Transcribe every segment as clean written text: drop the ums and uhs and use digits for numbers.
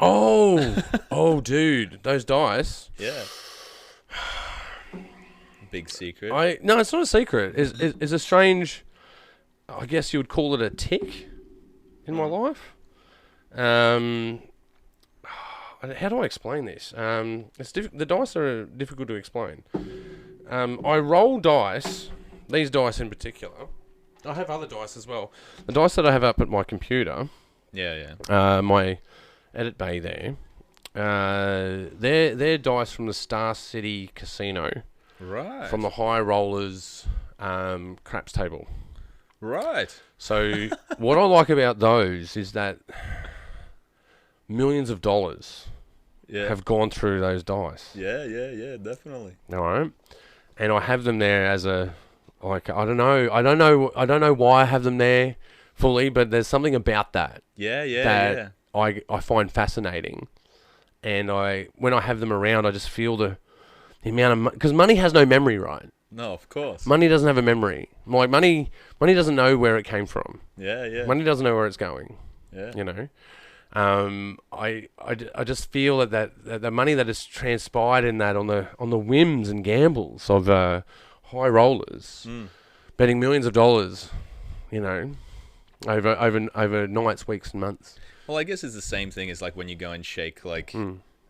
Oh, dude, those dice. Yeah. Big secret. No, it's not a secret. It's a strange. I guess you would call it a tick in my life. How do I explain this? The dice are difficult to explain. I roll dice. These dice in particular. I have other dice as well. The dice that I have up at my computer. Yeah. My edit bay there. They're dice from the Star City Casino. Right. From the High Rollers craps table. Right. So what I like about those is that millions of dollars have gone through those dice. Yeah, definitely. All right. And I have them there as a, like, I don't know why I have them there fully, but there's something about that. Yeah. I find fascinating. And when I have them around, I just feel the amount of, because money has no memory, right? No, of course. Money doesn't have a memory. Like, money doesn't know where it came from. Yeah. Money doesn't know where it's going. Yeah. You know? I just feel that the money that has transpired in that on the whims and gambles of high rollers, betting millions of dollars, you know, over nights, weeks, and months. Well, I guess it's the same thing as like when you go and shake like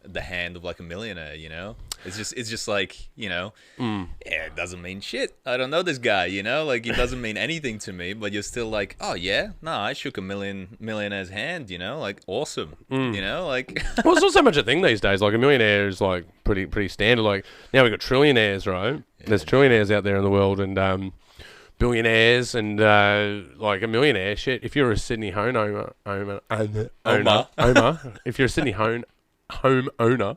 the hand of like a millionaire, you know? It's just like, you know, yeah, it doesn't mean shit. I don't know this guy, you know? Like, it doesn't mean anything to me, but you're still like, oh, yeah? No, I shook a millionaire's hand, you know? Like, awesome, you know? Like... Well, it's not so much a thing these days. Like, a millionaire is, like, pretty standard. Like, now we've got trillionaires, right? Yeah. There's trillionaires out there in the world, and billionaires, and, like, a millionaire. Shit, if you're a Sydney home owner, if you're a Sydney home owner,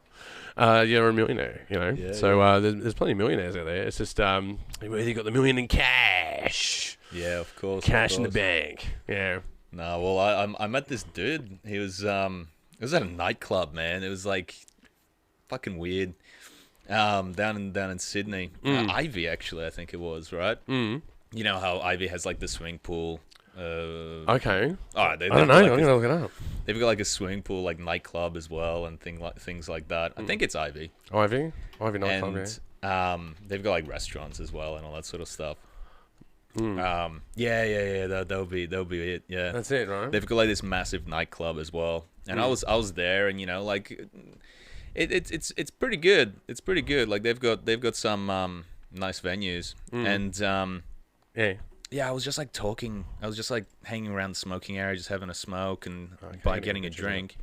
you're a millionaire, you know. Yeah, so there's plenty of millionaires out there. It's just whether you got the million in cash. Yeah, of course. Cash in the bank. Yeah. No, well, I met this dude. He was it was at a nightclub, man. It was like fucking weird. Down in Sydney, Ivy actually, I think it was, right. You know how Ivy has like the swimming pool. Okay. I don't know. I'm gonna look it up. They've got like a swimming pool, like nightclub as well, and things like that. I think it's Ivy. Ivy nightclub. And they've got like restaurants as well and all that sort of stuff. Yeah. That'll be it. Yeah, that's it, right? They've got like this massive nightclub as well, and I was there, and you know, like it's pretty good. It's pretty good. Like they've got some nice venues, and yeah, I was just like talking. I was just like hanging around the smoking area, just having a smoke and getting a drink.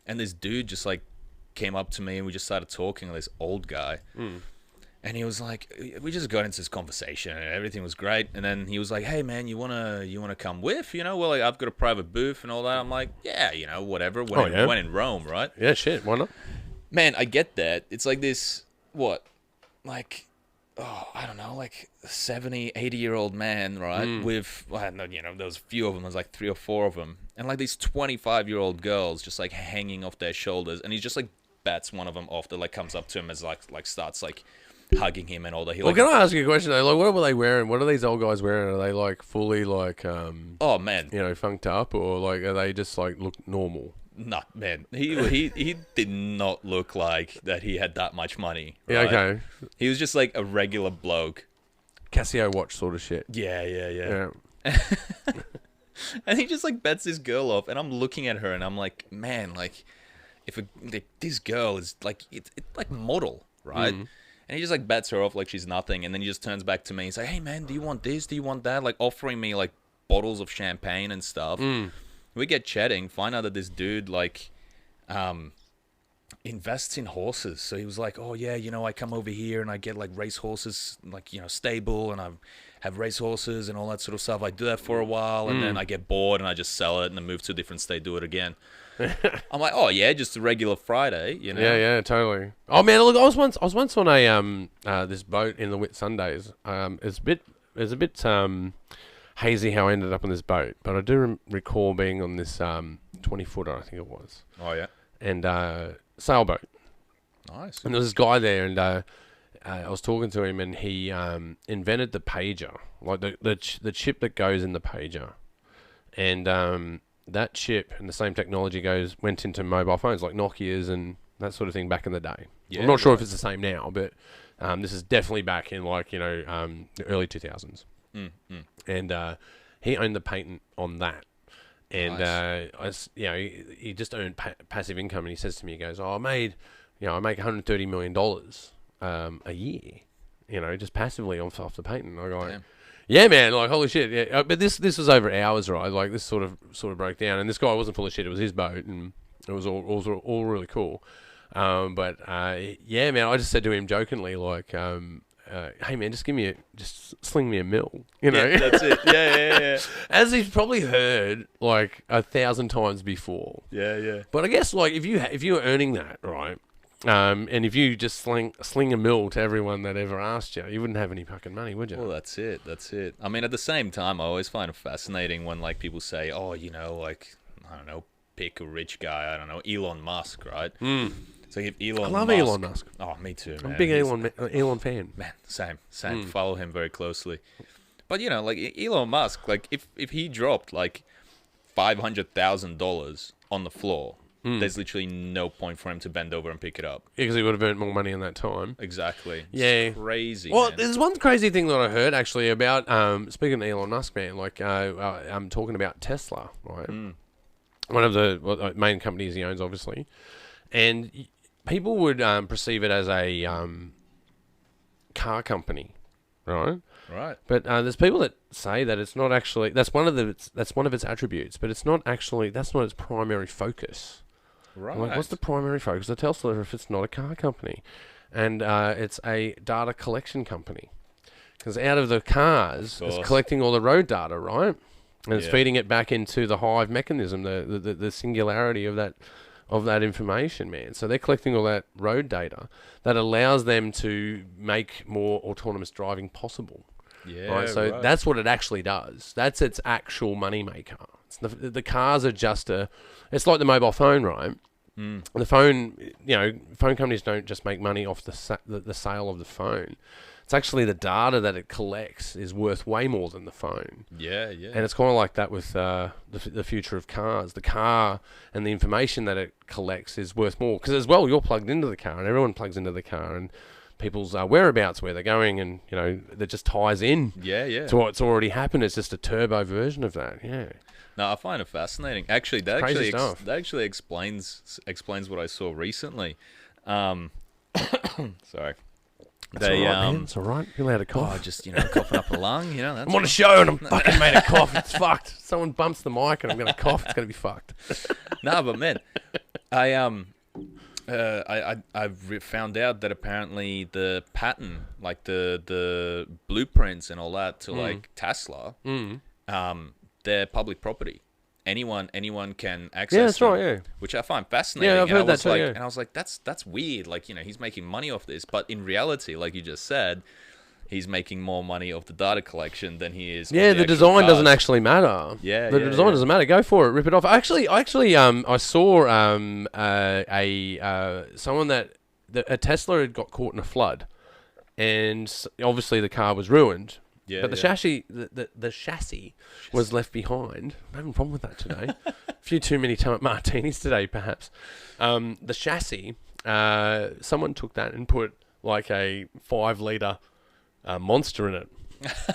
And this dude just like came up to me and we just started talking. This old guy, and he was like, we just got into this conversation and everything was great. And then he was like, "Hey man, you wanna come with? You know, well, like, I've got a private booth and all that." I'm like, "Yeah, you know, whatever." When in Rome, right? Yeah, shit. Why not? Man, I get that. It's like this. What, like. Oh, I don't know, like 70, 80-year-old man, right? With, well, you know, there was a few of them, there was like 3 or 4 of them. And like these 25-year-old girls just like hanging off their shoulders. And he just like bats one of them off that like comes up to him as like starts like hugging him and all that. Well, can I ask you a question though? Like, what were they wearing? What are these old guys wearing? Are they like fully like, oh man, you know, funked up, or like are they just like look normal? No, man. He did not look like that he had that much money. Right? Yeah, okay. He was just like a regular bloke. Casio watch sort of shit. Yeah. And he just like bets this girl off, and I'm looking at her, and I'm like, man, like, this girl is like, it's like model, right? And he just like bets her off like she's nothing, and then he just turns back to me. He's like, "Hey man, do you want this? Do you want that?" Like offering me like bottles of champagne and stuff. We get chatting, find out that this dude, like, invests in horses. So he was like, "Oh, yeah, you know, I come over here and I get, like, race horses, like, you know, stable, and I have race horses and all that sort of stuff. I do that for a while, and then I get bored and I just sell it and then move to a different state, do it again." I'm like, "Oh, yeah, just a regular Friday, you know?" Yeah, totally. Oh, man, look, I was once on a this boat in the Whitsundays. It's a bit hazy how I ended up on this boat, but I do recall being on this 20-footer, I think it was. Oh yeah. And sailboat. Nice. And there was this guy there, and I was talking to him, and he invented the pager, like the chip that goes in the pager. And that chip and the same technology went into mobile phones like Nokia's and that sort of thing back in the day. Yeah, I'm not sure right. if it's the same now, but this is definitely back in like the early 2000s. And he owned the patent on that. And Nice. he just earned passive income. And he says to me, he goes, "Oh, I make $130 million a year, just passively off the patent." I go, Damn. "Yeah, man, like holy shit." Yeah, but this was over hours, right? Like this sort of broke down. And this guy wasn't full of shit. It was his boat, and it was all really cool. But yeah, man, I just said to him jokingly, like, "Hey, man, just sling me a mill," Yeah, that's it. Yeah. As he's probably heard like 1,000 times before. Yeah. But I guess like if you were earning that, right, and if you just sling a mill to everyone that ever asked you, you wouldn't have any fucking money, would you? Well, that's it. I mean, at the same time, I always find it fascinating when like people say, "Oh, like I don't know, pick a rich guy. I don't know, Elon Musk, right?" So if Elon, I love Elon Musk. Oh, me too, man. I'm a big Elon fan. Man, same. Follow him very closely. But like Elon Musk, like if he dropped like $500,000 on the floor, there's literally no point for him to bend over and pick it up. Because he would have earned more money in that time. Exactly. Yeah. It's crazy. Well, man. there's one crazy thing that I heard actually about speaking of Elon Musk, man. Like I'm talking about Tesla, right? One of the main companies he owns, obviously, and people would perceive it as a car company, right? Right. But there's people that say that it's not actually. That's one of its attributes, but it's not actually. That's not its primary focus. Right. Like, what's the primary focus of Tesla if it's not a car company? And it's a data collection company. Because out of the cars, it's collecting all the road data, right? And it's feeding it back into the hive mechanism, the singularity of that information, man. So they're collecting all that road data that allows them to make more autonomous driving possible. Yeah. Right. So that's what it actually does. That's its actual money maker. The cars are just it's like the mobile phone, right? The phone, phone companies don't just make money off the sale of the phone. It's actually the data that it collects is worth way more than the phone. Yeah. And it's kind of like that with the future of cars. The car and the information that it collects is worth more. Because as well, you're plugged into the car and everyone plugs into the car and people's whereabouts, where they're going, and, that just ties in to what's already happened. It's just a turbo version of that, yeah. No, I find it fascinating. Actually, that actually explains what I saw recently. Sorry. It's all right, man. It's all right. You're allowed to cough. Oh, just, coughing up a lung, that's I'm on a show and I'm fucking made a cough. It's fucked. Someone bumps the mic and I'm going to cough. It's going to be fucked. No, but man, I've found out that apparently the patent, like the blueprints and all that to like Tesla, they're public property. Anyone can access. Yeah, that's them, right. Yeah, which I find fascinating. Yeah, I've heard that too. And I was like, that's weird. Like, he's making money off this, but in reality, like you just said, he's making more money off the data collection than he is. Yeah, the design doesn't actually matter. Yeah, the design doesn't matter. Go for it, rip it off. Actually, I saw someone a Tesla had got caught in a flood, and obviously the car was ruined. Yeah, but the chassis was left behind. I'm having a problem with that today. A few too many martinis today, perhaps. The chassis, someone took that and put like a 5-litre monster in it.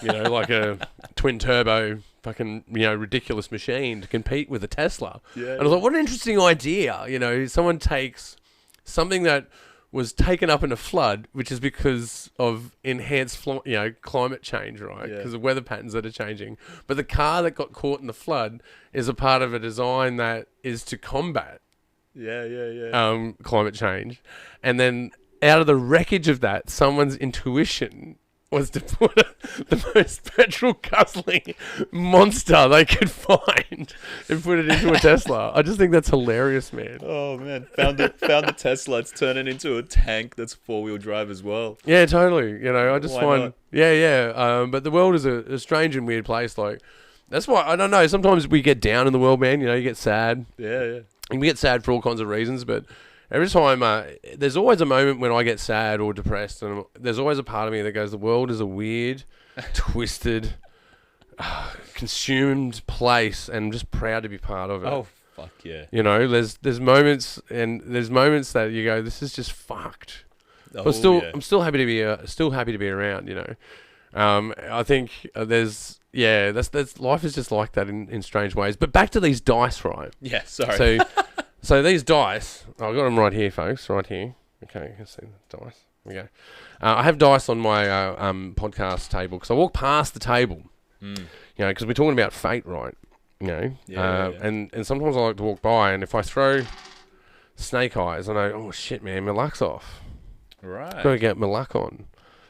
Like a twin turbo fucking, ridiculous machine to compete with a Tesla. Yeah, and I was like, what an interesting idea. Someone takes something that was taken up in a flood, which is because of enhanced, climate change, right? Because of weather patterns that are changing. But the car that got caught in the flood is a part of a design that is to combat climate change. And then out of the wreckage of that, someone's intuition was to put the most petrol-guzzling monster they could find and put it into a Tesla. I just think that's hilarious, man. Oh, man. Found a Tesla. It's turning into a tank that's 4-wheel drive as well. Yeah, totally. I just Why find... not? Yeah. But the world is a strange and weird place. Like, that's why, I don't know, sometimes we get down in the world, man. You get sad. Yeah. And we get sad for all kinds of reasons, but... Every time, there's always a moment when I get sad or depressed, and there's always a part of me that goes, the world is a weird, twisted, consumed place, and I'm just proud to be part of it. Oh, fuck yeah. You know, there's moments that you go, this is just fucked. Oh, But still, yeah. I'm still happy to be around. You know, I think that's life is just like that in strange ways. But back to these dice, right? Yeah, sorry. So these dice, I've got them right here, folks, right here. Okay, you can see the dice. There we go. I have dice on my podcast table because I walk past the table. You know, because we're talking about fate, right? You know, Yeah. and sometimes I like to walk by, and if I throw snake eyes, I know, oh shit, man, my luck's off. Right. Got to get my luck on.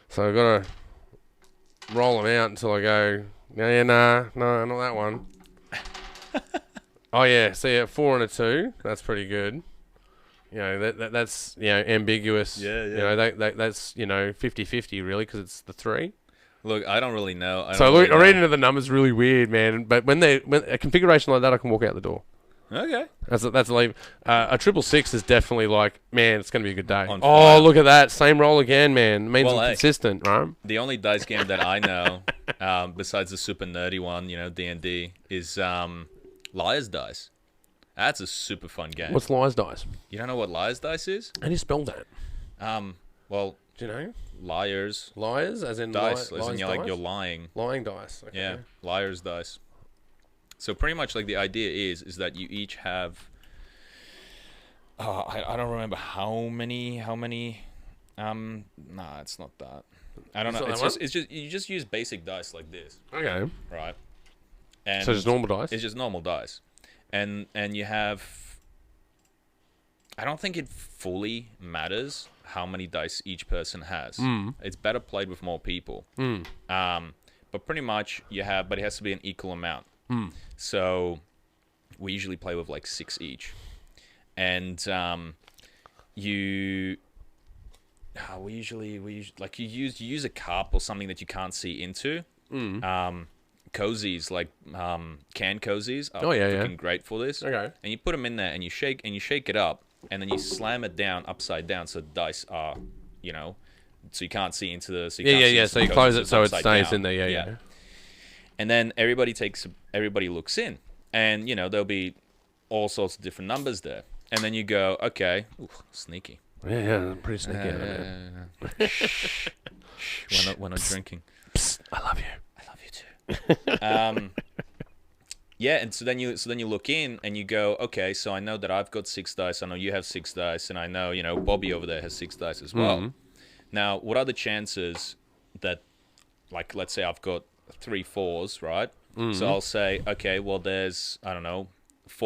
So I've got to roll them out until I go, no, not that one. Oh yeah, see a 4 and a 2. That's pretty good. You know that's ambiguous. Yeah. You know that's 50-50 really because it's the 3. Look, I don't really know. I read into the numbers really weird, man. But when a configuration like that, I can walk out the door. Okay. That's a leave. A 666 is definitely like, man, it's gonna be a good day. On fire. Oh, look at that, same roll again, man. It means Well, I'm hey. consistent, right? The only dice game that I know, besides the super nerdy one, D&D, is Liar's Dice. That's a super fun game. What's Liar's Dice? You don't know what Liar's Dice is? How do you spell that? Well, Do you know? Liars Liars, as in Dice, as in lies you're dice? you're lying. Lying dice. Okay. Yeah, Liar's Dice. So pretty much like the idea is that you each have. I don't remember how many. Nah, it's not that. I don't know. It's just you just use basic dice like this, Okay. right? And So just normal dice. It's just normal dice, and you have. I don't think it fully matters how many dice each person has. It's better played with more people. But pretty much but it has to be an equal amount. So we usually play with like 6 each, and you usually like you use a cup or something that you can't see into. Cozies, like canned cozies, are freaking great for this. Okay. And you put them in there and you shake it up, and then you slam it down upside down so the dice are, so you can't see into the. So you can't see into So the you close cozies, it it's so it upside stays down. in there. Yeah. And then everybody looks in, and there'll be all sorts of different numbers there, and then you go, okay, ooh, sneaky. Yeah, pretty sneaky. We're not drinking. Psst, I love you. I love you too. Yeah, and so then you look in and you go, okay, so I know that I've got 6 dice. I know you have 6 dice, and I know Bobby over there has 6 dice as well. Now, what are the chances that, like, let's say I've got 3 4s, right? So I'll say, okay, well, there's 4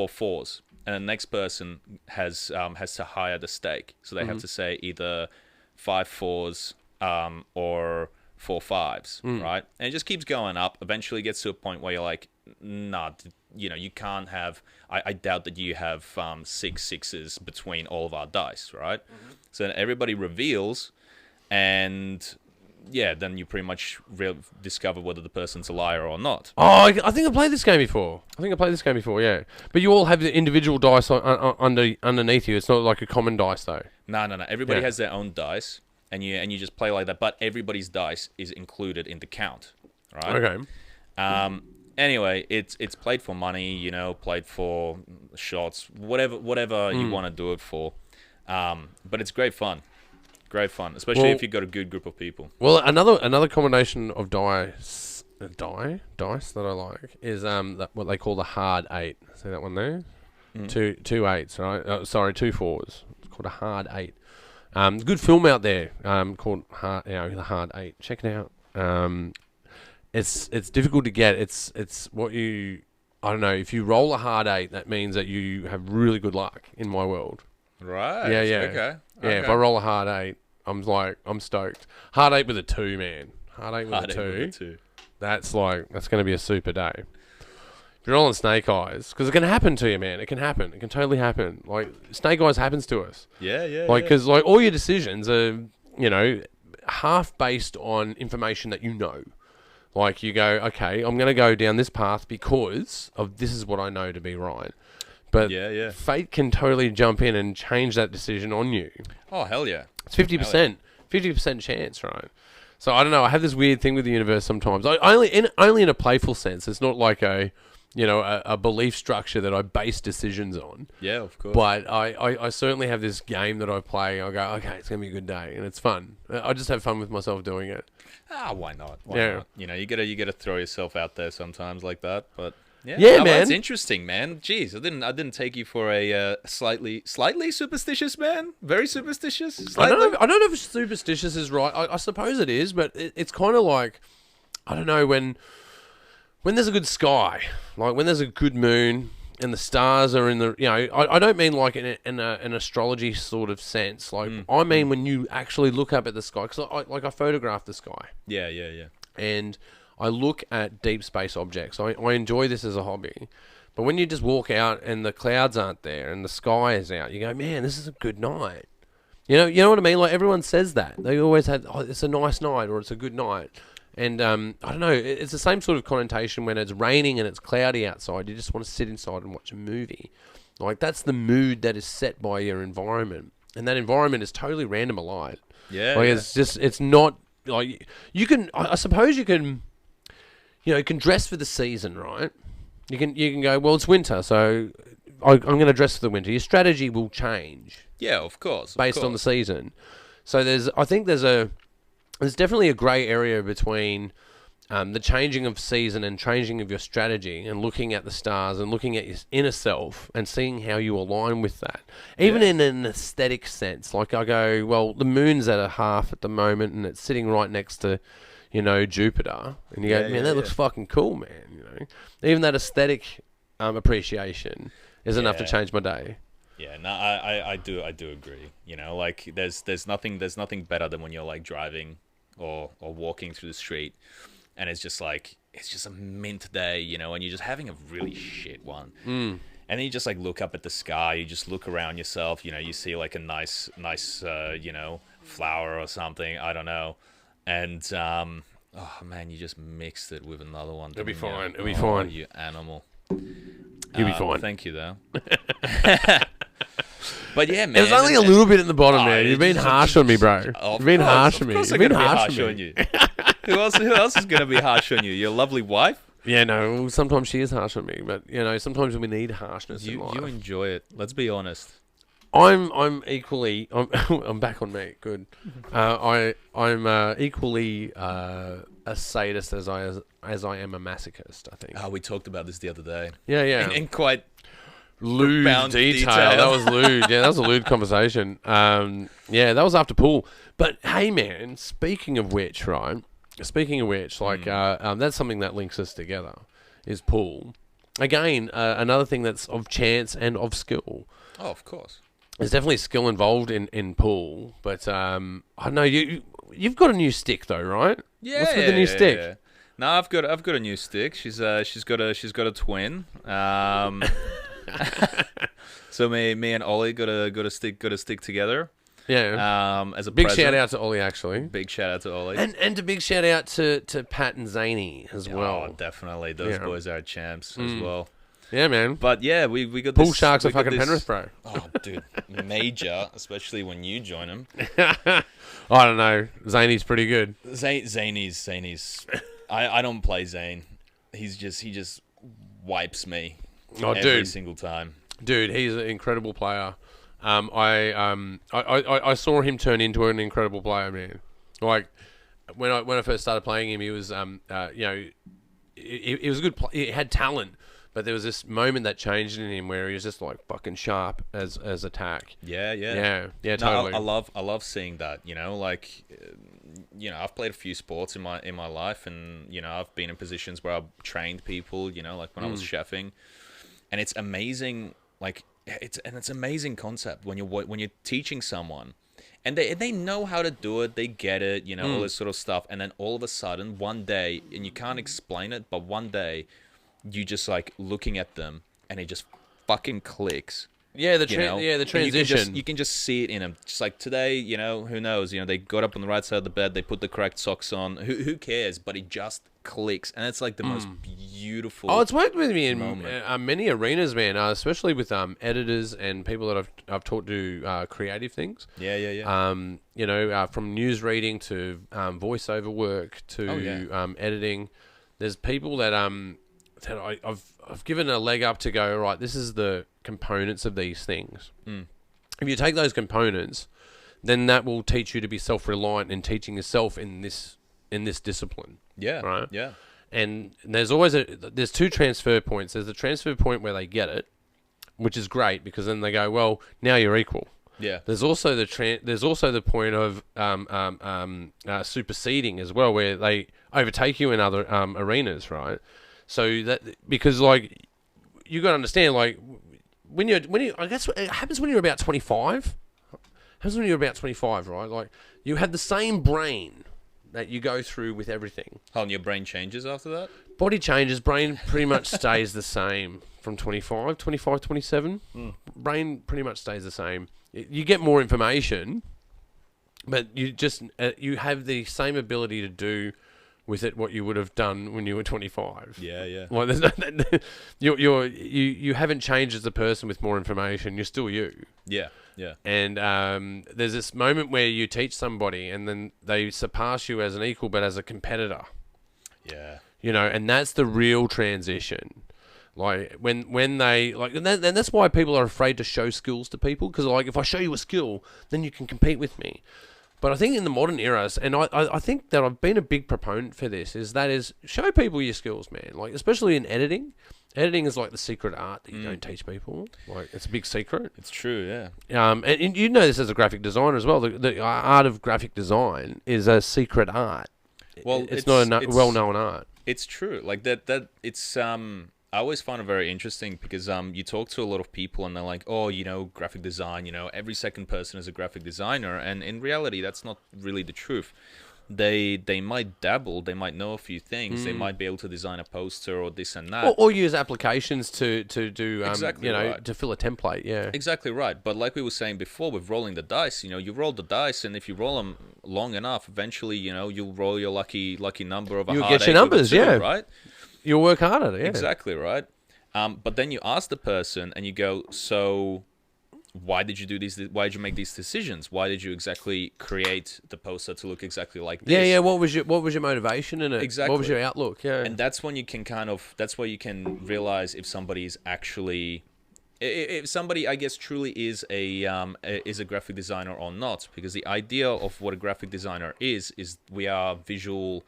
4s, and the next person has to hire the stake, so they have to say either 5 4s or 4 5s, right? And it just keeps going up. Eventually, it gets to a point where you're like, nah, you can't have. I doubt that you have 6 6s between all of our dice, right? So then everybody reveals, and yeah, then you pretty much discover whether the person's a liar or not. Oh, I think I played this game before. Yeah. But you all have the individual dice underneath you. It's not like a common dice, though. No. Everybody has their own dice, and you just play like that. But everybody's dice is included in the count, right? Okay. Anyway, it's played for money, played for shots, whatever you want to do it for. But it's great fun. Great fun, especially if you've got a good group of people. Well, another combination of dice that I like is what they call the hard 8. See that one there? Two 8s, right? Sorry, 2 4s. It's called a hard 8. Good film out there called the Hard 8. Check it out. It's difficult to get. It's what I don't know. If you roll a hard 8, that means that you have really good luck in my world. Right. Yeah. Okay. Yeah. If I roll a hard 8, I'm stoked. Hard 8 with a 2, man. Hard 8 with a 2. That's going to be a super day. If you're rolling snake eyes, because it can happen to you, man. It can happen. It can totally happen. Like, snake eyes happens to us. Yeah. Like, because all your decisions are, half based on information that you know. Like, you go, okay, I'm going to go down this path because of this is what I know to be right. But fate can totally jump in and change that decision on you. Oh, hell yeah. It's 50%. 50% chance, right? So I don't know. I have this weird thing with the universe sometimes. Only in a playful sense. It's not like a belief structure that I base decisions on. Yeah, of course. But I certainly have this game that I play. I go, okay, it's gonna be a good day, and it's fun. I just have fun with myself doing it. Why not? Why not? You gotta throw yourself out there sometimes like that. But yeah, man, it's interesting, man. Jeez, I didn't take you for a slightly superstitious man. Very superstitious. Slightly? I don't know if superstitious is right. I suppose it is, but it's kind of like, I don't know, when there's a good sky, like when there's a good moon and the stars are in the, I don't mean like in an astrology sort of sense. Like I mean when you actually look up at the sky, because I photograph the sky. Yeah. And I look at deep space objects. I enjoy this as a hobby. But when you just walk out and the clouds aren't there and the sky is out, you go, man, this is a good night. You know what I mean? Like everyone says that. They always had, it's a nice night or it's a good night. And I don't know, it's the same sort of connotation when it's raining and it's cloudy outside. You just want to sit inside and watch a movie. Like that's the mood that is set by your environment. And that environment is totally random alike. Yeah. Like it's not, like, you can, I suppose you can, you can dress for the season, right? You can go, well, it's winter, so I'm going to dress for the winter. Your strategy will change. Yeah, of course. Based on the season. So I think there's definitely a grey area between the changing of season and changing of your strategy and looking at the stars and looking at your inner self and seeing how you align with that. Even in an aesthetic sense. Like I go, well, the moon's at a half at the moment and it's sitting right next to, Jupiter. And you go, man, that looks fucking cool, man. Even that aesthetic appreciation is enough to change my day. Yeah, no, I do agree. Like there's nothing better than when you're like driving or walking through the street, and it's just a mint day, and you're just having a really shit one. And then you just like look up at the sky, you just look around yourself, you see like a nice flower or something, I don't know, and oh man, you just mixed it with another one. It'll be fine. It'll be fine. You animal. You'll be fine. Thank you, though. But yeah, man. There's only a little bit in the bottom, man. You've been harsh on me, bro. You've been harsh on me. You've been harsh on you. Who else is going to be harsh on you? Your lovely wife? Yeah, no. Sometimes she is harsh on me, but sometimes we need harshness in life. You enjoy it. Let's be honest. I'm equally. I'm back on me. Good. I'm equally a sadist as I am a masochist, I think. Oh, we talked about this the other day. Yeah. In quite lewd detail. That was lewd. Yeah, that was a lewd conversation. Yeah, that was after pool. But hey, man. Speaking of which, like that's something that links us together is pool. Again, another thing that's of chance and of skill. Oh, of course. There's definitely skill involved in pool, but I don't know. You've got a new stick though, right? Yeah. What's with the new stick? Yeah. No, I've got a new stick. She's got a twin. So me and Ollie got a stick together. Yeah. As a big present. shout out to Ollie, actually. Big shout out to Ollie. And a big shout out to Pat and Zany as well. Oh, definitely. Those boys are champs as well. Yeah, man. But yeah, we got Pool this, sharks are fucking Penrith, bro. Oh, dude, major, especially when you join them. I don't know. Zany's pretty good. Zany's. I don't play Zane. He just wipes me every single time. Dude, he's an incredible player. I saw him turn into an incredible player, man. Like when I first started playing him, he was he was a good he had talent. But there was this moment that changed in him where he was just like fucking sharp as attack. Yeah, totally. No, I love seeing that. I've played a few sports in my life, and I've been in positions where I've trained people. Like when I was chefing, and it's amazing. Like it's an amazing concept when you're teaching someone, and they know how to do it, they get it, all this sort of stuff, and then all of a sudden one day, and you can't explain it, but one day. You just like looking at them, and it just fucking clicks. Yeah, the transition. You can just see it in them. Just like today, who knows? They got up on the right side of the bed, they put the correct socks on. Who cares? But it just clicks, and it's like the most beautiful. Oh, it's worked with me in moment. many arenas, man. Especially with editors and people that I've taught to do creative things. Yeah. You know, from news reading to voiceover work to editing. There's people that I've given a leg up to go, right, this is the components of these things. If you take those components, then that will teach you to be self-reliant in teaching yourself in this discipline. Yeah. Right? Yeah. And there's there's two transfer points. There's the transfer point where they get it, which is great because then they go, well, now you're equal. Yeah. There's also the point of superseding as well, where they overtake you in other arenas, right? So that because like you got to understand, like when you I guess it happens when you're about 25. Happens when you're about 25, right? Like you have the same brain that you go through with everything. Oh, and your brain changes after that? Body changes, brain pretty much stays the same from 25, 27. Brain pretty much stays the same. You get more information, but you just you have the same ability to do with it what you would have done when you were 25. Yeah. Well, there's you haven't changed as a person with more information. You're still you. Yeah. And there's this moment where you teach somebody and then they surpass you as an equal but as a competitor. Yeah. You know, and that's the real transition. Like when they like, and that's why people are afraid to show skills to people, because like if I show you a skill, then you can compete with me. But I think in the modern era, and I think that I've been a big proponent for this, is show people your skills, man. Like especially in editing. Editing is like the secret art that you don't teach people. Like it's a big secret. It's true, yeah. And you know this as a graphic designer as well. The art of graphic design is a secret art. Well, it's not a well-known art. It's true. Like that. It's I always find it very interesting because you talk to a lot of people and they're like, oh, you know, graphic design, you know, every second person is a graphic designer. And in reality, that's not really the truth. They might dabble, they might know a few things, they might be able to design a poster or this and that. Or use applications to do, exactly right. to fill a template, yeah. Exactly right. But like we were saying before with rolling the dice, you know, you roll the dice and if you roll them long enough, eventually, you know, you'll roll your lucky number of a You'll hard get your eight numbers, with a two, yeah. right? You'll work harder, yeah. Exactly right. But then you ask the person and you go, so why did you do these? Why did you make these decisions? Why did you exactly create the poster to look exactly like this? Yeah. What was your motivation in it? Exactly. What was your outlook? Yeah. And that's when you can that's where you can realize if somebody is actually, if somebody, I guess, truly is a graphic designer or not. Because the idea of what a graphic designer is we are visual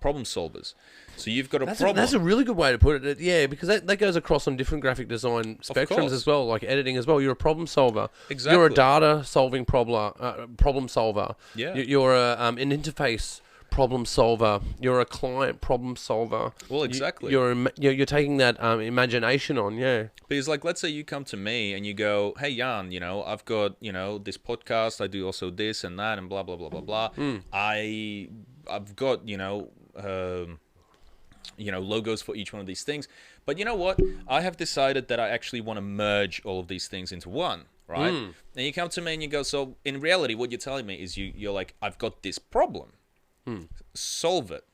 problem solvers. So you've got a problem. That's a really good way to put it. Yeah, because that goes across on different graphic design spectrums as well, like editing as well. You're a problem solver. Exactly. You're a data solving problem solver. Yeah. You're an interface problem solver. You're a client problem solver. Well, exactly. You're taking that imagination on, yeah. Because like, let's say you come to me and you go, hey Jan, you know, I've got, you know, this podcast. I do also this and that and blah blah blah blah blah. I've got, you know, logos for each one of these things. But you know what? I have decided that I actually want to merge all of these things into one, right? And you come to me and you go, so in reality, what you're telling me is you're like, I've got this problem. Solve it.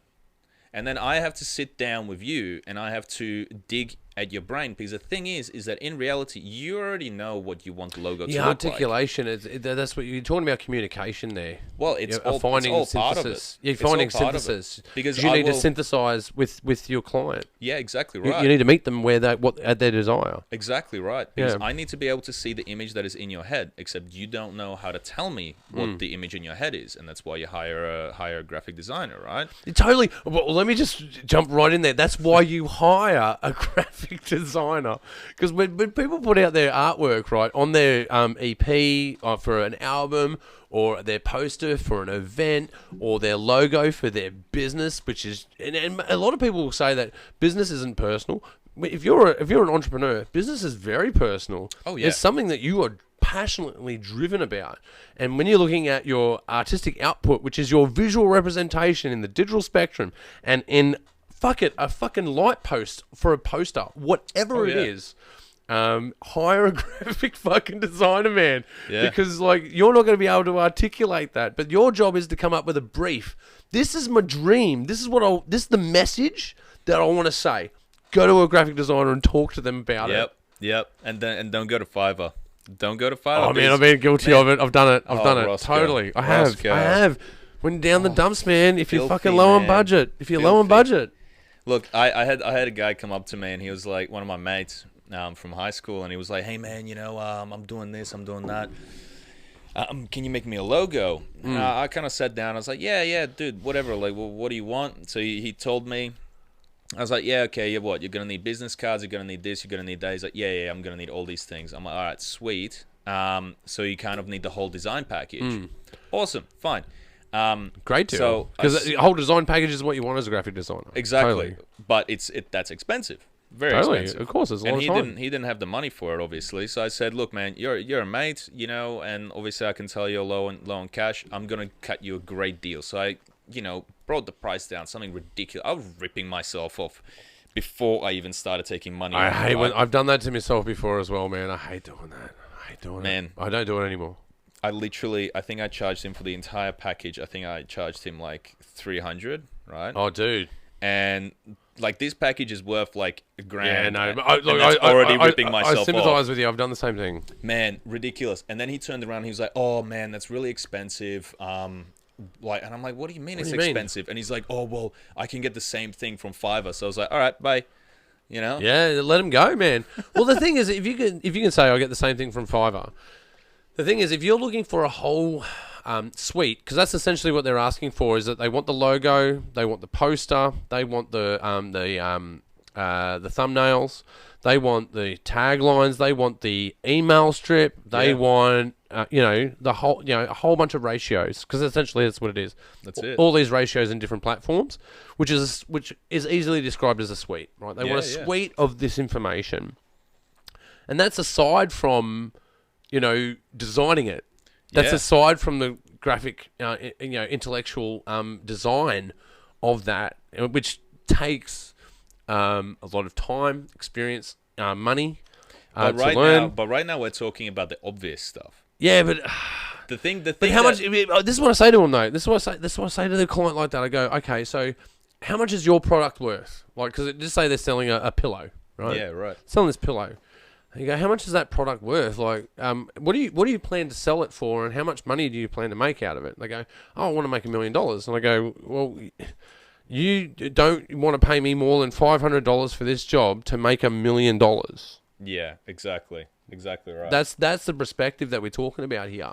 And then I have to sit down with you and I have to dig at your brain, because the thing is that in reality you already know what you want the logo to look articulation like. That's what you're talking about, communication there. Well, it's all part of it. You're finding synthesis because you need to synthesize with your client. Yeah, exactly right. You need to meet them where at their desire. Exactly right. Because I need to be able to see the image that is in your head, except you don't know how to tell me what the image in your head is, and that's why you hire a graphic designer, right? Totally. Well, let me just jump right in there. That's why you hire a graphic designer, because when people put out their artwork right on their EP for an album, or their poster for an event, or their logo for their business, which is and a lot of people will say that business isn't personal. If you're an entrepreneur, business is very personal. Oh yeah, it's something that you are passionately driven about. And when you're looking at your artistic output, which is your visual representation in the digital spectrum, and in a fucking light post for a poster, whatever it is, hire a graphic fucking designer, man. Yeah. Because like you're not going to be able to articulate that, but your job is to come up with a brief. This is my dream. This is the message that I want to say. Go to a graphic designer and talk to them about it. Yep. And don't go to Fiverr. Don't go to Fiverr. Oh man, I've been guilty of it. I've done it. I've done it. Roscoe. Totally. I have. Went down the dumps, man. If you're filthy, fucking low on man. budget. If you're low on Filthy. budget. Look, I had a guy come up to me, and he was like one of my mates from high school, and he was like, "Hey man, I'm doing this, I'm doing that. Can you make me a logo?" And I kind of sat down. I was like, "Yeah, dude, whatever. Like, well, what do you want?" So he told me. I was like, "Yeah, okay. You're gonna need business cards. You're gonna need this. You're gonna need that." He's like, "Yeah, I'm gonna need all these things." I'm like, "All right, sweet. So you kind of need the whole design package. Awesome, fine." Great deal. So because the whole design package is what you want as a graphic designer. Exactly. Totally. But that's expensive. Very Totally. expensive. Of course, it's a lot And of time. he didn't have the money for it, obviously. So I said, "Look, man, you're a mate, and obviously I can tell you're low on cash. I'm gonna cut you a great deal." So I, brought the price down, something ridiculous. I was ripping myself off before I even started taking money. I hate when I've done that to myself before as well, man. I hate doing that. I hate doing it. I don't do it anymore. I think I charged him for the entire package. I think I charged him like 300, right? Oh, dude. And like this package is worth like $1,000. Yeah, no. And that's already ripping myself I off. sympathize with you. I've done the same thing. Man, ridiculous. And then he turned around and he was like, "Oh man, that's really expensive." And I'm like, "What do you mean it's expensive?" And he's like, "Oh well, I can get the same thing from Fiverr." So I was like, "All right, bye." Yeah, let him go, man. Well, the thing is, if you can say I get the same thing from Fiverr, the thing is, if you're looking for a whole suite, because that's essentially what they're asking for, is that they want the logo, they want the poster, they want the thumbnails, they want the taglines, they want the email strip, they want the whole a whole bunch of ratios, because essentially that's what it is. That's it. All these ratios in different platforms, which is easily described as a suite, right? They want a suite of this information, and that's aside from designing it. That's aside from the graphic, intellectual design of that, which takes a lot of time, experience, money But to learn. right now we're talking about the obvious stuff. Yeah, but The thing. but how much? This is what I say to them though. This is what I say to the client like that. I go, okay, so how much is your product worth? Like, because just say they're selling a pillow, right? Yeah, right. Selling this pillow. And you go, how much is that product worth? Like, what do you plan to sell it for, and how much money do you plan to make out of it? They go, oh, I want to make $1 million. And I go, well, you don't want to pay me more than $500 for this job to make $1 million. Yeah, exactly right. That's the perspective that we're talking about here.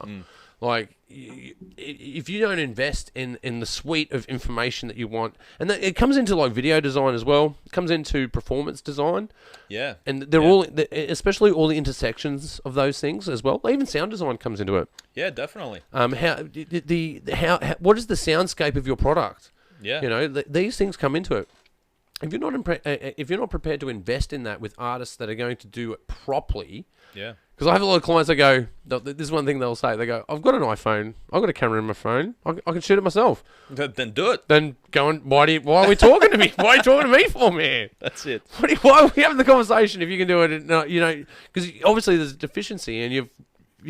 Like, if you don't invest in the suite of information that you want, and it comes into like video design as well, it comes into performance design. Yeah. And they're all, especially all the intersections of those things as well. Even sound design comes into it. Yeah, definitely. What is the soundscape of your product? Yeah. These things come into it. If you're not prepared to invest in that with artists that are going to do it properly. Yeah. Because I have a lot of clients that go, this is one thing they'll say, they go, I've got an iPhone, I've got a camera in my phone, I can shoot it myself. Then do it. Then go and, why are we talking to me? Why are you talking to me for, man? That's it. Why are we having the conversation if you can do it? Because obviously there's a deficiency and you've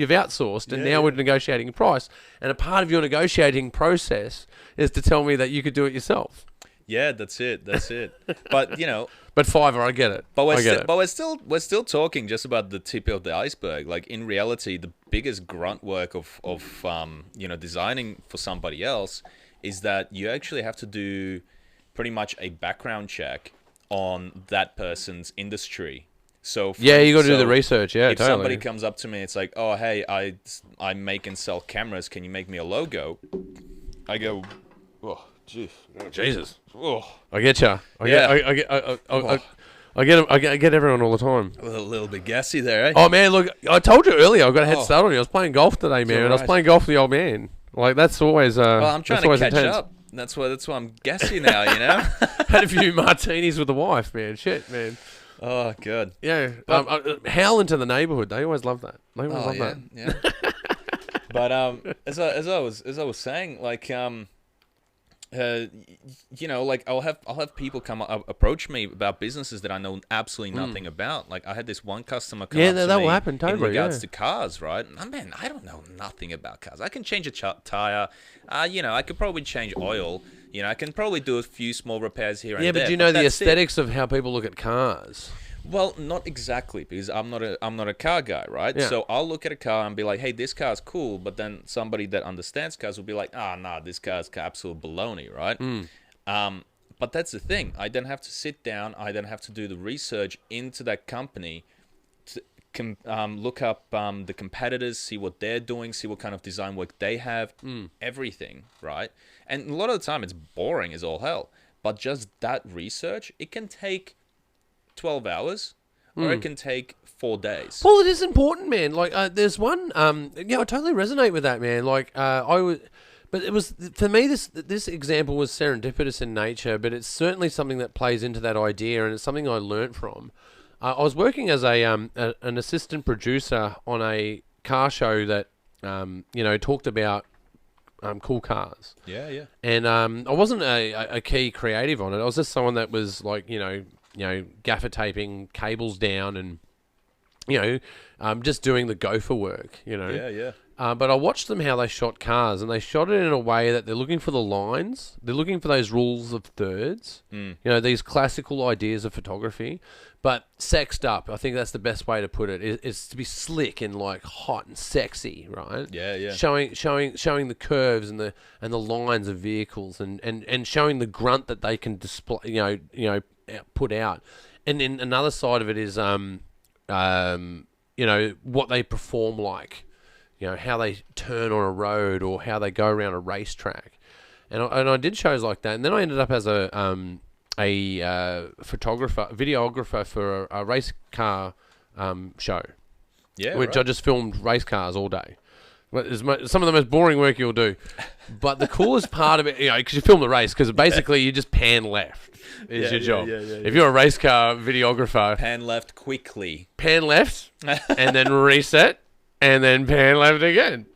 outsourced, and now we're negotiating a price. And a part of your negotiating process is to tell me that you could do it yourself. Yeah, that's it. But But Fiverr, I get it. But we're still talking just about the tip of the iceberg. Like in reality, the biggest grunt work of designing for somebody else is that you actually have to do pretty much a background check on that person's industry. So you got to do the research. Yeah, if totally. somebody comes up to me, it's like, oh hey, I make and sell cameras. Can you make me a logo? I go, oh. Jeez. Oh, Jesus. Oh. I get you. I get everyone all the time. A little bit gassy there, eh? Oh, man, look, I told you earlier, I got a head start on you. I was playing golf today, man. Right. I was playing golf with the old man. Like, that's always well, I'm trying to catch intense. up. That's why I'm gassy now, Had a few martinis with the wife, man. Shit, man. Oh, good. Yeah. Howl into the neighborhood. They always love that. They always love that. Yeah. But as I was saying, like like I'll have people come up, approach me about businesses that I know absolutely nothing about. Like I had this one customer come up to that me will happen totally. in regards Yeah. to cars, right? Man, I don't know nothing about cars. I can change a tire. I could probably change oil. I can probably do a few small repairs here and Yeah, there. but do you know the that's it. aesthetics of how people look at cars? Well, not exactly, because I'm not a car guy, right? Yeah. So I'll look at a car and be like, hey, this car's cool, but then somebody that understands cars will be like, nah, this car's absolute baloney, right? But that's the thing. I then have to sit down. I then have to do the research into that company, to look up the competitors, see what they're doing, see what kind of design work they have, everything, right? And a lot of the time it's boring as all hell. But just that research, it can take 12 hours, or it can take 4 days. Well, it is important, man. Like, there's one. I totally resonate with that, man. Like, I was, but it was for me. This example was serendipitous in nature, but it's certainly something that plays into that idea, and it's something I learnt from. I was working as an assistant producer on a car show that talked about cool cars. Yeah. And I wasn't a key creative on it. I was just someone that was like, gaffer taping cables down and, just doing the gopher work, Yeah. But I watched them how they shot cars, and they shot it in a way that they're looking for the lines. They're looking for those rules of thirds, these classical ideas of photography, but sexed up. I think that's the best way to put it, is to be slick and like hot and sexy, right? Yeah. Showing the curves and the lines of vehicles and showing the grunt that they can display, put out. And then another side of it is, what they perform like. How they turn on a road or how they go around a racetrack. And I did shows like that. And then I ended up as a videographer for a race car show. Yeah, which right. I just filmed race cars all day. Some of the most boring work you'll do. But the coolest part of it, because you film the race, because basically you just pan left is your job. Yeah. If you're a race car videographer, Pan left quickly. pan left and then reset. And then pan left again.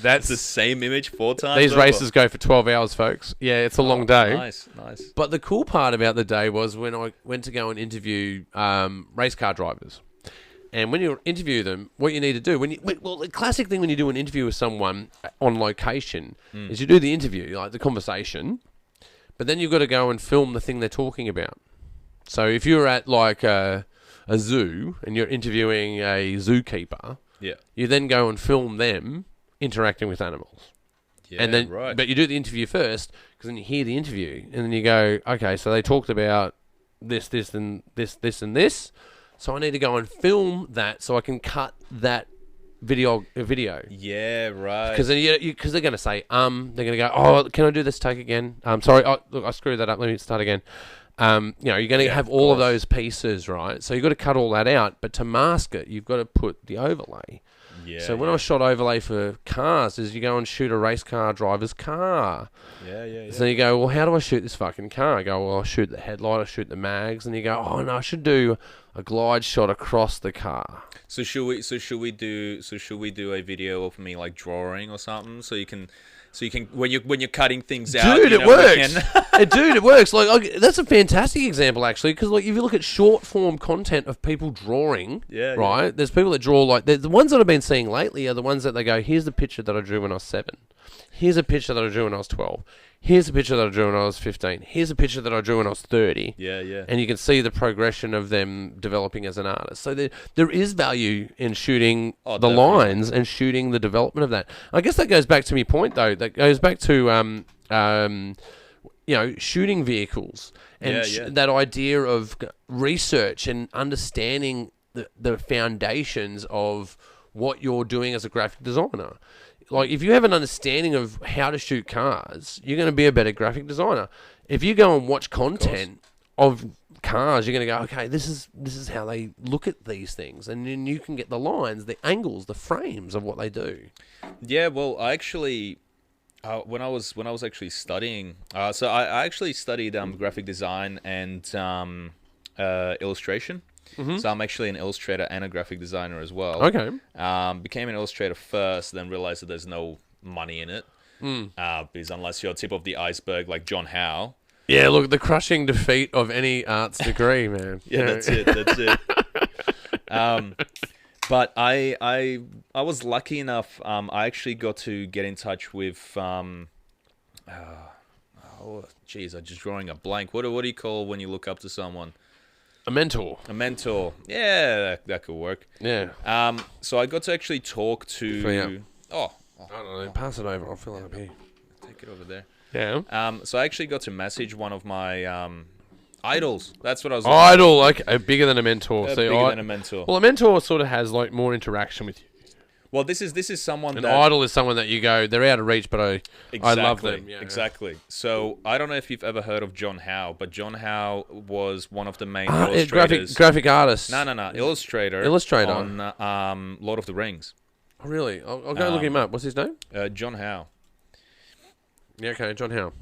That's the same image 4 times. These over. races go for 12 hours, folks. Yeah, it's a long day. Nice. But the cool part about the day was when I went to go and interview race car drivers. And when you interview them, what you need to do, the classic thing when you do an interview with someone on location is you do the interview, like the conversation, but then you've got to go and film the thing they're talking about. So if you're at like a zoo and you're interviewing a zookeeper, you then go and film them interacting with animals. Yeah, and then, right. But you do the interview first, because then you hear the interview, and then you go, okay, so they talked about this, and this. So I need to go and film that so I can cut that video. Yeah, right. Because they're going to say, they're going to go, oh, can I do this take again? Sorry, look, I screwed that up. Let me start again. You're going to have all of those pieces, right? So you've got to cut all that out. But to mask it, you've got to put the overlay. Yeah. So when I shot overlay for cars, is you go and shoot a race car driver's car. Yeah. So you go, well, how do I shoot this fucking car? I go, well, I shoot the headlight, I shoot the mags, and you go, oh no, I should do a glide shot across the car. So should we do a video of me like drawing or something so you can when you're cutting things out. Dude, it works. Dude, it works. Like that's a fantastic example actually, because like if you look at short form content of people drawing, right? There's people that draw like the ones that I've been seeing lately are the ones that they go, here's the picture that I drew when I was 7. Here's a picture that I drew when I was 12. Here's a picture that I drew when I was 15. Here's a picture that I drew when I was 30. Yeah. And you can see the progression of them developing as an artist. So there is value in shooting the lines and shooting the development of that. I guess that goes back to my point, though. That goes back to shooting vehicles and that idea of research and understanding the foundations of what you're doing as a graphic designer. Like, if you have an understanding of how to shoot cars, you're going to be a better graphic designer. If you go and watch content of cars, you're going to go, okay, this is how they look at these things, and then you can get the lines, the angles, the frames of what they do. Yeah, well, I actually, when I was actually studying, so I actually studied graphic design and illustration. Mm-hmm. So I'm actually an illustrator and a graphic designer as well. Okay. Became an illustrator first, then realized that there's no money in it. Because unless you're tip of the iceberg like John Howe. Yeah, look, the crushing defeat of any arts degree, man. Yeah, that's it. That's it. But I was lucky enough. I actually got to get in touch with. Geez, I'm just drawing a blank. What do you call when you look up to someone? A mentor. A mentor. Yeah, that could work. Yeah. So I got to actually talk to. I don't know. Pass it over. I'll fill it up here. Take it over there. Yeah. So I actually got to message one of my idols. That's what I was. Idol, like bigger than a mentor. Bigger than a mentor. Well, a mentor sort of has like more interaction with you. Well, this is someone An that... idol is someone that you go, they're out of reach, but I love them. Yeah, exactly. So, I don't know if you've ever heard of John Howe, but John Howe was one of the main illustrators. Graphic artist. No. Illustrator on Lord of the Rings. Oh, really? I'll go look him up. What's his name? John Howe. Yeah, okay, John Howe.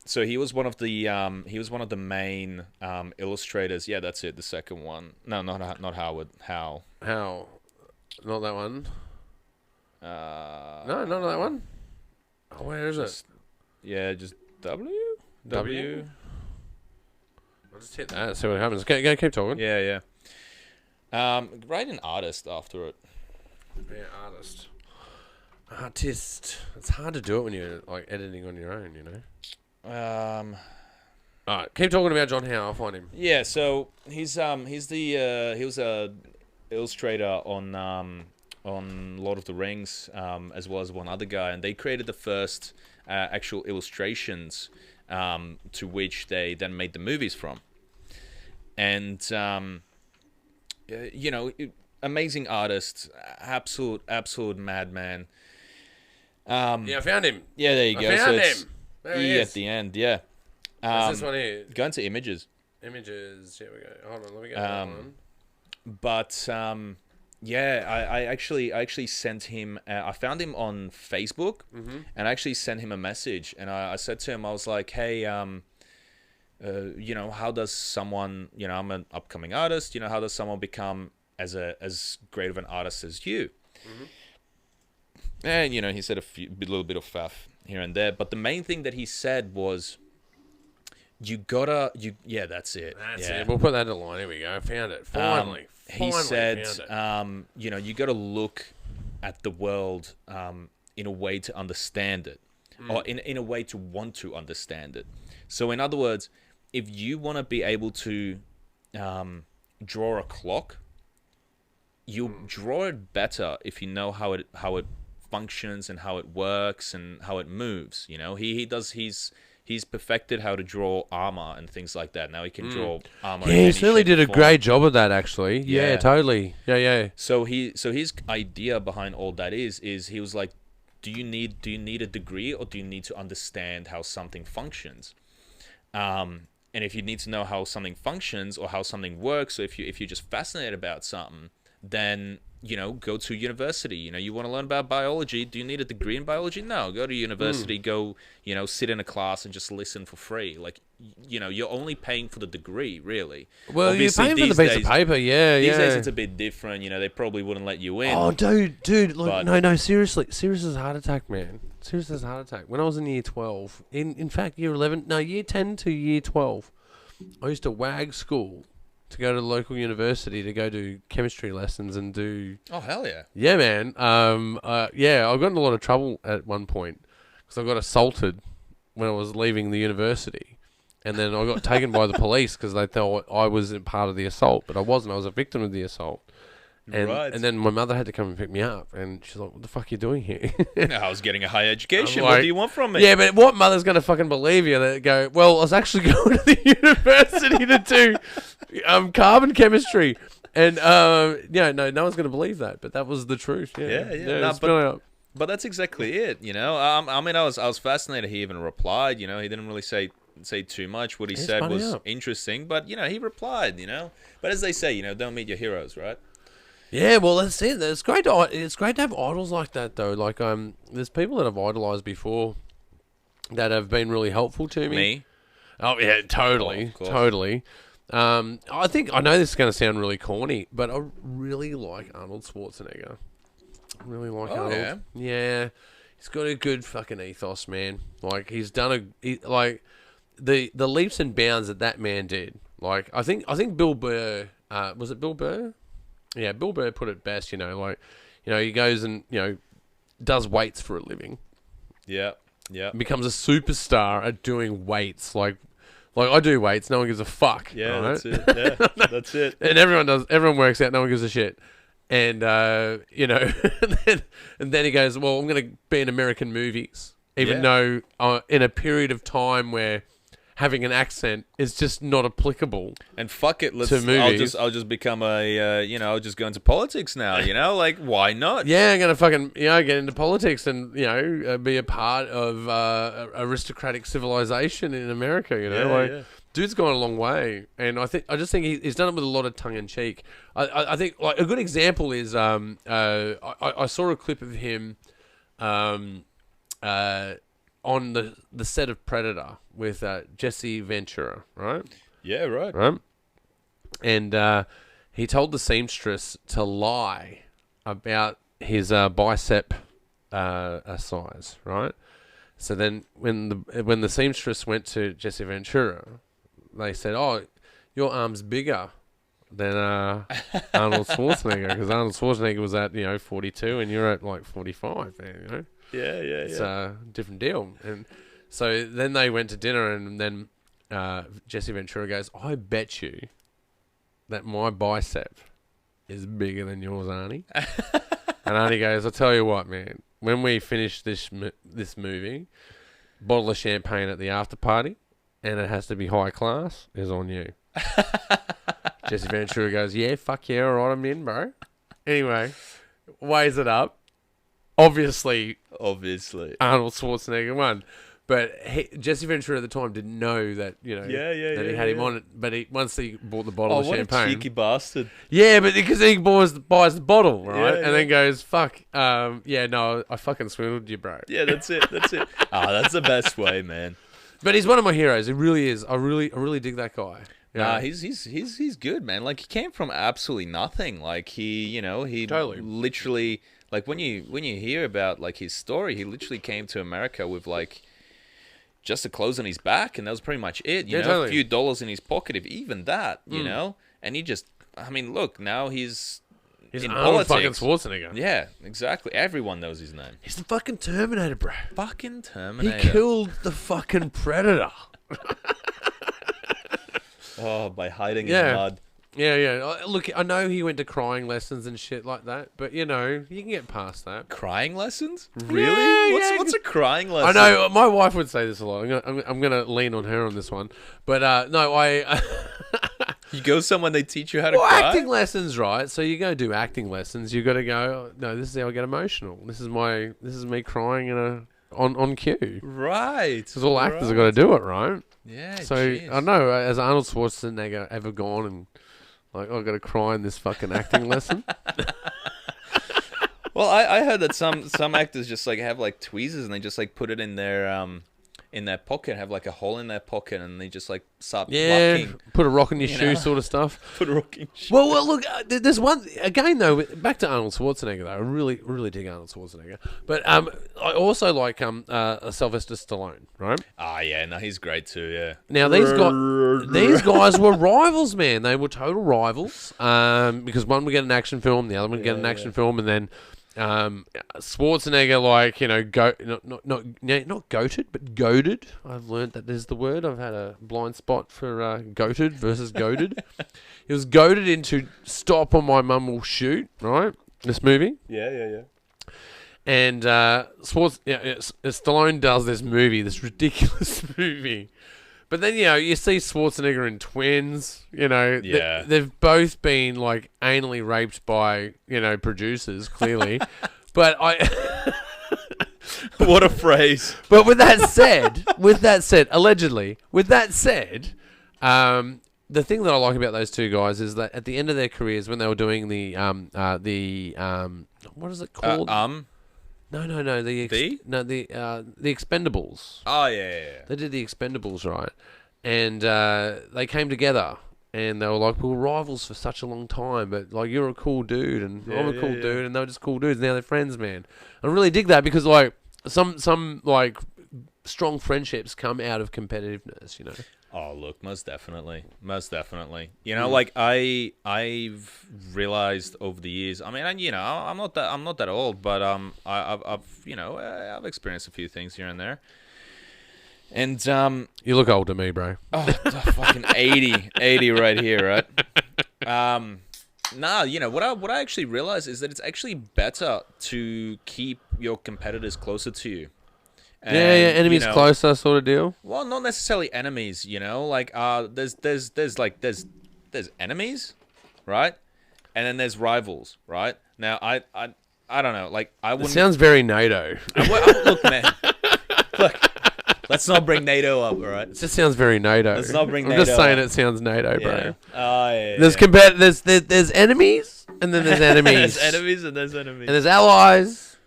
So he was one of the main illustrators. Yeah, that's it. The second one. No, not Howard. Howe. How? Not that one. No, not that one. Oh, where is it? Yeah, just W. I'll just hit that. See what happens. Go, keep talking. Yeah. Write an artist after it. Yeah, artist. It's hard to do it when you're like editing on your own, you know. All right, keep talking about John Howe. I'll find him. Yeah, so he was a illustrator on Lord of the Rings, as well as one other guy, and they created the first actual illustrations to which they then made the movies from. And amazing artist, absolute madman. Yeah, I found him. Yeah, there you go. I found him. There he is. At the end, yeah. What's this one here? Go into images. Images. Here we go. Hold on, let me get that one. But I actually sent him. I found him on Facebook, and I actually sent him a message. And I said to him, I was like, "Hey, how does someone? I'm an upcoming artist. How does someone become as great of an artist as you?" And he said a little bit of faff here and there, but the main thing that he said was, yeah, that's it. That's it. We'll put that in the line. Here we go. I found it. Finally. He said, you got to look at the world in a way to understand it, or in a way to want to understand it. So, in other words, if you want to be able to draw a clock, you'll draw it better if you know how it functions and how it works and how it moves. He's perfected how to draw armor and things like that. Now he can draw armor. Yeah, he certainly did a great job of that, actually. Yeah, totally. Yeah. So his idea behind all that is he was like, do you need a degree, or do you need to understand how something functions? And if you need to know how something functions or how something works, or if you're just fascinated about something, then go to university. You want to learn about biology. Do you need a degree in biology? No, go to university, go, sit in a class and just listen for free. Like, you're only paying for the degree, really. Well, obviously, you're paying for the piece of paper, yeah. These days it's a bit different, they probably wouldn't let you in. Oh, dude, look, no, seriously. Serious as a heart attack, man. Serious as a heart attack. When I was in year 12, in fact, year 10 to year 12, I used to wag school to go to the local university to go do chemistry lessons and do... Oh, hell yeah. Yeah, man. I got in a lot of trouble at one point because I got assaulted when I was leaving the university. And then I got taken by the police because they thought I wasn't part of the assault, but I wasn't. I was a victim of the assault. And then my mother had to come and pick me up, and she's like, "What the fuck are you doing here?" I was getting a higher education. What do you want from me? Yeah, but what mother's going to fucking believe you? They go, "Well, I was actually going to the university to do carbon chemistry," and no one's going to believe that. But that was the truth. Yeah. But that's exactly it. I was fascinated. He even replied. He didn't really say too much. What he said was interesting, but he replied. But as they say, don't meet your heroes, right? Yeah, well, that's it. It's great to have idols like that, though. Like, there's people that I've idolized before that have been really helpful to me. Me? Oh yeah, totally. I think I know this is going to sound really corny, but I really like Arnold Schwarzenegger. I really like Arnold. Yeah. He's got a good fucking ethos, man. Like he's done like the leaps and bounds that man did. Like I think Bill Burr, was it Bill Burr? Yeah, Bill Burr put it best. Like he goes and does weights for a living. Yeah. Yeah. Becomes a superstar at doing weights. Like I do weights, no one gives a fuck. Yeah, right? that's it. Yeah, that's it. And everyone works out, no one gives a shit. And and then he goes, well, I'm going to be in American movies, even though in a period of time where having an accent is just not applicable. And fuck it, I'll just become I'll just go into politics now. Like why not? Yeah, I'm gonna fucking get into politics and be a part of aristocratic civilization in America. Dude's gone a long way, and I just think he's done it with a lot of tongue in cheek. I think like a good example is I saw a clip of him on the set of Predator with Jesse Ventura, right? Yeah, right. Right. And he told the seamstress to lie about his bicep size, right? So then when the seamstress went to Jesse Ventura, they said, "Oh, your arm's bigger than Arnold Schwarzenegger, because Arnold Schwarzenegger was at 42 and you're at like 45 there, Yeah. It's a different deal." And so then they went to dinner, and then Jesse Ventura goes, "I bet you that my bicep is bigger than yours, Arnie." And Arnie goes, "I'll tell you what, man. When we finish this movie, bottle of champagne at the after party, and it has to be high class, is on you." Jesse Ventura goes, "Yeah, fuck yeah, all right, I'm in, bro." Anyway, weighs it up. Obviously, Arnold Schwarzenegger won. But Jesse Ventura at the time didn't know that, he had him on it. But once he bought the bottle of champagne. What a cheeky bastard. Yeah, but because he buys the bottle, right? And then goes, "Fuck, no, I fucking swindled you, bro." Yeah, that's it. That's the best way, man. But he's one of my heroes. He really is. I really dig that guy. Nah, he's good, man. Like he came from absolutely nothing. Like he Totally. literally, like when you hear about like his story, he literally came to America with like just the clothes on his back, and that was pretty much it. Totally. A few dollars in his pocket, if even that. And he just, look, now he's in Arnold politics. fucking Schwarzenegger. Yeah, exactly. Everyone knows his name. He's the fucking Terminator, bro. Fucking Terminator. He killed the fucking Predator. Oh, by hiding in mud. Yeah. Look, I know he went to crying lessons and shit like that, but you can get past that. Crying lessons? Really? What's a crying lesson? I know my wife would say this a lot. I'm gonna lean on her on this one, but no, I. You go somewhere, they teach you how to well, cry? acting lessons, right? So you go do acting lessons. You got to go. No, this is how I get emotional. This is me crying on cue. Right. Because all actors have got to do it, right? Yeah. So geez. I know, as Arnold Schwarzenegger ever gone and like I've got to cry in this fucking acting lesson. Well, I heard that some actors just like have like tweezers and they just like put it in their pocket, have like a hole in their pocket, and they just like start plucking. Put a rock in your shoe sort of stuff. Put a rock in your shoe. Well, look, there's one, again though, back to Arnold Schwarzenegger though, I really, really dig Arnold Schwarzenegger. But I also like Sylvester Stallone, right? Ah, yeah, no, he's great too, yeah. Now, these guys were rivals, man. They were total rivals, because one would get an action film, the other one would get an action film, and then Schwarzenegger, not goated, but goaded. I've learned that is the word. I've had a blind spot for goated versus goaded. He was goaded into Stop or My Mum Will Shoot, right? This movie. Yeah. And Stallone does this ridiculous movie. But then, you see Schwarzenegger in Twins, they've both been, like, anally raped by, producers, clearly. But what a phrase. But with that said, allegedly, the thing that I like about those two guys is that at the end of their careers, when they were doing the what is it called? No. The Expendables. Oh yeah. They did the Expendables, right? And they came together, and they were like, we were rivals for such a long time, but like you're a cool dude, and I'm a cool dude, and they were just cool dudes. Now they're friends, man. I really dig that because like some like strong friendships come out of competitiveness. You know. Oh, look, most definitely. You know, like I've realized over the years. I mean, I'm not that old, but I've experienced a few things here and there. And you look old to me, bro. Oh, fucking 80 right here, right? Nah, what I actually realized is that it's actually better to keep your competitors closer to you. And, enemies closer sort of deal. Well, not necessarily enemies, like there's enemies, right? And then there's rivals, right? Now I don't know, like I wouldn't. It sounds very NATO. Look, man. Look, let's not bring NATO up, all right? It just sounds very NATO. Let's not bring I'm NATO just saying up. It sounds NATO, bro. Yeah. Oh, yeah. There's enemies, and then there's enemies. There's enemies and there's enemies. And there's allies,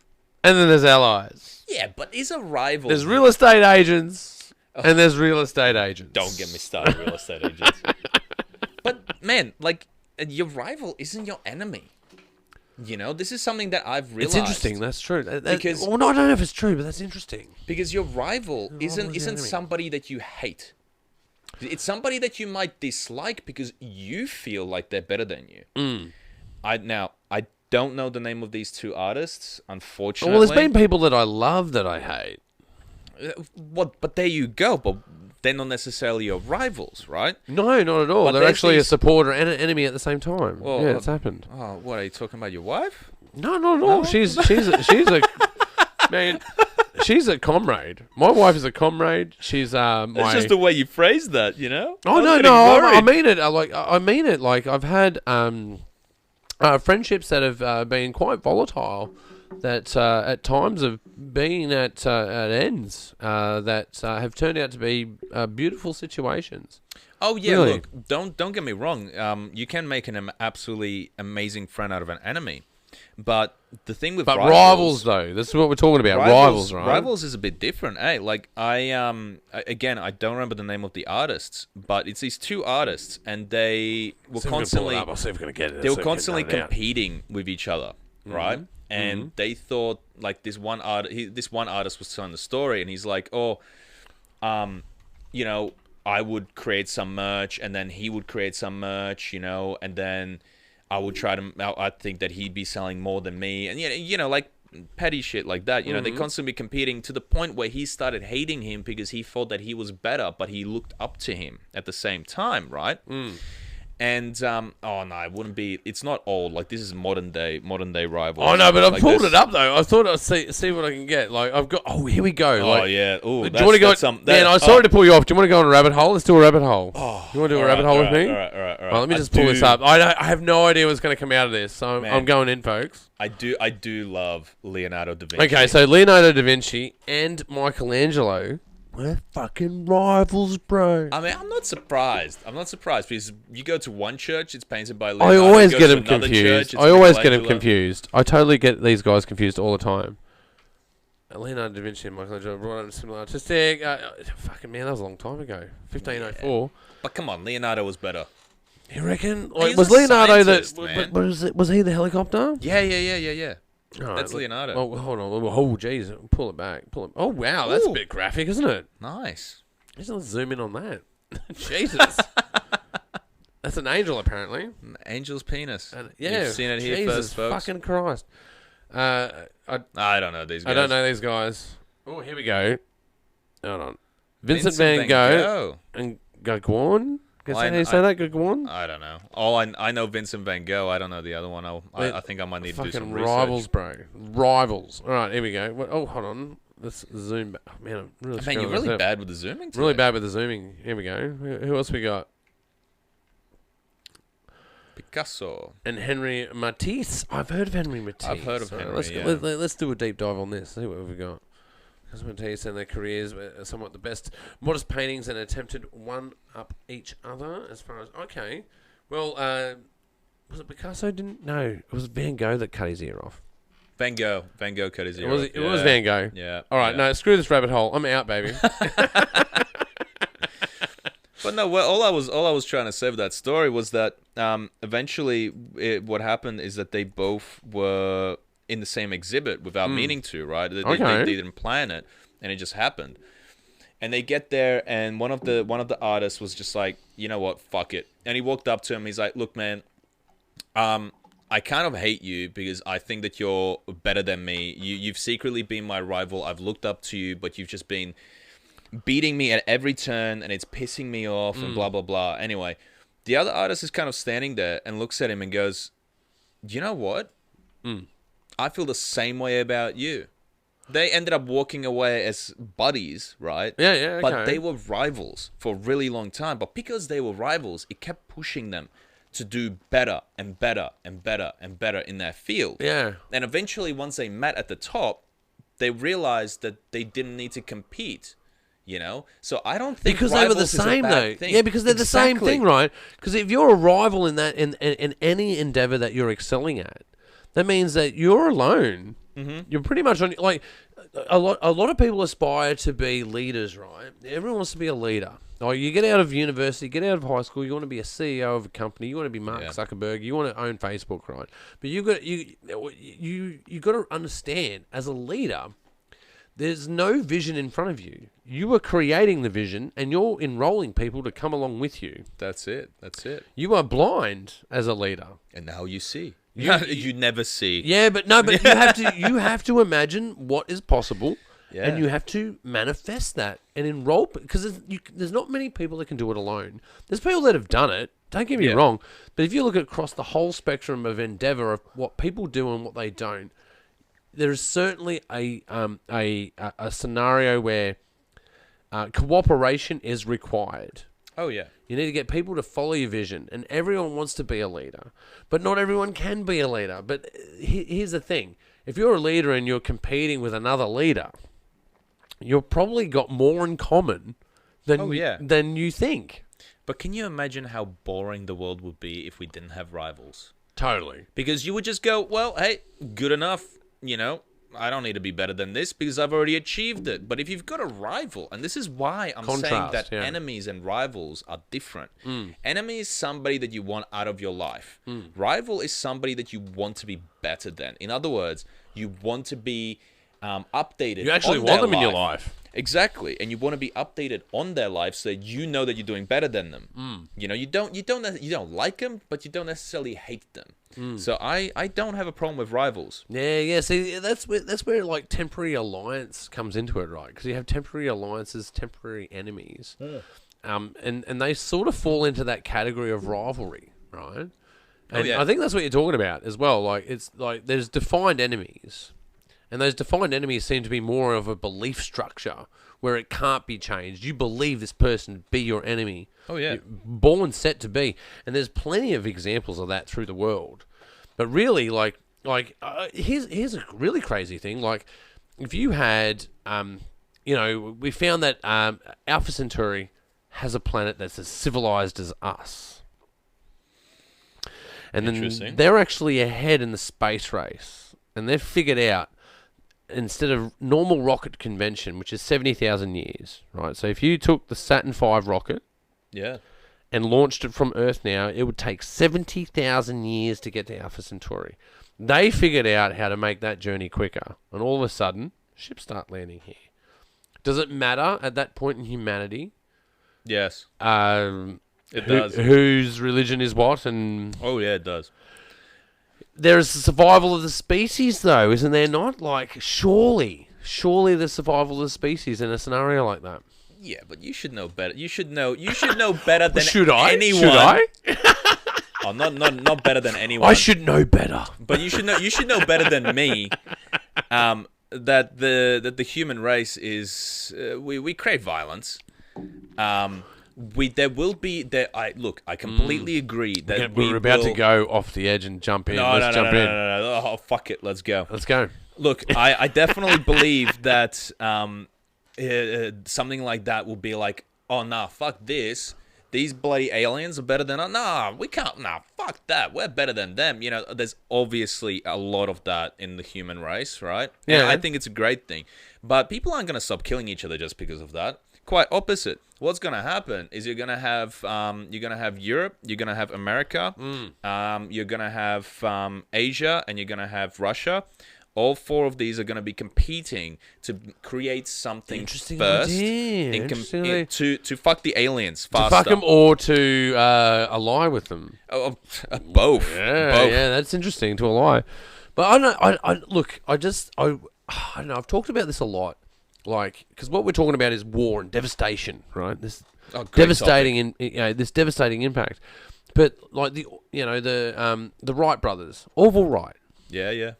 and then there's allies. Yeah, but is a rival. There's real estate agents, and there's real estate agents. Don't get me started, real estate agents. But, man, like, your rival isn't your enemy. This is something that I've realized. It's interesting. That's true. Because, I don't know if it's true, but that's interesting. Because your rival isn't somebody that you hate. It's somebody that you might dislike because you feel like they're better than you. I don't know the name of these two artists, unfortunately. Well, there's been people that I love that I hate. But there you go. But they're not necessarily your rivals, right? No, not at all. But they're actually a these... supporter and an enemy at the same time. Well, yeah, it's happened. Oh, what are you talking about? Your wife? No, not at all. No? She's a man. She's a comrade. My wife is a comrade. She's It's just the way you phrase that, Oh no, I mean it. I mean it. Like I've had friendships that have been quite volatile, that at times have been at ends, that have turned out to be beautiful situations. Oh yeah, really. Look, don't get me wrong. You can make an absolutely amazing friend out of an enemy, but the thing with rivals though, this is what we're talking about. Rivals, right? Rivals is a bit different. Like I don't remember the name of the artists, but it's these two artists, and they were constantly. I'll see if we're gonna get it. They were constantly competing with each other, right? And they thought like this one artist was telling the story, and he's like, I would create some merch, and then he would create some merch, and then I would I think that he'd be selling more than me, and like petty shit like that. They constantly competing to the point where he started hating him because he thought that he was better, but he looked up to him at the same time, right? And it wouldn't be. It's not old. Like this is modern day rivals. Oh no, but I've like pulled it up though. I thought I'd see what I can get. Like I've got. Oh, here we go. Oh like, yeah. Oh, do you want to go? Man, I'm sorry to pull you off. Do you want to go on a rabbit hole? Let's do a rabbit hole. Oh, you want to do a rabbit hole with me? All right. Well, let me just pull this up. I have no idea what's going to come out of this, so I'm going in, folks. I do love Leonardo da Vinci. Okay, so Leonardo da Vinci and Michelangelo. We're fucking rivals, bro. I mean, I'm not surprised because you go to one church, it's painted by Leonardo. I always get them confused. I totally get these guys confused all the time. Leonardo da Vinci and Michelangelo brought up similar artistic. Fucking man, that was a long time ago. 1504. But come on, Leonardo was better. You reckon? He's was a Leonardo scientist, was he the helicopter? Yeah. Right, That's Leonardo. Oh, hold on. Oh, jeez. Pull it back. Oh, wow. That's a bit graphic, isn't it? Nice. Let's zoom in on that. Jesus. That's an angel, apparently. An angel's penis. Yeah. You've seen it here Jesus first, folks. Fucking Christ. I don't know these guys. I don't know these guys. Oh, here we go. Hold on. Vincent van Gogh and Gauguin. Can you say that, Gauguin? I don't know. I know Vincent van Gogh. I don't know the other one. I think I might need to do some research. Rivals, bro. Rivals. All right, here we go. Oh, hold on. Let's zoom back. Oh, man, I'm really Man, you're really bad with the zooming today. Really bad with the zooming. Here we go. Who else we got? Picasso. And Henri Matisse. I've heard of Henri Matisse. I've heard of Henri, let's do a deep dive on this. See what we've got. Matisse and their careers were somewhat the best. Modest paintings and attempted one up each other as far as... Okay. Well, was it Picasso? No, it was Van Gogh that cut his ear off. Van Gogh cut his ear off. It was Van Gogh. Yeah. All right, no, screw this rabbit hole. I'm out, baby. But no, all I was trying to say with that story was that eventually what happened is that they both were in the same exhibit without meaning to, right? They didn't plan it, and it just happened. And they get there, and one of the artists was just like, you know what, fuck it. And he walked up to him. He's like, look, man, I kind of hate you because I think that you're better than me. You've secretly been my rival. I've looked up to you, but you've just been beating me at every turn, and it's pissing me off, and blah, blah, blah. Anyway, the other artist is kind of standing there and looks at him and goes, you know what? I feel the same way about you. They ended up walking away as buddies, right? Yeah, okay. But they were rivals for a really long time. But because they were rivals, it kept pushing them to do better and better and better and better in their field. Yeah. And eventually, once they met at the top, they realized that they didn't need to compete, you know? So I don't think because they were the rivals is a same, bad though. thing. Yeah, because they're the same Exactly. thing, right? Because if you're a rival in that in any endeavor that you're excelling at, that means that you're alone. You're pretty much on, like, a lot of people aspire to be leaders, right? Everyone wants to be a leader. Like, you get out of university, get out of high school, you want to be a CEO of a company, you want to be Mark Zuckerberg, you want to own Facebook, right? But you got to understand, as a leader, there's no vision in front of you. You are creating the vision, and you're enrolling people to come along with you. That's it. You are blind as a leader. And now you see. You never see. Yeah, but you have to imagine what is possible, and you have to manifest that and enroll, because there's not many people that can do it alone. There's people that have done it. Don't get me wrong, but if you look across the whole spectrum of endeavor of what people do and what they don't, there is certainly a scenario where cooperation is required. Oh, yeah. You need to get people to follow your vision, and everyone wants to be a leader, but not everyone can be a leader. But here's the thing. If you're a leader and you're competing with another leader, you've probably got more in common than you think. But can you imagine how boring the world would be if we didn't have rivals? Totally. Because you would just go, well, hey, good enough, you know? I don't need to be better than this because I've already achieved it. But if you've got a rival, and this is why I'm saying that enemies and rivals are different. Enemy is somebody that you want out of your life. Rival is somebody that you want to be better than. In other words, you want to be updated. You actually want them in your life. Exactly, and you want to be updated on their life so that you know that you're doing better than them. You know, you don't like them, but you don't necessarily hate them. So I don't have a problem with rivals. Yeah. See, that's where like temporary alliance comes into it, right? Because you have temporary alliances, temporary enemies, and they sort of fall into that category of rivalry, right? And I think that's what you're talking about as well. Like, it's like there's defined enemies. And those defined enemies seem to be more of a belief structure where it can't be changed. You believe this person to be your enemy. Oh, yeah. You're born set to be. And there's plenty of examples of that through the world. But really, here's a really crazy thing. Like, if you had, we found that Alpha Centauri has a planet that's as civilized as us. And then they're actually ahead in the space race. And they've figured out, instead of normal rocket convention, which is 70,000 years, right? So if you took the Saturn V rocket and launched it from Earth now, it would take 70,000 years to get to Alpha Centauri. They figured out how to make that journey quicker. And all of a sudden, ships start landing here. Does it matter at that point in humanity? Yes. It does. Whose religion is what? And oh, yeah, it does. There's the survival of the species, though, isn't there not? Like, surely the survival of the species in a scenario like that. Yeah, but you should know better. You should know better than anyone. Should I? Oh, not better than anyone. I should know better. But you should know better than me. That the human race is we crave violence. I completely agree that we're about to go off the edge and jump in. Let's jump in. No. Oh, fuck it. Let's go. Let's go. Look, I definitely believe that something like that will be like, oh, nah, fuck this. These bloody aliens are better than us. Nah, we can't. Nah, fuck that. We're better than them. You know, there's obviously a lot of that in the human race, right? Yeah. And I think it's a great thing. But people aren't going to stop killing each other just because of that. quite opposite. What's gonna happen is you're gonna have Europe, you're gonna have America, you're gonna have Asia, and you're gonna have Russia. All 4 of these are going to be competing to create something Interesting first idea. to fuck the aliens faster. To fuck them or to ally with them. Both. Yeah, that's interesting, to ally. But I don't know. I don't know. I've talked about this a lot, like, because what we're talking about is war and devastation, right? This devastating, this devastating impact. But like the Wright brothers, Orville Wright. Yeah.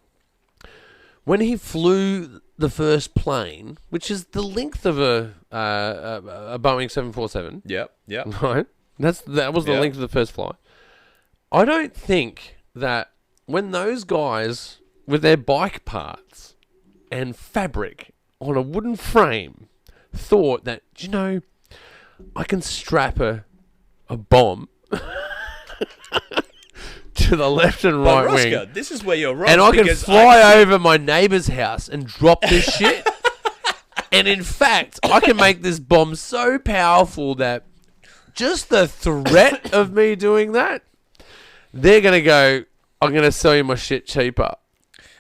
When he flew the first plane, which is the length of a Boeing 747. Yep. Right? That was the length of the first flight. I don't think that when those guys with their bike parts and fabric on a wooden frame thought that, I can strap a bomb to the left and right wing. This is where you're wrong. And I can fly over my neighbour's house and drop this shit. And in fact, I can make this bomb so powerful that just the threat of me doing that, they're going to go, I'm going to sell you my shit cheaper.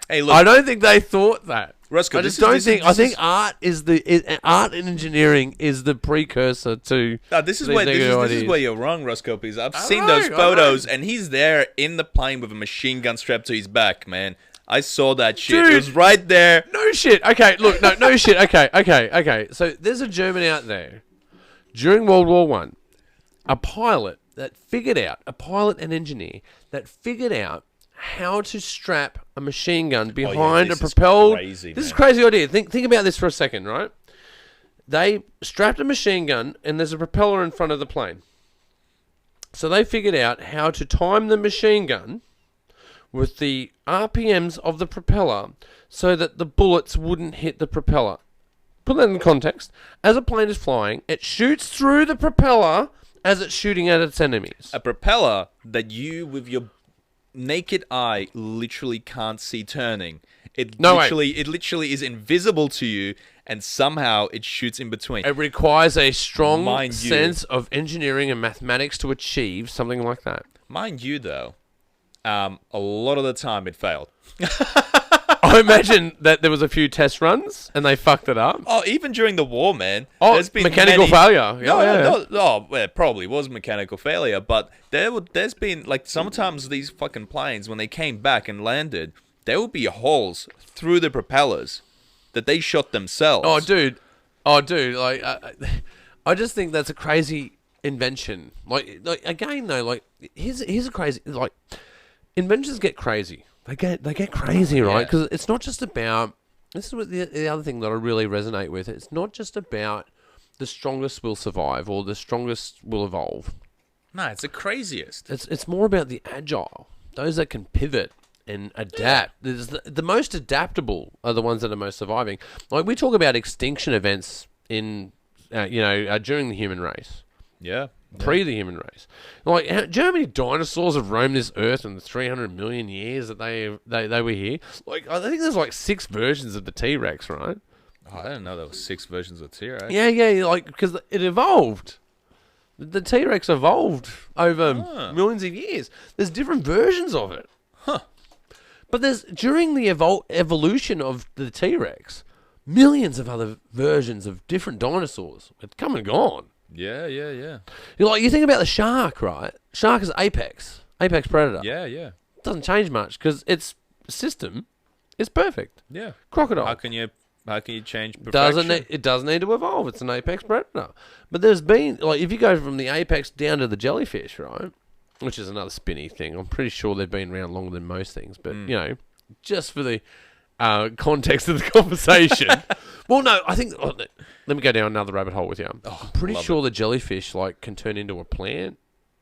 Hey, look. I don't think they thought that. Roscoe, I think art and engineering is the precursor to. This is where you're wrong, Roscoe. Because I've seen those photos, and he's there in the plane with a machine gun strapped to his back. Man, I saw that shit. Dude, it was right there. No shit. Okay, look, no shit. Okay. So there's a German out there during World War One, a pilot and engineer that figured out how to strap a machine gun behind a propelled... This is a crazy idea. Think about this for a second, right? They strapped a machine gun and there's a propeller in front of the plane. So they figured out how to time the machine gun with the RPMs of the propeller so that the bullets wouldn't hit the propeller. Put that in context. As a plane is flying, it shoots through the propeller as it's shooting at its enemies. A propeller that you, with your naked eye, literally can't see turning. It literally is invisible to you, and somehow it shoots in between. It requires a strong sense of engineering and mathematics to achieve something like that. Mind you, though, a lot of the time it failed. I imagine that there was a few test runs and they fucked it up. Oh, even during the war, man. Oh, there's been mechanical failure. No, it probably was mechanical failure, but there's been, like, sometimes these fucking planes, when they came back and landed, there would be holes through the propellers that they shot themselves. Oh, dude, like, I just think that's a crazy invention. Like again, though, like, here's a crazy, like, inventions get crazy. They get crazy, right? Because it's not just about... This is what the other thing that I really resonate with. It's not just about the strongest will survive or the strongest will evolve. No, it's the craziest. It's more about the agile. Those that can pivot and adapt. The most adaptable are the ones that are most surviving. Like, we talk about extinction events in, during the human race. Yeah. Pre the human race. Like, do you know how many dinosaurs have roamed this earth in the 300 million years that they were here? Like, I think there's like 6 versions of the T-Rex, right? Oh, I didn't know there was 6 versions of T-Rex. Yeah, like, because it evolved. The T-Rex evolved over millions of years. There's different versions of it. Huh. But during the evolution of the T-Rex, millions of other versions of different dinosaurs had come and gone. Yeah. You think about the shark, right? Shark is apex predator. Yeah. Doesn't change much because its system is perfect. Yeah. Crocodile. How can you change perfection? It doesn't need to evolve. It's an apex predator. But there's been, like, if you go from the apex down to the jellyfish, right? Which is another spinny thing. I'm pretty sure they've been around longer than most things. But, just for the context of the conversation. Well, no, I think... let me go down another rabbit hole with you. I'm pretty sure the jellyfish, like, can turn into a plant,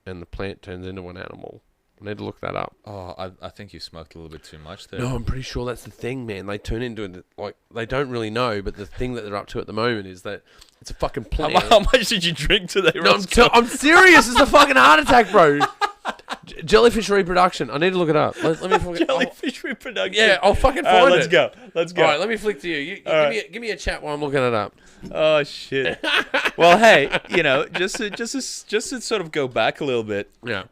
and the plant turns into an animal. I need to look that up. Oh, I think you smoked a little bit too much there. No, I'm pretty sure that's the thing, man. They turn into, like, they don't really know, but the thing that they're up to at the moment is that it's a fucking plant. How much did you drink today, No, I'm serious. It's a fucking heart attack, bro. Jellyfish reproduction. I need to look it up. Let me fucking, Jellyfish reproduction. Yeah, I'll fucking find All right, it. Let's go. All right, let me flick to you. Give me a chat while I'm looking it up. Oh shit. Well, hey, just to sort of go back a little bit. Yeah.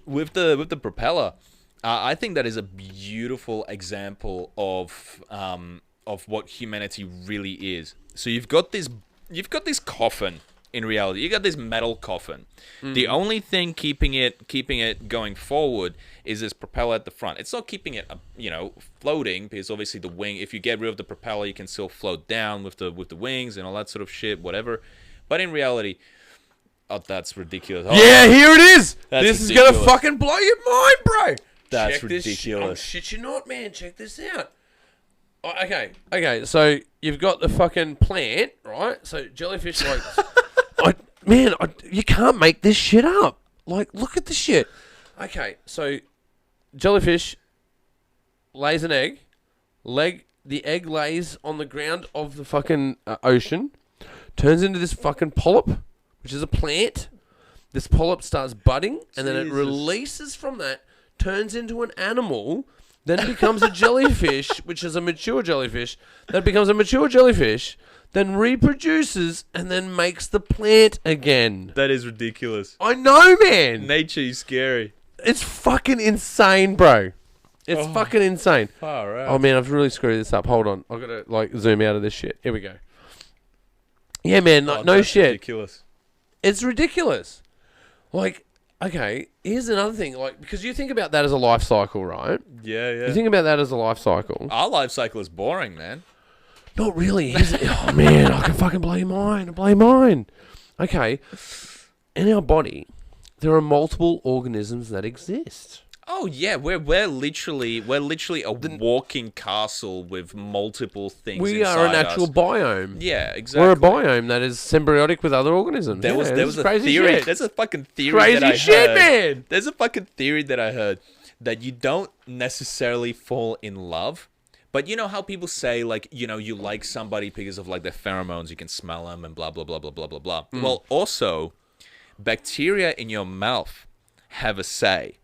With the propeller, I think that is a beautiful example of what humanity really is. So you've got this coffin. In reality, you got this metal coffin. Mm-hmm. The only thing keeping it going forward is this propeller at the front. It's not keeping it, floating, because obviously the wing. If you get rid of the propeller, you can still float down with the wings and all that sort of shit, whatever. But in reality, that's ridiculous. Yeah, here it is. This is ridiculous. gonna fucking blow your mind, bro. That's Check ridiculous. This shit you not, man. Check this out. Oh, okay. So you've got the fucking plant, right? So jellyfish, like. You can't make this shit up. Like, look at the shit. Okay, so jellyfish lays an egg. The egg lays on the ground of the fucking ocean, turns into this fucking polyp, which is a plant. This polyp starts budding, and then it releases from that, turns into an animal, then becomes a jellyfish, which is a mature jellyfish. That becomes a mature jellyfish. Then reproduces and then makes the plant again. That is ridiculous. I know, man. Nature is scary. It's fucking insane, bro. It's fucking insane. Far out. Oh, man, I've really screwed this up. Hold on. I've got to, zoom out of this shit. Here we go. Yeah, man, no shit. Ridiculous. It's ridiculous. Like, okay, here's another thing. Like, because you think about that as a life cycle, right? Yeah. You think about that as a life cycle. Our life cycle is boring, man. Not really. Oh, man, I can fucking blow your mind. Okay. In our body, there are multiple organisms that exist. Oh, yeah. We're literally a walking castle with multiple things We inside are a natural us. biome. Yeah, exactly. We're a biome that is symbiotic with other organisms. There was a crazy theory. shit. There's a fucking theory Crazy that I shit, heard. man. There's a fucking theory that I heard that you don't necessarily fall in love. But you know how people say, like, you like somebody because of, like, their pheromones, you can smell them and blah, blah, blah, blah, blah, blah, blah. Well, also, bacteria in your mouth have a say.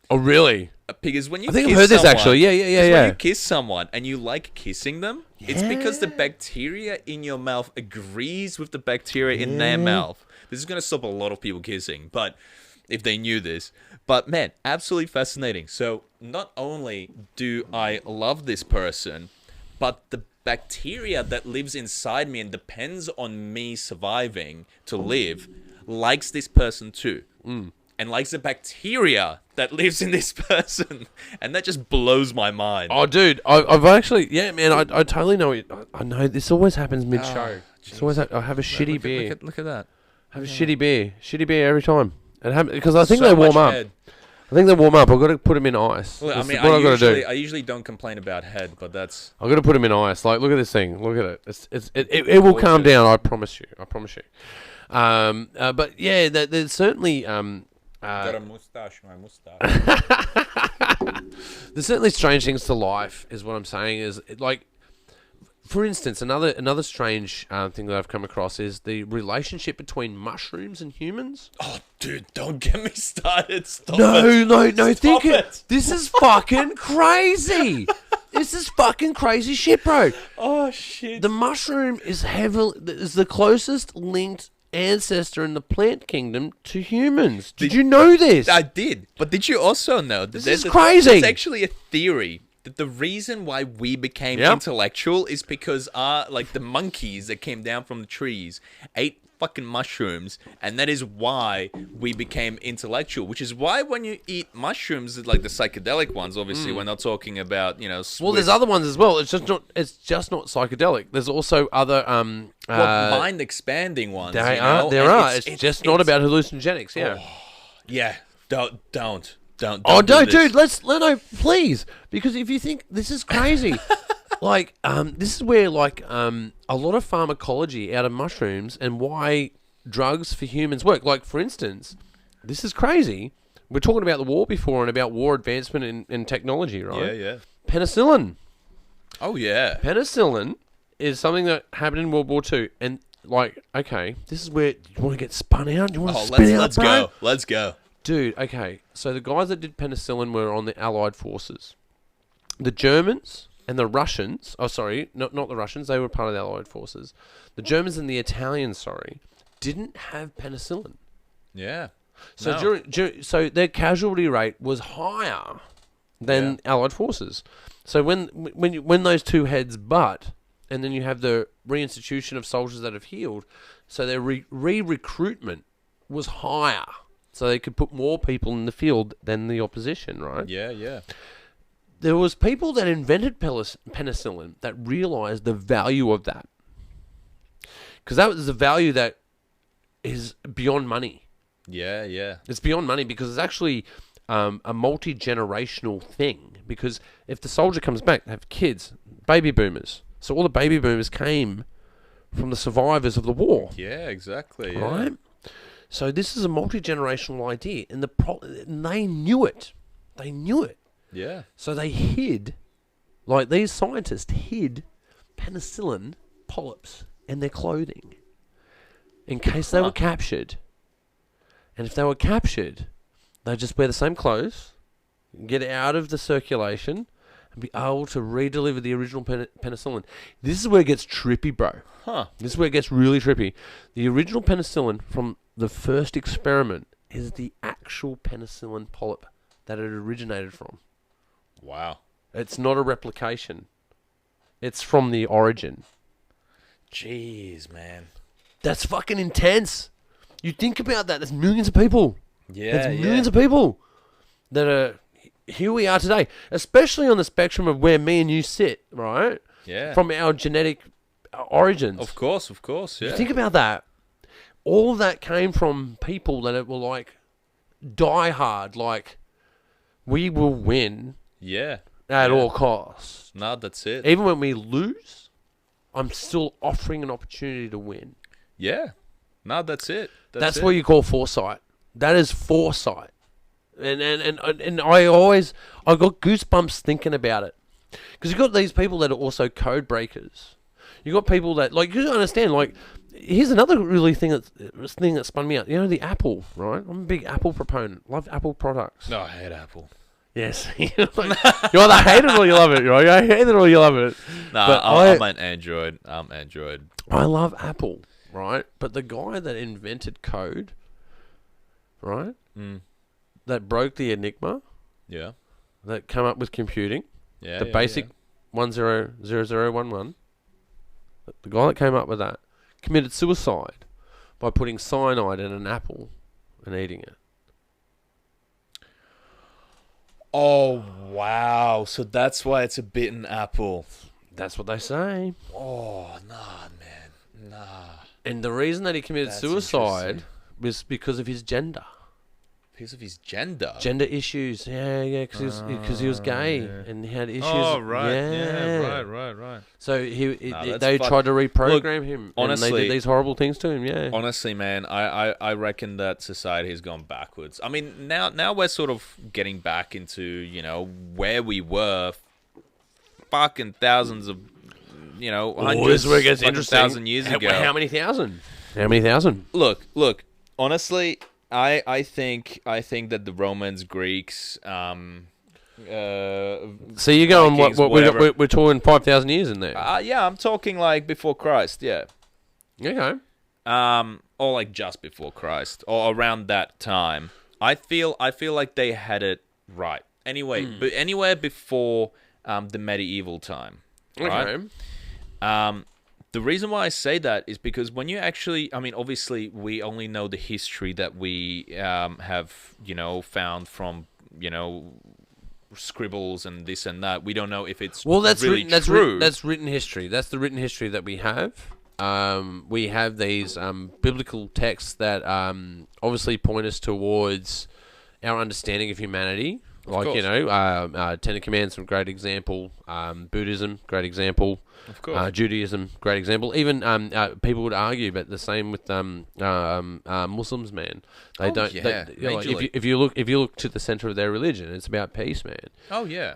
Oh, really? Because when you I think kiss I've heard this, someone- actually. Yeah. When you kiss someone and you like kissing them, it's because the bacteria in your mouth agrees with the bacteria in their mouth. This is going to stop a lot of people kissing, but if they knew this. But, man, absolutely fascinating. So, not only do I love this person, but the bacteria that lives inside me and depends on me surviving to live likes this person too. And likes the bacteria that lives in this person. And that just blows my mind. Oh, dude, I've actually... Yeah, man, I totally know it. I know this always happens mid-show. I have a shitty beer. Look at that. I have a shitty beer. Shitty beer every time. It happens because I think So they warm much up. head. I think they warm up. I've got to put them in ice. Well, I That's mean, what I've got to do. I usually don't complain about head, but that's... I've got to put them in ice. Like, look at this thing. Look at it. It will calm down. I promise you. But yeah, there's certainly got a mustache, my mustache. there's certainly strange things to life. Is what I'm saying. Is like, for instance, another strange thing that I've come across is the relationship between mushrooms and humans. Oh, dude, don't get me started. Stop No. Stop it. This is fucking crazy. This is fucking crazy shit, bro. Oh, shit. The mushroom is the closest linked ancestor in the plant kingdom to humans. Did you know this? I did. But did you also know that This is crazy. There's actually a theory that the reason why we became intellectual is because the monkeys that came down from the trees ate fucking mushrooms, and that is why we became intellectual. Which is why when you eat mushrooms, like the psychedelic ones, obviously we're not talking about well, there's other ones as well. It's just not psychedelic. There's also other mind expanding ones. There are. It's just not about hallucinogenics. Yeah. Oh, yeah. Don't. Oh, no, do dude, no, please. Because if you think this is crazy, this is where, a lot of pharmacology out of mushrooms and why drugs for humans work. Like, for instance, this is crazy. We're talking about the war before and about war advancement in technology, right? Yeah. Penicillin. Oh, yeah. Penicillin is something that happened in World War II. And, okay, this is where you want to get spun out? You want to spin out, let's bro? go. Let's go. Dude, okay. So the guys that did penicillin were on the Allied forces. The Germans and the Russians... Oh, sorry. Not the Russians. They were part of the Allied forces. The Germans and the Italians, didn't have penicillin. Yeah. So No. so their casualty rate was higher than Allied forces. So when those two heads butt, and then you have the reinstitution of soldiers that have healed, so their re-recruitment was higher. So they could put more people in the field than the opposition, right? Yeah, yeah. There was people that invented penicillin that realized the value of that. Because that was the value that is beyond money. Yeah, yeah. It's beyond money because it's actually a multi-generational thing. Because if the soldier comes back, they have kids, baby boomers. So all the baby boomers came from the survivors of the war. Yeah, exactly. Yeah. Right? So this is a multi-generational idea. And and they knew it. They knew it. Yeah. So they hid, like these scientists hid penicillin polyps in their clothing in case they were captured. And if they were captured, they'd just wear the same clothes, get out of the circulation, and be able to re-deliver the original penicillin. This is where it gets trippy, bro. Huh. This is where it gets really trippy. The original penicillin from the first experiment is the actual penicillin polyp that it originated from. Wow. It's not a replication. It's from the origin. Jeez, man. That's fucking intense. You think about that. There's millions of people. Yeah, There's millions of people that are... Here we are today. Especially on the spectrum of where me and you sit, right? Yeah. From our genetic origins. Of course, yeah. You think about that. All of that came from people that were like... Die hard. Like... We will win... Yeah. At all costs. No, that's it. Even when we lose, I'm still offering an opportunity to win. Yeah. No, that's it. That's what you call foresight. That is foresight. And I got goosebumps thinking about it. Because you've got these people that are also code breakers. You've got people that, like, you understand, like, here's another really thing that spun me out. You know, the Apple, right? I'm a big Apple proponent. Love Apple products. No, I hate Apple. Yes. You either hate it or you love it, right? You hate it or you love it. No, But I'm an Android. I'm Android. I love Apple, right? But the guy that invented code, right? That broke the Enigma, Yeah. that came up with computing, Yeah. the basic 100011, the guy that came up with that committed suicide by putting cyanide in an apple and eating it. Oh, wow. So that's why it's a bitten apple. That's what they say. Oh, nah, man. Nah. And the reason that he committed suicide interesting. was because of his gender. Because of his gender. Gender issues, because he was gay and he had issues. Oh, right. Yeah. Right. So that's they tried to reprogram him, honestly, and they did these horrible things to him. Yeah. Honestly, man, I reckon that society has gone backwards. I mean, now we're sort of getting back into, you know, where we were fucking thousands of, you know, hundreds, this is where it gets interesting. 1,000 years ago. How many thousand? How many thousand? Look. Honestly, I think that the Romans, Greeks, So you're going Vikings, we're talking 5,000 years in there. yeah, I'm talking like before Christ, yeah. Okay. Or like just before Christ, or around that time. I feel like they had it right. Anyway, but anywhere before the medieval time, right? Okay. The reason why I say that is because when you actually, I mean, obviously we only know the history that we have, you know, found from, you know, scribbles and this and that. We don't know if it's really true. That's written history. That's the written history that we have. We have these biblical texts that obviously point us towards our understanding of humanity. Like, you know, Ten Commandments, a great example. Buddhism, great example. Of course. Judaism, great example. Even people would argue, but the same with Muslims, man. They don't. Yeah, you know, like, if you look to the center of their religion, it's about peace, man. Oh yeah.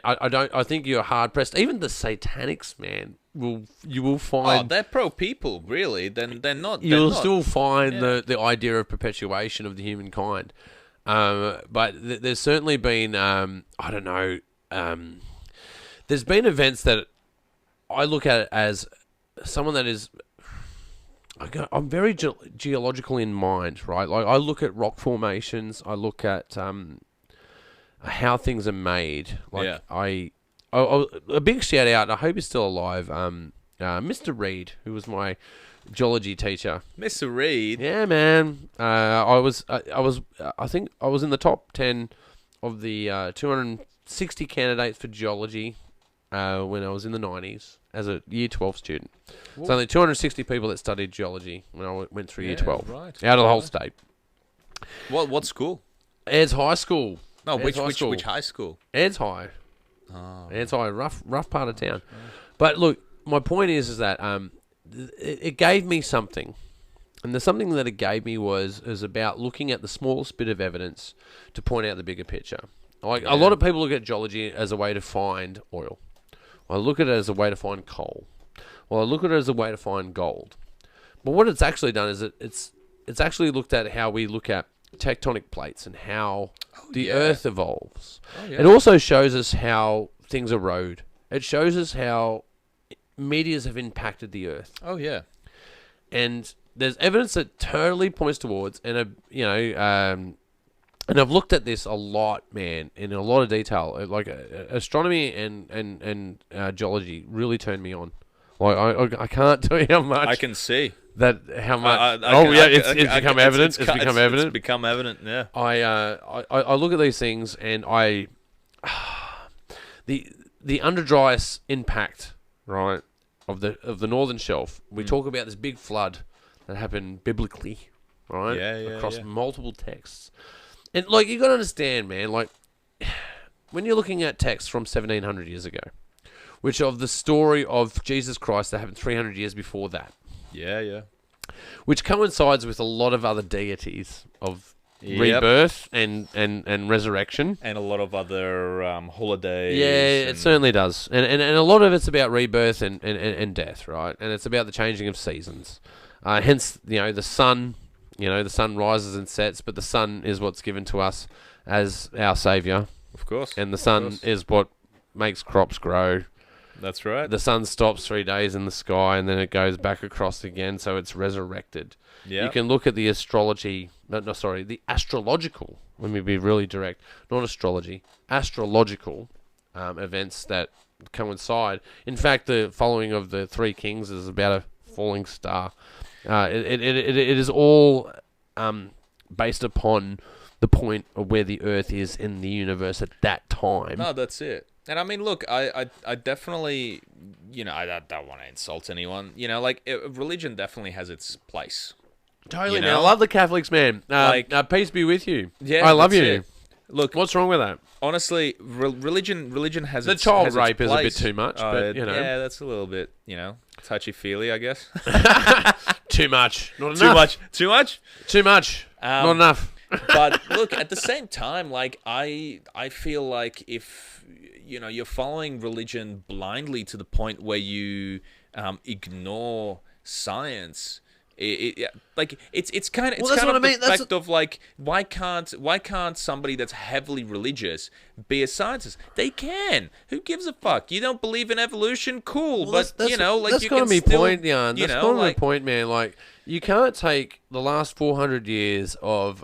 I think you're hard pressed. Even the Satanics, man, will Oh, find they're pro people, really. Then they're not. you'll still find the idea of perpetuation of the humankind. But there's certainly been I don't know. There's been events that I look at it as someone that is. I'm very geological in mind, right? Like I look at rock formations. I look at how things are made. Like a big shout out. I hope he's still alive. Mr. Reed, who was my geology teacher. Mr. Reed. Yeah, man. I think I was in the top 10 of the 260 candidates for geology when I was in the 90s as a year 12 student. It's only 260 people that studied geology when I went through year 12. Right. Out of the whole state. What school? Ed's High School. No, which high school? Ed's High. Oh. Ed's High, rough part of town. But look, my point is that it gave me something. And the something that it gave me was about looking at the smallest bit of evidence to point out the bigger picture. Like a lot of people look at geology as a way to find oil. I look at it as a way to find coal. Well, I look at it as a way to find gold. But what it's actually done is it's actually looked at how we look at tectonic plates and how the Earth evolves. It also shows us how things erode. It shows us how meteors have impacted the Earth. Oh yeah. And there's evidence that totally points towards, and and I've looked at this a lot, man, in a lot of detail. Like astronomy and geology really turned me on. Like I can't tell you how much. I can see that. How much? It's become evident. It's become evident. It's become evident. Yeah. I look at these things and the under dry ice impact, right, of the northern shelf. We talk about this big flood that happened biblically, right? Across multiple texts. And like you got to understand, man, like when you're looking at texts from 1700 years ago, which of the story of Jesus Christ that happened 300 years before that. Yeah. Which coincides with a lot of other deities of rebirth and resurrection. And a lot of other holidays. Yeah, it certainly does. And a lot of it's about rebirth and death, right? And it's about the changing of seasons. Hence, the sun, the sun rises and sets, but the sun is what's given to us as our saviour. Of course. And the sun is what makes crops grow. That's right. The sun stops 3 days in the sky and then it goes back across again, so it's resurrected. Yeah. You can look at the the astrological, let me be really direct, not astrology, astrological events that coincide. In fact, the following of the Three Kings is about a falling star. It is all based upon the point of where the Earth is in the universe at that time. No, that's it. And I mean, look, I definitely, I don't want to insult anyone. Religion definitely has its place. Totally, man. I love the Catholics, man. Peace be with you. Yeah, I love you. It. Look, what's wrong with that? Honestly, religion has the its child has rape its is a bit too much, but yeah, that's a little bit, touchy feely, I guess. Too much, not enough. Too much. Not enough. But look, at the same time, like I feel like if you're following religion blindly to the point where you ignore science, it's kind of the fact of like why can't somebody that's heavily religious be a scientist? They can. Who gives a fuck? You don't believe in evolution? Cool, but that's you got can to be still, point, Jan. That's got to be point, man. Like you can't take the last 400 years of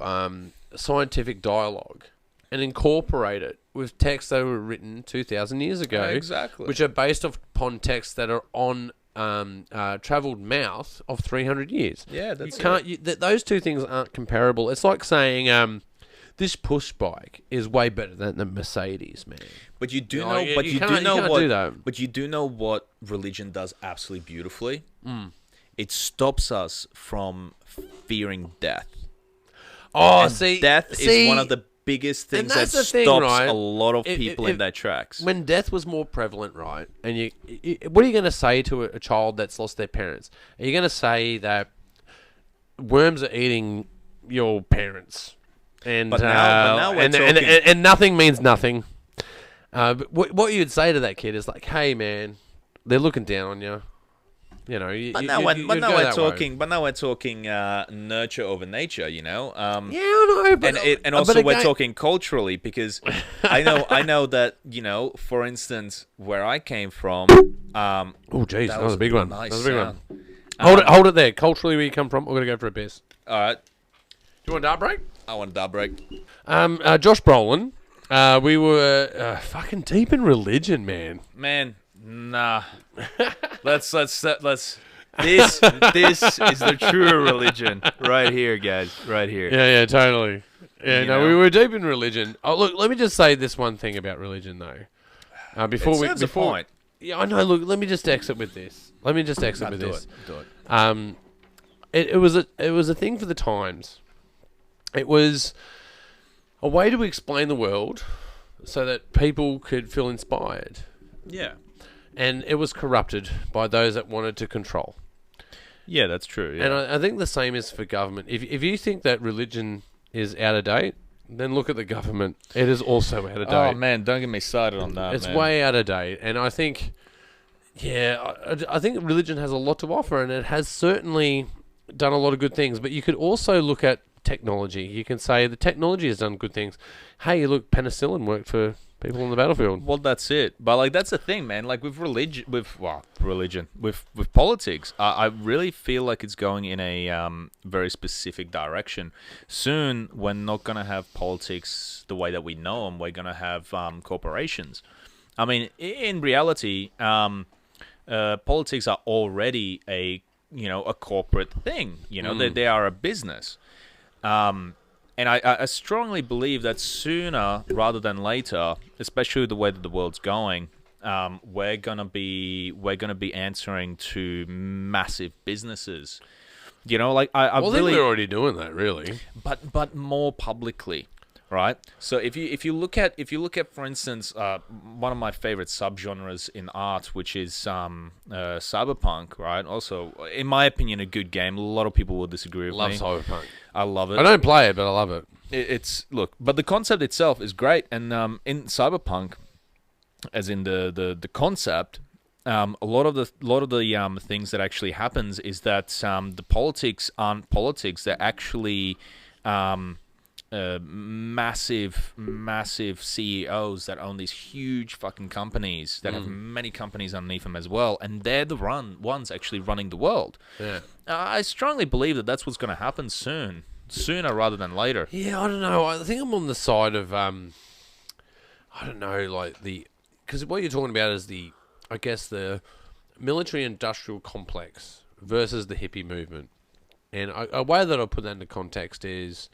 scientific dialogue and incorporate it with texts that were written 2,000 years ago, exactly, which are based upon texts that are on travelled mouth of 300 years. Yeah, that's those two things aren't comparable. It's like saying this push bike is way better than the Mercedes, man. But you do know what religion does absolutely beautifully. It stops us from fearing death. Death is one of the biggest things that stops a lot of people in their tracks. When death was more prevalent, right? And what are you going to say to a child that's lost their parents? Are you going to say that worms are eating your parents? And and nothing means nothing. But what you'd say to that kid is like, hey man, they're looking down on you. You know, But now we're talking nurture over nature. You know. Yeah, I know, but and also we're talking culturally because I know that for instance, where I came from. Oh, jeez, that was a big one. Nice that was a big sound. one. Hold it there. Culturally, where you come from, we're gonna go for a piss. All right. Do you want a dart break? I want a dart break. Josh Brolin. We were fucking deep in religion, man. Man, nah. Let's. This is the true religion right here, guys. Right here. Yeah, totally. Yeah, we were deep in religion. Oh, look, let me just say this one thing about religion, though. Before a point. Yeah, I know. Look, let me just exit with this. Do it. It was a thing for the times. It was a way to explain the world so that people could feel inspired. Yeah. And it was corrupted by those that wanted to control. Yeah, that's true. Yeah. And I think the same is for government. If you think that religion is out of date, then look at the government. It is also out of date. Oh, man, don't get me started on that, It's way out of date. And I think, I think religion has a lot to offer, and it has certainly done a lot of good things. But you could also look at technology. You can say the technology has done good things. Hey, look, penicillin worked for people on the battlefield. Well, that's it. But like, that's the thing, man. Like with politics, I really feel like it's going in a very specific direction. Soon, we're not gonna have politics the way that we know them. We're gonna have corporations. I mean, in reality, politics are already a corporate thing. They are a business. And I strongly believe that sooner rather than later, especially the way that the world's going, we're gonna be answering to massive businesses. I think we're already doing that, really. But more publicly, right? So if you look at for instance, one of my favorite subgenres in art, which is cyberpunk, right? Also, in my opinion, a good game. A lot of people will disagree with me. Love cyberpunk. I love it. I don't play it, but I love it. But the concept itself is great, and in cyberpunk, as in the concept, a lot of the things that actually happens is that the politics aren't politics; they're actually massive CEOs that own these huge fucking companies that have many companies underneath them as well, and they're the ones actually running the world. Yeah. I strongly believe that that's what's going to happen sooner rather than later. Yeah, I don't know. I think I'm on the side of because what you're talking about is the military-industrial complex versus the hippie movement, and a way that I'll put that into context is,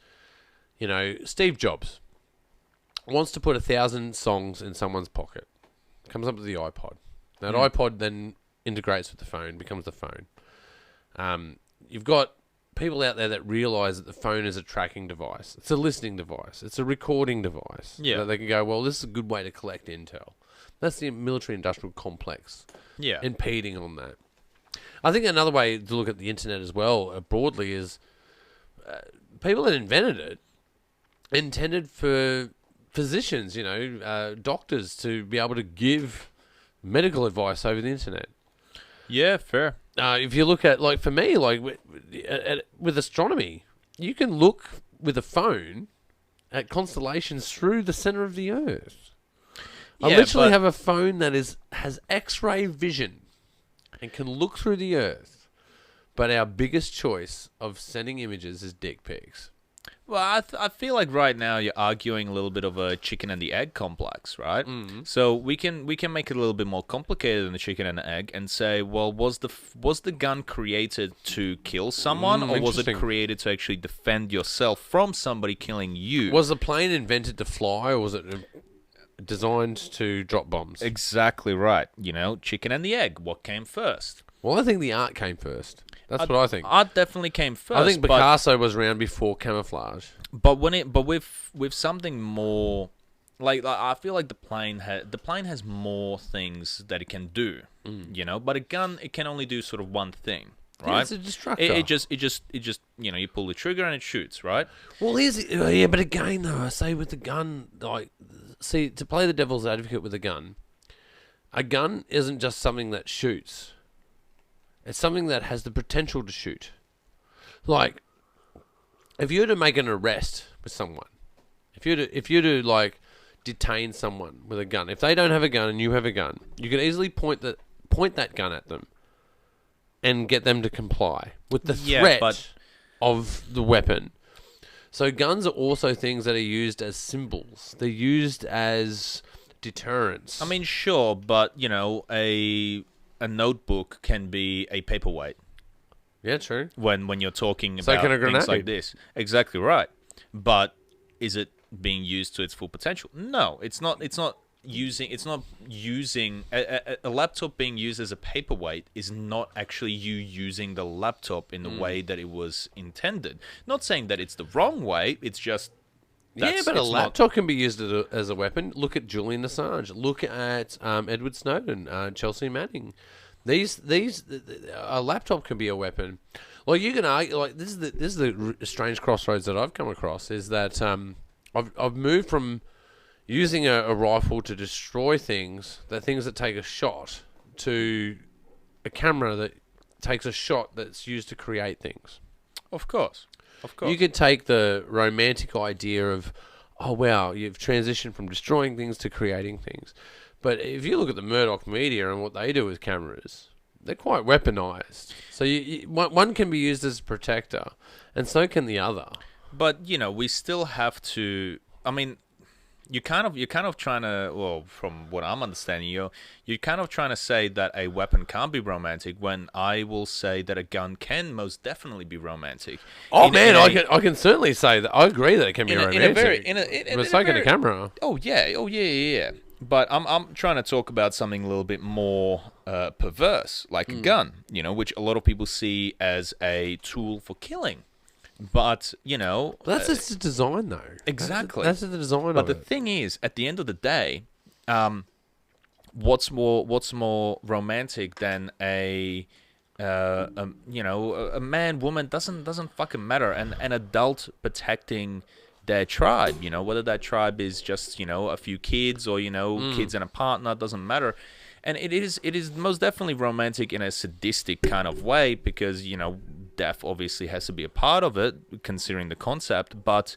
Steve Jobs wants to put 1,000 songs in someone's pocket, comes up with the iPod. That iPod then integrates with the phone, becomes the phone. You've got people out there that realize that the phone is a tracking device. It's a listening device. It's a recording device. Yeah. That they can go, well, this is a good way to collect intel. That's the military-industrial complex. Yeah. Impeding on that. I think another way to look at the internet as well, broadly, is people that invented it intended for physicians, doctors, to be able to give medical advice over the internet. Yeah, fair. If you look at, for me, with astronomy, you can look with a phone at constellations through the center of the Earth. I literally have a phone that has X-ray vision and can look through the Earth, but our biggest choice of sending images is dick pics. Well, I feel like right now you're arguing a little bit of a chicken and the egg complex, right? Mm-hmm. So we can make it a little bit more complicated than the chicken and the egg and say, well, was the gun created to kill someone, or was it created to actually defend yourself from somebody killing you? Was the plane invented to fly, or was it designed to drop bombs? Exactly right. Chicken and the egg. What came first? Well, I think the art came first. That's what I think. Art definitely came first. I think Picasso was around before camouflage. But with something more, I feel like the plane has more things that it can do. But a gun, it can only do sort of one thing, right? Yeah, it's a destructor. It just you pull the trigger and it shoots, right? Well, but again though, I say with the gun, to play the devil's advocate with a gun, a gun isn't just something that shoots. It's something that has the potential to shoot. Like, if you were to make an arrest with someone, if you to like detain someone with a gun, if they don't have a gun and you have a gun, you could easily point that gun at them and get them to comply with the threat of the weapon. So guns are also things that are used as symbols. They're used as deterrents. I mean, sure, but a notebook can be a paperweight. Yeah, true. When you're talking So about can a grenade. things like this. Exactly right. But is it being used to its full potential? No, it's not. It's not using a laptop being used as a paperweight is not actually you using the laptop in the way that it was intended. Not saying that it's the wrong way. It's just but a laptop can be used as a weapon. Look at Julian Assange. Look at Edward Snowden, Chelsea Manning. A laptop can be a weapon. Well, you can argue, like, this is the strange crossroads that I've come across, is that I've moved from using a rifle to destroy things that take a shot, to a camera that takes a shot that's used to create things. Of course. You could take the romantic idea of, oh wow, you've transitioned from destroying things to creating things. But if you look at the Murdoch media and what they do with cameras, they're quite weaponized. So one can be used as a protector, and so can the other. But we still have to. I mean, you're kind of trying to. Well, from what I'm understanding, you're kind of trying to say that a weapon can't be romantic, when I will say that a gun can most definitely be romantic. Oh man, I can certainly say that. I agree that it can be romantic. But so can a camera. Oh yeah. But I'm trying to talk about something a little bit more perverse, like a gun, which a lot of people see as a tool for killing. But, that's just the design, though. Exactly. That's the design of it. But the thing is, at the end of the day, what's more romantic than a man, woman, doesn't fucking matter. An adult protecting their tribe, whether that tribe is just, a few kids or, kids and a partner, doesn't matter. And it is most definitely romantic in a sadistic kind of way, because, death obviously has to be a part of it, considering the concept. But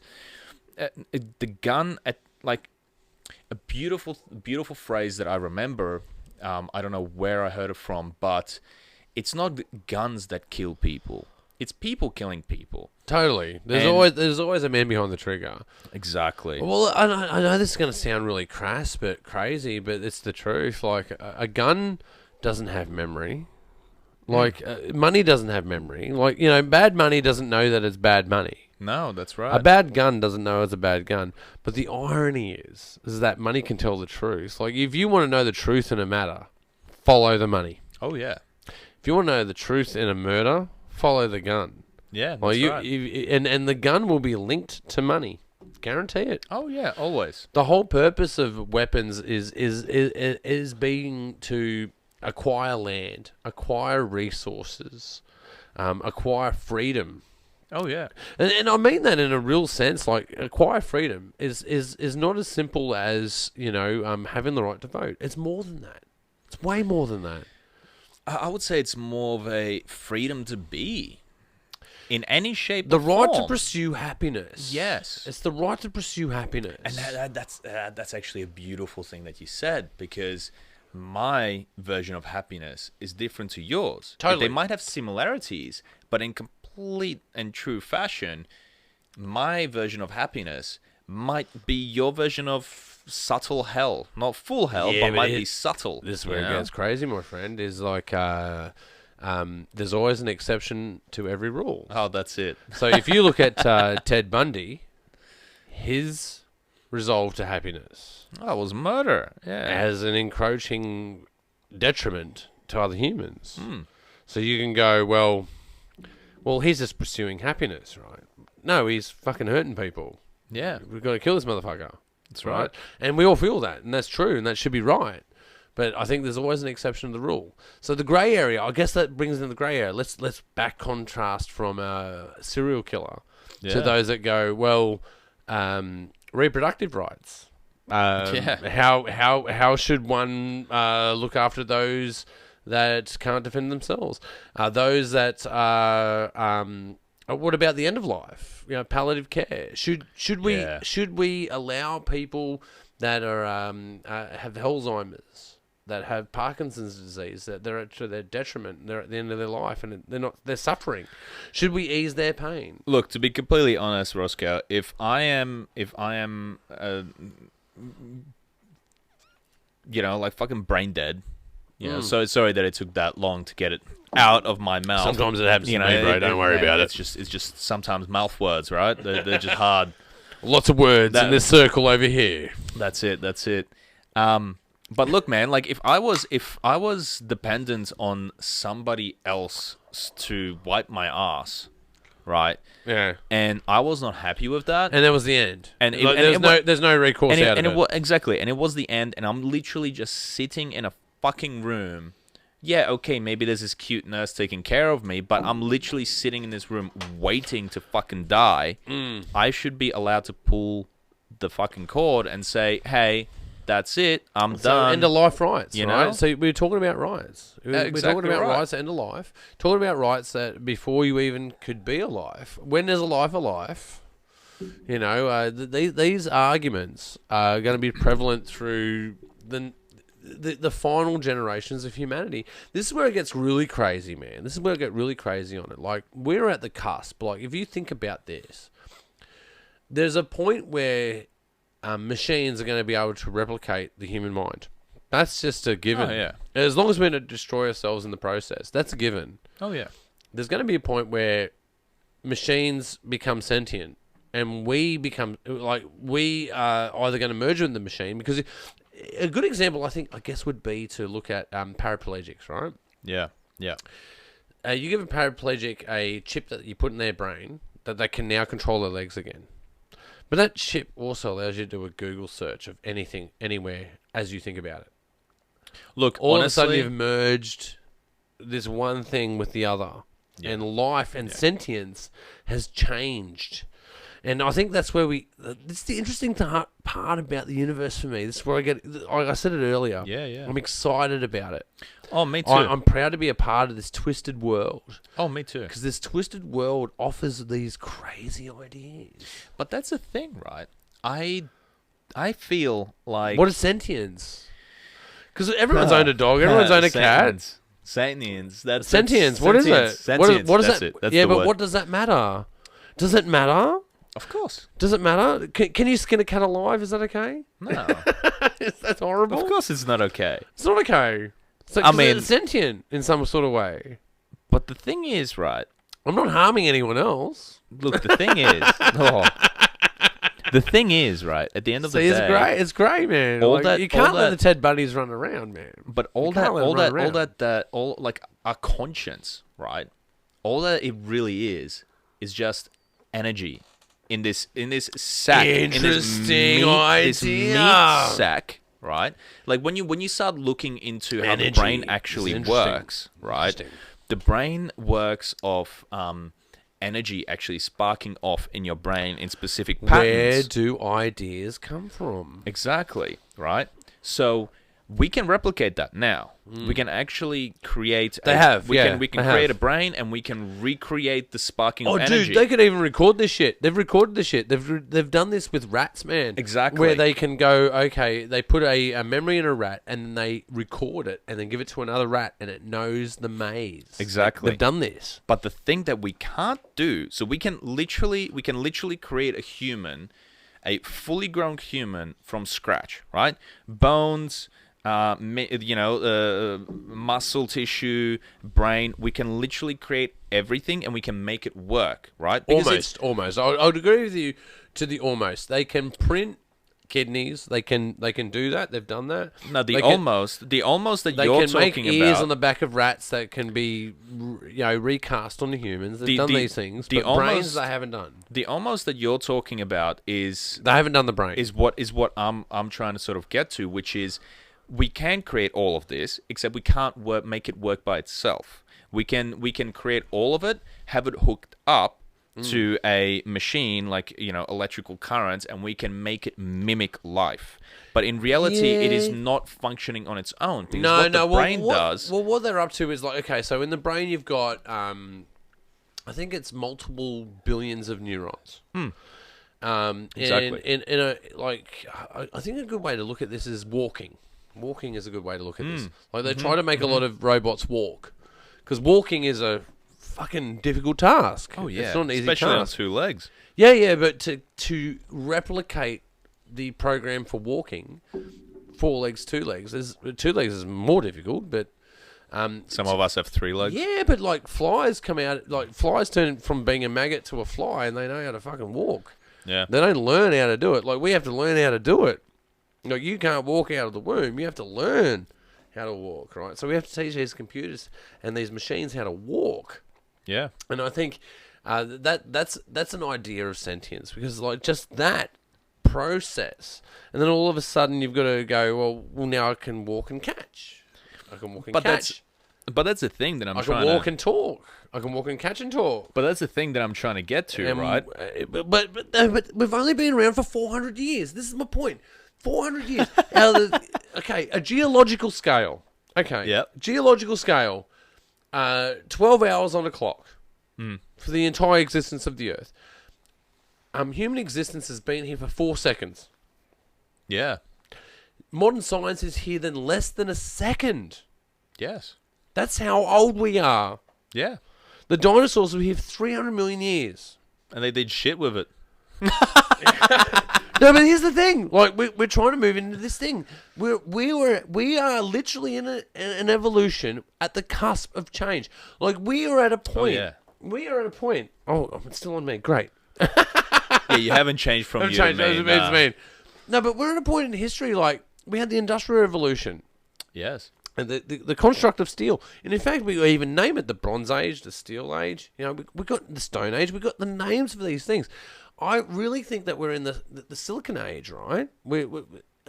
the gun, like, a beautiful phrase that I remember, I don't know where I heard it from, but it's not guns that kill people. It's people killing people. Totally. There's always a man behind the trigger. Exactly. Well, I know this is going to sound really crass, but crazy, but it's the truth. Like, a gun doesn't have memory. Like, money doesn't have memory. Like, bad money doesn't know that it's bad money. No, that's right. A bad gun doesn't know it's a bad gun. But the irony is that money can tell the truth. Like, if you want to know the truth in a matter, follow the money. Oh, yeah. If you want to know the truth in a murder, follow the gun. Yeah, that's right. And the gun will be linked to money. Guarantee it. Oh yeah, always. The whole purpose of weapons is being to acquire land, acquire resources, acquire freedom. Oh yeah. And I mean that in a real sense. Like, acquire freedom is not as simple as having the right to vote. It's more than that. It's way more than that. I would say it's more of a freedom to be. In any shape the or form. right to pursue happiness. Yes. It's the right to pursue happiness. And that's actually a beautiful thing that you said, because my version of happiness is different to yours. Totally. They might have similarities, but in complete and true fashion, my version of happiness might be your version of subtle hell. Not full hell, but might be subtle. This is where it gets crazy, my friend, is like... there's always an exception to every rule. Oh, that's it. So if you look at Ted Bundy, his resolve to happiness was murder. Yeah. as an encroaching detriment to other humans. Mm. So you can go, well, he's just pursuing happiness, right? No, he's fucking hurting people. Yeah. We've got to kill this motherfucker. That's right. And we all feel that, and that's true, and that should be right. But I think there's always an exception to the rule. So the grey area, I guess that brings in the grey area. Let's back contrast from a serial killer to those that go, reproductive rights. How should one look after those that can't defend themselves? Those that are. What about the end of life? Palliative care. Should we allow people that are have Alzheimer's, that have Parkinson's disease, that they're to their detriment, they're at the end of their life, and they're suffering? Should we ease their pain? Look, to be completely honest, Roscoe, if I am like fucking brain dead, so sorry that it took that long to get it out of my mouth. Sometimes it happens to me, bro. Don't worry about it. It's just sometimes mouth words, right? They're just hard. Lots of words in this circle over here. That's it. But look, man, like if I was dependent on somebody else to wipe my ass, right? Yeah. And I was not happy with that. And that was the end. And there's no recourse out of it. Exactly. And it was the end. And I'm literally just sitting in a fucking room. Yeah, okay, maybe there's this cute nurse taking care of me, but I'm literally sitting in this room waiting to fucking die. I should be allowed to pull the fucking cord and say, hey, that's it, I'm done. End of life rights, you right? know? So we're talking about rights. We're talking about right. rights at end of life. Talking about rights that before you even could be alive. When there's a life, these arguments are going to be prevalent through the final generations of humanity. This is where it gets really crazy, man. This is where I get really crazy on it. Like, we're at the cusp. Like, if you think about this, there's a point where machines are going to be able to replicate the human mind. That's just a given. Oh, yeah. As long as we're going to destroy ourselves in the process, that's a given. Oh, yeah. There's going to be a point where machines become sentient, and we become, like, we are either going to merge with the machine, because a good example, I guess, would be to look at paraplegics, right? Yeah. You give a paraplegic a chip that you put in their brain that they can now control their legs again. But that chip also allows you to do a Google search of anything, anywhere, as you think about it. Look, all honestly, of a sudden you've merged this one thing with the other. Yeah. And life and sentience has changed. And I think that's where it's the interesting part about the universe for me. This is where I said it earlier. Yeah. I'm excited about it. Oh, me too. I'm proud to be a part of this twisted world. Oh, me too. Because this twisted world offers these crazy ideas. But that's the thing, right? I feel like... What is sentience? Because everyone's owned a dog. Everyone's owned a cat. Sentience. That's sentience. What is it? Sentience. What is that's that? It. That's yeah, the but word. what does that matter? Does it matter? Of course. Does it matter? Can you skin a cat alive? Is that okay? No. That's horrible. Of course it's not okay. It's not okay. So, it's sentient in some sort of way. But the thing is, right? I'm not harming anyone else. Look, the thing is... The thing is, right, at the end of the day... It's great, man. You can't let the Ted Bunnies run around, man. But all our conscience, right? All that it really is just energy in this sack. Interesting idea. This meat sack, right? Like when you start looking into how the brain actually works, right? The brain works off energy actually sparking off in your brain in specific patterns. Where do ideas come from? Exactly, right? So we can replicate that now. We can actually create... We can create a brain, and we can recreate the sparking of energy. Oh, dude, they could even record this shit. They've recorded this shit. They've done this with rats, man. Exactly. Where they can go, okay, they put a memory in a rat, and then they record it, and then give it to another rat, and it knows the maze. Exactly. They've done this. But the thing that we can't do... So we can literally create a human, a fully grown human from scratch, right? Bones... muscle tissue, brain. We can literally create everything, and we can make it work, right? Because almost. I would agree with you to the almost. They can print kidneys. They can do that. They've done that. No, the almost that you're talking about. They can make ears on the back of rats that can be, recast onto humans. They've done these things, but brains they haven't done. The almost that you're talking about is they haven't done the brain. Is what I'm trying to sort of get to, which is. We can create all of this, except we can't make it work by itself. We can create all of it, have it hooked up, to a machine like, electrical currents, and we can make it mimic life. But in reality, it is not functioning on its own. Because what the brain does... Well, what they're up to is like, okay, so in the brain you've got, I think it's multiple billions of neurons. Exactly. I think a good way to look at this is walking. Walking is a good way to look at this. Like they try to make a lot of robots walk, because walking is a fucking difficult task. Oh yeah, it's not an easy especially task. on 2 legs. Yeah, but to replicate the program for walking, 4 legs, 2 legs, 2 legs is more difficult, but some of us have 3 legs. yeah, but like flies come out, like flies turn from being a maggot to a fly, and they know how to fucking walk. Yeah. They don't learn how to do it. Like we have to learn how to do it. Like you can't walk out of the womb. You have to learn how to walk, right? So we have to teach these computers and these machines how to walk. Yeah. And I think that's an idea of sentience, because like just that process, and then all of a sudden you've got to go, well now I can walk and catch. I can walk and catch. But that's the thing that I can walk and talk. I can walk and catch and talk. But that's the thing that I'm trying to get to, right? But we've only been around for 400 years. This is my point. 400 years. Okay, a geological scale. Okay. Yep. Geological scale. 12 hours on a clock for the entire existence of the Earth. Human existence has been here for 4 seconds. Yeah. Modern science is here in less than a second. Yes. That's how old we are. Yeah. The dinosaurs were here for 300 million years. And they did shit with it. No, but here's the thing. Like we're trying to move into this thing. We are literally in an evolution at the cusp of change. Like we are at a point. Oh, yeah. We are at a point. Oh, it's still on me. Great. Yeah, you haven't changed from you to me. No, but we're at a point in history. Like we had the Industrial Revolution. Yes. And the construct of steel. And in fact, we even name it the Bronze Age, the Steel Age. We got the Stone Age. We got the names for these things. I really think that we're in the Silicon Age, right?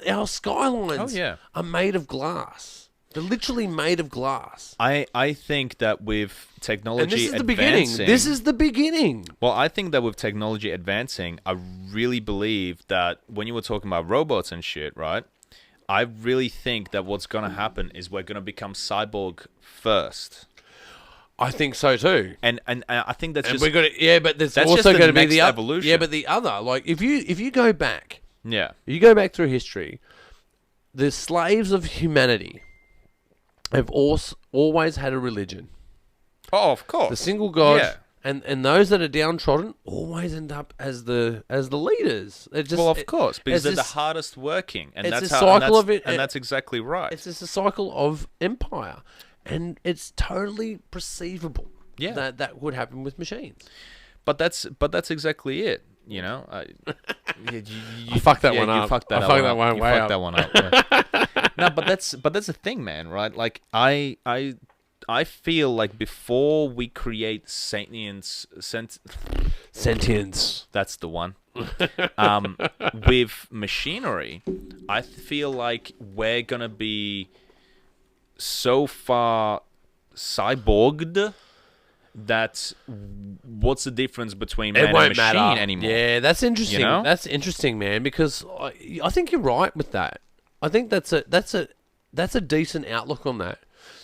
Our skylines are made of glass. They're literally made of glass. I think that with technology and this is advancing... the beginning. This is the beginning. Well, I think that with technology advancing, I really believe that when you were talking about robots and shit, right? I really think that what's going to happen is we're going to become cyborg first. I think so too. And I think that's just... but there's also going to be the evolution. Yeah, but the other, like if you go back... Yeah. You go back through history, the slaves of humanity have always had a religion. Oh, of course. The single god... Yeah. And those that are downtrodden always end up as the leaders. Of course, because they're the hardest working, and it's that's a how. cycle of it, and that's exactly right. It's just a cycle of empire, and it's totally perceivable. Yeah. that would happen with machines. But that's exactly it. You know, I fucked that one up. You fucked that one up. Yeah. No, but that's the thing, man. Right? Like I feel like before we create sentience, that's the one. With machinery, I feel like we're gonna be so far cyborged that what's the difference between man and machine anymore? Yeah, that's interesting. You know? That's interesting, man. Because I think you're right with that. I think that's a decent outlook on that.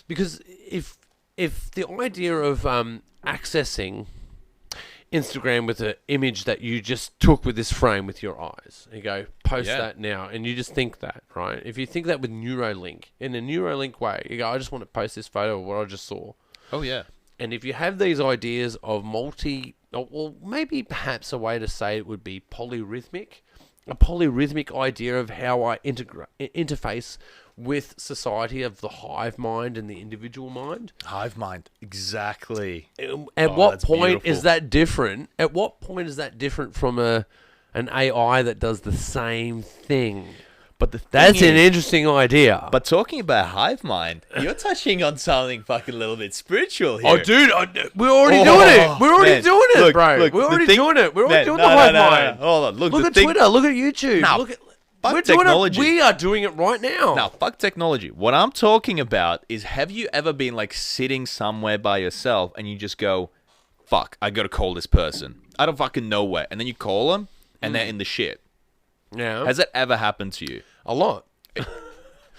Because if the idea of accessing Instagram with an image that you just took with this frame with your eyes, you go post that now, and you just think that, right? If you think that with Neuralink, in a Neuralink way, you go, I just want to post this photo of what I just saw. Oh yeah. And if you have these ideas of maybe perhaps a way to say it would be polyrhythmic, a polyrhythmic idea of how I interface with society, of the hive mind and the individual mind. Hive mind, exactly. At what point is that different? At what point is that different from an AI that does the same thing? But that's an interesting idea. But talking about hive mind, you're touching on something fucking a little bit spiritual here. Oh, dude, we're already doing it. We're already doing it, bro. We're already doing it. We're already doing the hive mind. Hold on. Look at Twitter. Look at YouTube. No, look at... Fuck technology. We are doing it right now. Now, fuck technology. What I'm talking about is, have you ever been like sitting somewhere by yourself and you just go, fuck, I gotta call this person out of fucking nowhere, and then you call them and they're in the shit. Yeah. Has that ever happened to you? A lot.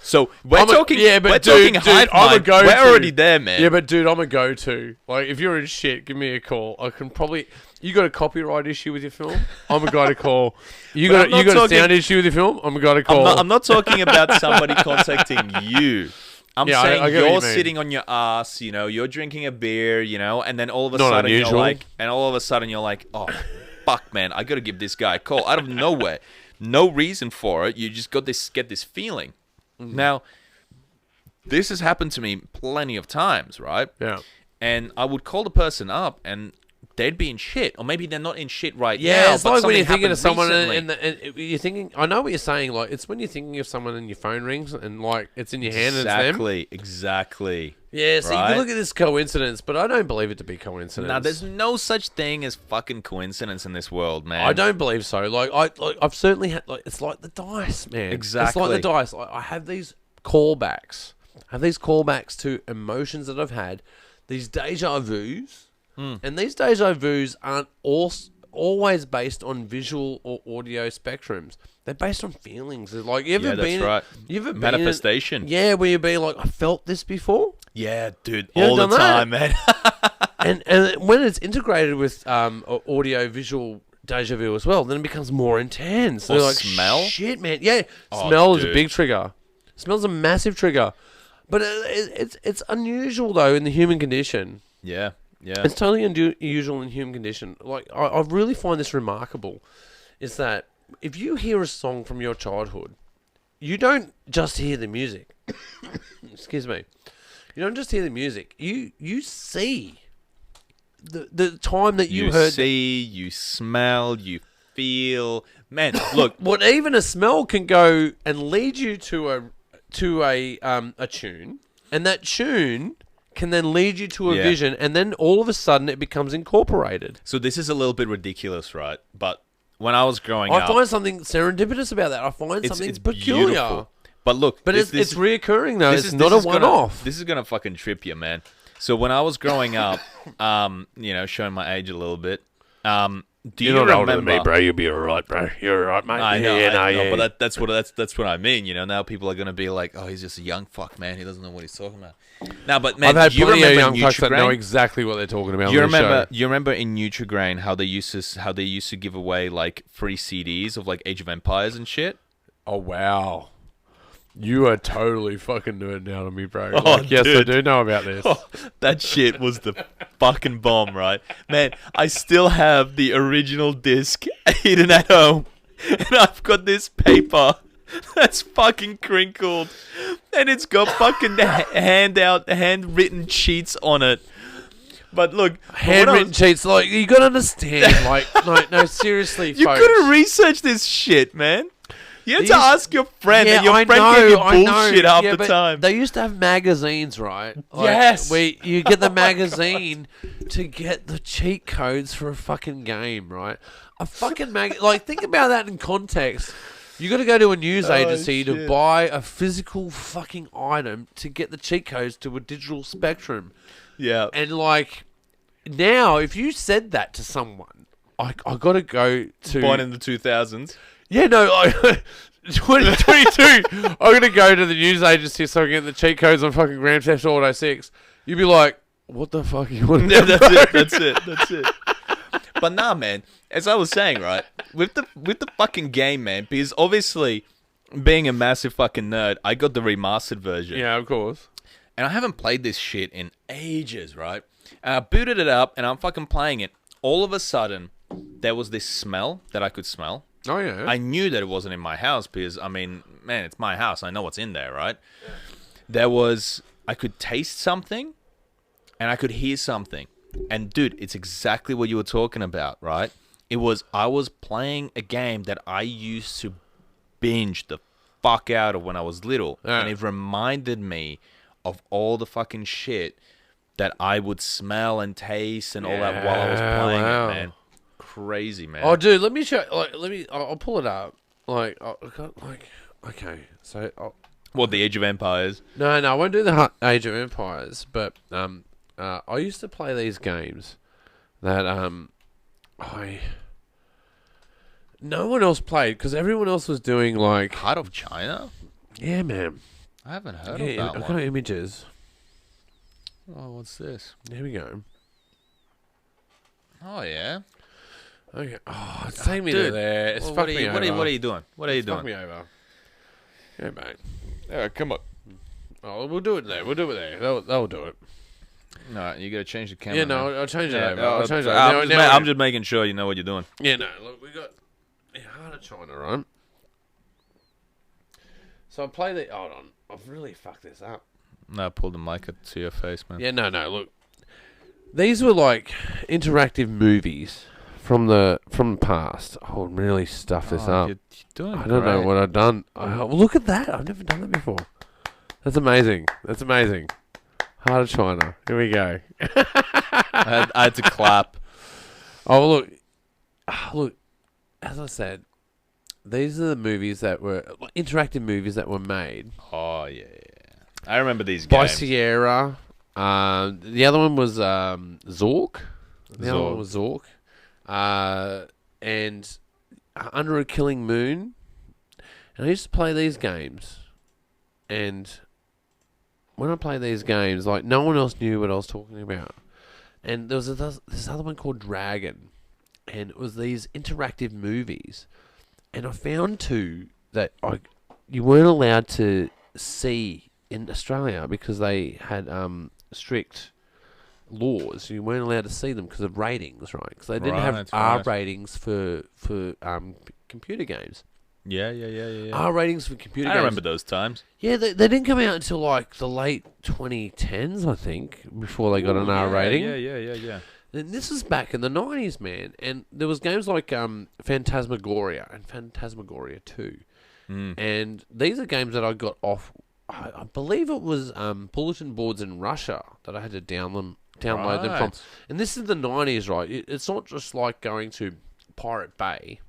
So we're talking hive mind. We're already there, man. Yeah, but dude, I'm a go-to. Like, if you're in shit, give me a call. I can probably. You got a copyright issue with your film? I'm a guy to call. You got a sound issue with your film? I'm a guy to call. I'm not talking about somebody contacting you. I'm saying I you're sitting on your ass, you know, you're drinking a beer, you know, and then all of a sudden you're like, oh, fuck, man, I got to give this guy a call out of nowhere. No reason for it. You just get this feeling. Now, this has happened to me plenty of times, right? Yeah. And I would call the person up and they'd be in shit, or maybe they're not in shit right now. Yeah, it's like when you're thinking of someone recently. and you're thinking. I know what you're saying. Like, it's when you're thinking of someone and your phone rings and like it's in your hand and it's them. Exactly. Yeah, so you can look at this coincidence, but I don't believe it to be coincidence. No, there's no such thing as fucking coincidence in this world, man. I don't believe so. I've certainly had. Like, it's like the dice, man. Exactly. It's like the dice. I have these callbacks. To emotions that I've had. These deja vus. And these deja vus aren't always based on visual or audio spectrums. They're based on feelings. It's like, you ever been... right. You ever manifestation. Where you be like, I felt this before? Yeah, dude, all the time, man. and when it's integrated with audio, visual deja vu as well, then it becomes more intense. Or like, smell? Shit, man. Yeah, smell is a big trigger. Smell's a massive trigger. But it's unusual, though, in the human condition. Yeah. It's totally unusual in human condition. Like, I really find this remarkable, is that if you hear a song from your childhood, you don't just hear the music. Excuse me. You don't just hear the music. You see the time that you heard. You see, you smell, you feel. Man, look. What even a smell can go and lead you to a tune, and that tune can then lead you to a vision, and then all of a sudden it becomes incorporated. So this is a little bit ridiculous, right? But when I was growing up... I find something serendipitous about that. I find something peculiar. Beautiful. But look... But it's reoccurring, though. It's not a one-off. This is going to fucking trip you, man. So when I was growing up, showing my age a little bit... You're not older than me, bro. You'll be all right, bro. You're all right, mate. I know. But that's what I mean. You know, now people are going to be like, "Oh, he's just a young fuck, man. He doesn't know what he's talking about." No, but man, I've had you plenty remember of young fucks that know exactly what they're talking about. You remember in Nutrigrain how they used to give away like free CDs of like Age of Empires and shit. Oh wow. You are totally fucking nerding out on me, bro. Yes, I do know about this. Oh, that shit was the fucking bomb, right? Man, I still have the original disc hidden at home. And I've got this paper that's fucking crinkled. And it's got fucking handwritten cheats on it. But look, handwritten cheats, like, you gotta understand, like, no, seriously, you folks. couldn't research this shit, man. You had to ask your friend, and your friend gave you bullshit half the time. They used to have magazines, right? Like, yes. You get the magazine to get the cheat codes for a fucking game, right? A fucking like, think about that in context. You got to go to a news agency to buy a physical fucking item to get the cheat codes to a digital spectrum. Yeah. And like, now, if you said that to someone, I got to go to... Born in the 2000s. Yeah, no, 2022, I'm going to go to the news agency so I can get the cheat codes on fucking Grand Theft Auto 6. You'd be like, what the fuck are you want to do? That's it. But nah, man, as I was saying, right, with the fucking game, man, because obviously, being a massive fucking nerd, I got the remastered version. Yeah, of course. And I haven't played this shit in ages, right? And I booted it up, and I'm fucking playing it. All of a sudden, there was this smell that I could smell. Oh, yeah. I knew that it wasn't in my house because, I mean, man, it's my house. I know what's in there, right? Yeah. I could taste something and I could hear something. And, dude, it's exactly what you were talking about, right? I was playing a game that I used to binge the fuck out of when I was little. Yeah. And it reminded me of all the fucking shit that I would smell and taste and all that while I was playing it, man. Crazy, man. Oh, dude, let me show. I'll pull it up. Okay, so. What, the Age of Empires? No, I won't do the Age of Empires. But I used to play these games that I no one else played because everyone else was doing like Heart of China? yeah, man. I haven't heard Yeah, of that I've one. got images. Oh, what's this? Here we go. Oh, yeah. Okay. Oh, it's taking me to Dude, there. It's Well, fucking me over. what are you doing? What are you Fuck doing? me over. Yeah, mate. Yeah, come on. Oh, we'll do it there. We'll do it there. They'll do it. No, you gotta change the camera. Yeah, no, man. I'll change it Yeah, over. I'll change it over. I'm just making sure you know what you're doing. Yeah, no, look, we got Heart of China, right? So I play the. Hold on, I've really fucked this up. No, pull the mic up to your face, man. Yeah, no, look. These were like interactive movies from the past. Oh, really stuffed this up. You're doing I don't know great. what I've done. Oh, look at that! I've never done that before. That's amazing. That's amazing. Heart of China. Here we go. I had to clap. Oh, look. Look, as I said, these are the movies that were interactive movies that were made Oh yeah. I remember these by games. Sierra. The other one was Zork. The other one was Zork. And Under a Killing Moon. And I used to play these games. And when I played these games, like no one else knew what I was talking about. And there was this other one called Dragon. And it was these interactive movies. And I found too that you weren't allowed to see in Australia because they had strict laws. You weren't allowed to see them because of ratings, right? Because they didn't have R ratings for computer games. Yeah. R ratings for computer games. I remember those times. Yeah, they didn't come out until like the late 2010s, I think, before they got an R rating. Yeah. And this is back in the 90s, man. And there was games like Phantasmagoria and Phantasmagoria 2. And these are games that I got off, I believe it was bulletin boards in Russia that I had to download them from. And this is the 90s, right? It's not just like going to Pirate Bay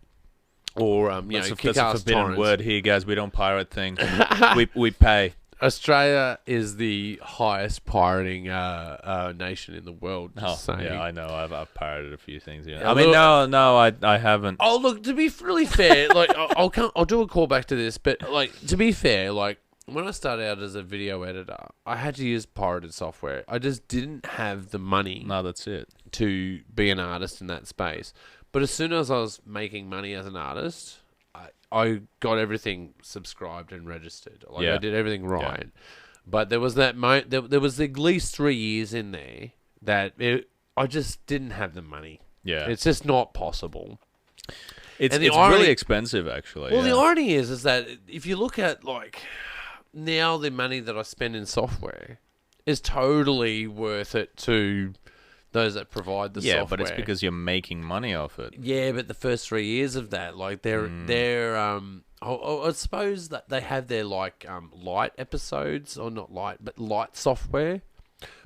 or, That's a kick-ass forbidden torrents. word here, guys. We don't pirate things. we pay. Australia is the highest pirating nation in the world. Just saying. Yeah, I know. I've pirated a few things. Yeah. Yeah, I mean, look- no, I haven't. Oh, look, to be really fair, like I'll do a call back to this, but like to be fair, like when I started out as a video editor, I had to use pirated software. I just didn't have the money No, that's it. to be an artist in that space. But as soon as I was making money as an artist, I got everything subscribed and registered. Like I did everything right. But there was that there was at least 3 years in there that I just didn't have the money. Yeah, It's just not possible. it's and the irony- really expensive, actually. Well, the irony is that if you look at like now the money that I spend in software is totally worth it to those that provide the software. but it's because you're making money off it. Yeah, but the first 3 years of that, like they're I suppose that they have their like light episodes, or not light, but light software.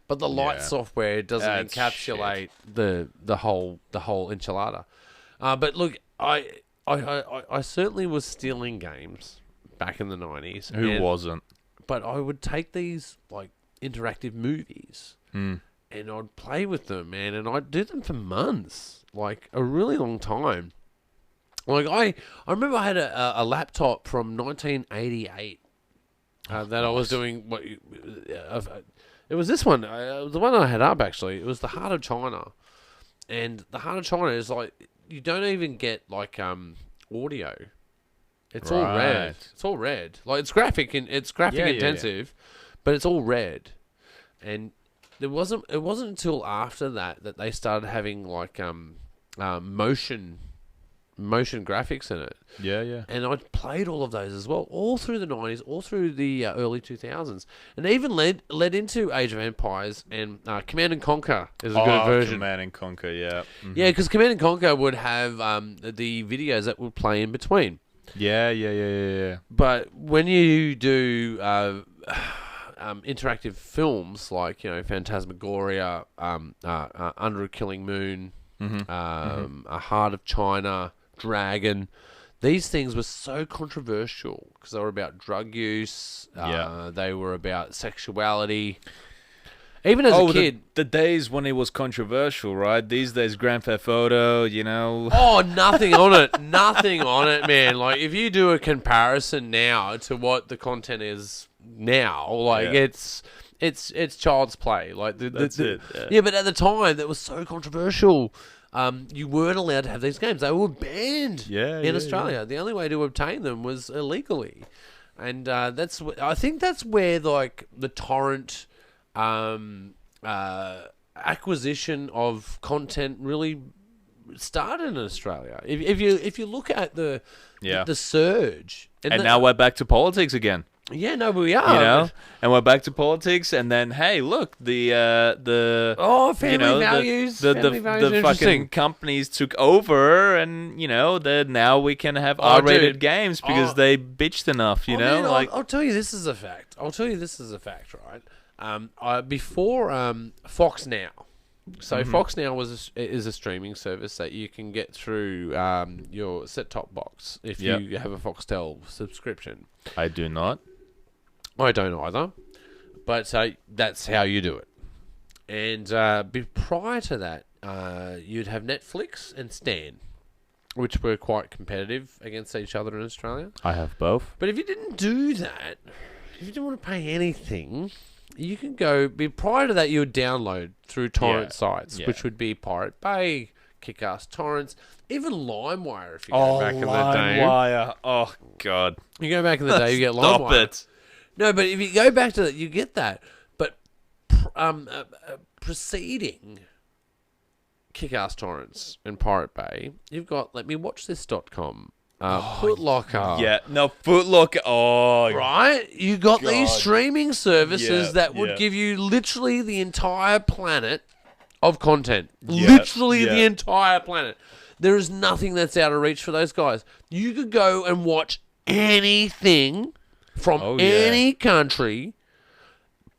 But the light software doesn't That's encapsulate the whole enchilada. But look, I certainly was stealing games back in the 90s. Who wasn't? But I would take these like interactive movies and I'd play with them, man, and I'd do them for months, like a really long time. Like I remember I had a laptop from 1988 that I was doing. It was this one, the one I had up actually. It was the Heart of China, and the Heart of China is like you don't even get like audio. It's all red. It's all red. Like it's graphic intensive, but it's all red, and it wasn't until after that they started having like motion graphics in it. Yeah. And I played all of those as well, all through the 90s, all through the early 2000s, and even led into Age of Empires and Command and Conquer is a good version. Command and Conquer, yeah. Mm-hmm. Yeah, because Command and Conquer would have the videos that would play in between. Yeah. But when you do interactive films like Phantasmagoria, Under a Killing Moon, A Heart of China, Dragon, these things were so controversial because they were about drug use. They were about sexuality. Even as a kid. The days when it was controversial, right? These days, Grand Theft Auto, Oh, nothing on it. Nothing on it, man. Like, if you do a comparison now to what the content is now, like, it's child's play. Like, That's it. Yeah, but at the time, that was so controversial. You weren't allowed to have these games. They were banned in Australia. The only way to obtain them was illegally. And I think that's where, like, the torrent... acquisition of content really started in Australia. If you look at the surge, and now we're back to politics again. Yeah, no, we are. And we're back to politics, and then hey, look, the family values, the fucking companies took over, and now we can have R-rated games because they bitched enough. Man, I'll tell you, this is a fact. Right? Before Fox Now. So Fox Now is a streaming service that you can get through your set-top box if you have a Foxtel subscription. I do not. I don't either. But that's how you do it. And prior to that, you'd have Netflix and Stan, which were quite competitive against each other in Australia. I have both. But if you didn't do that, if you didn't want to pay anything... You can go... Prior to that, you would download through torrent sites, which would be Pirate Bay, Kick-Ass Torrents, even LimeWire if you go back in the day. LimeWire. Oh, God. You go back in the day, you get Stop LimeWire. it. No, but if you go back to that, you get that. But preceding Kick-Ass Torrents and Pirate Bay, you've got LetMeWatchThis.com. Footlocker. Yeah, no, Footlocker. Oh, right? You got these streaming services that would give you literally the entire planet of content. Literally the entire planet. There is nothing that's out of reach for those guys. You could go and watch anything from any country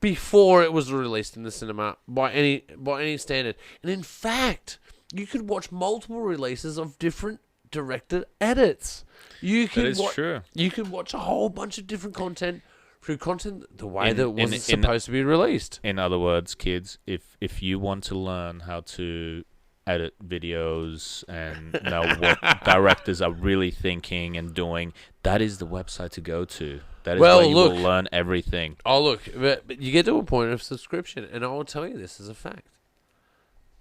before it was released in the cinema by any standard. And in fact, you could watch multiple releases of different directed edits. You could watch a whole bunch of different content through content the way that it was supposed to be released. In other words, kids, if you want to learn how to edit videos and know what directors are really thinking and doing, that is the website to go to. That is where you will learn everything. Oh, look, but you get to a point of subscription, and I will tell you this as a fact.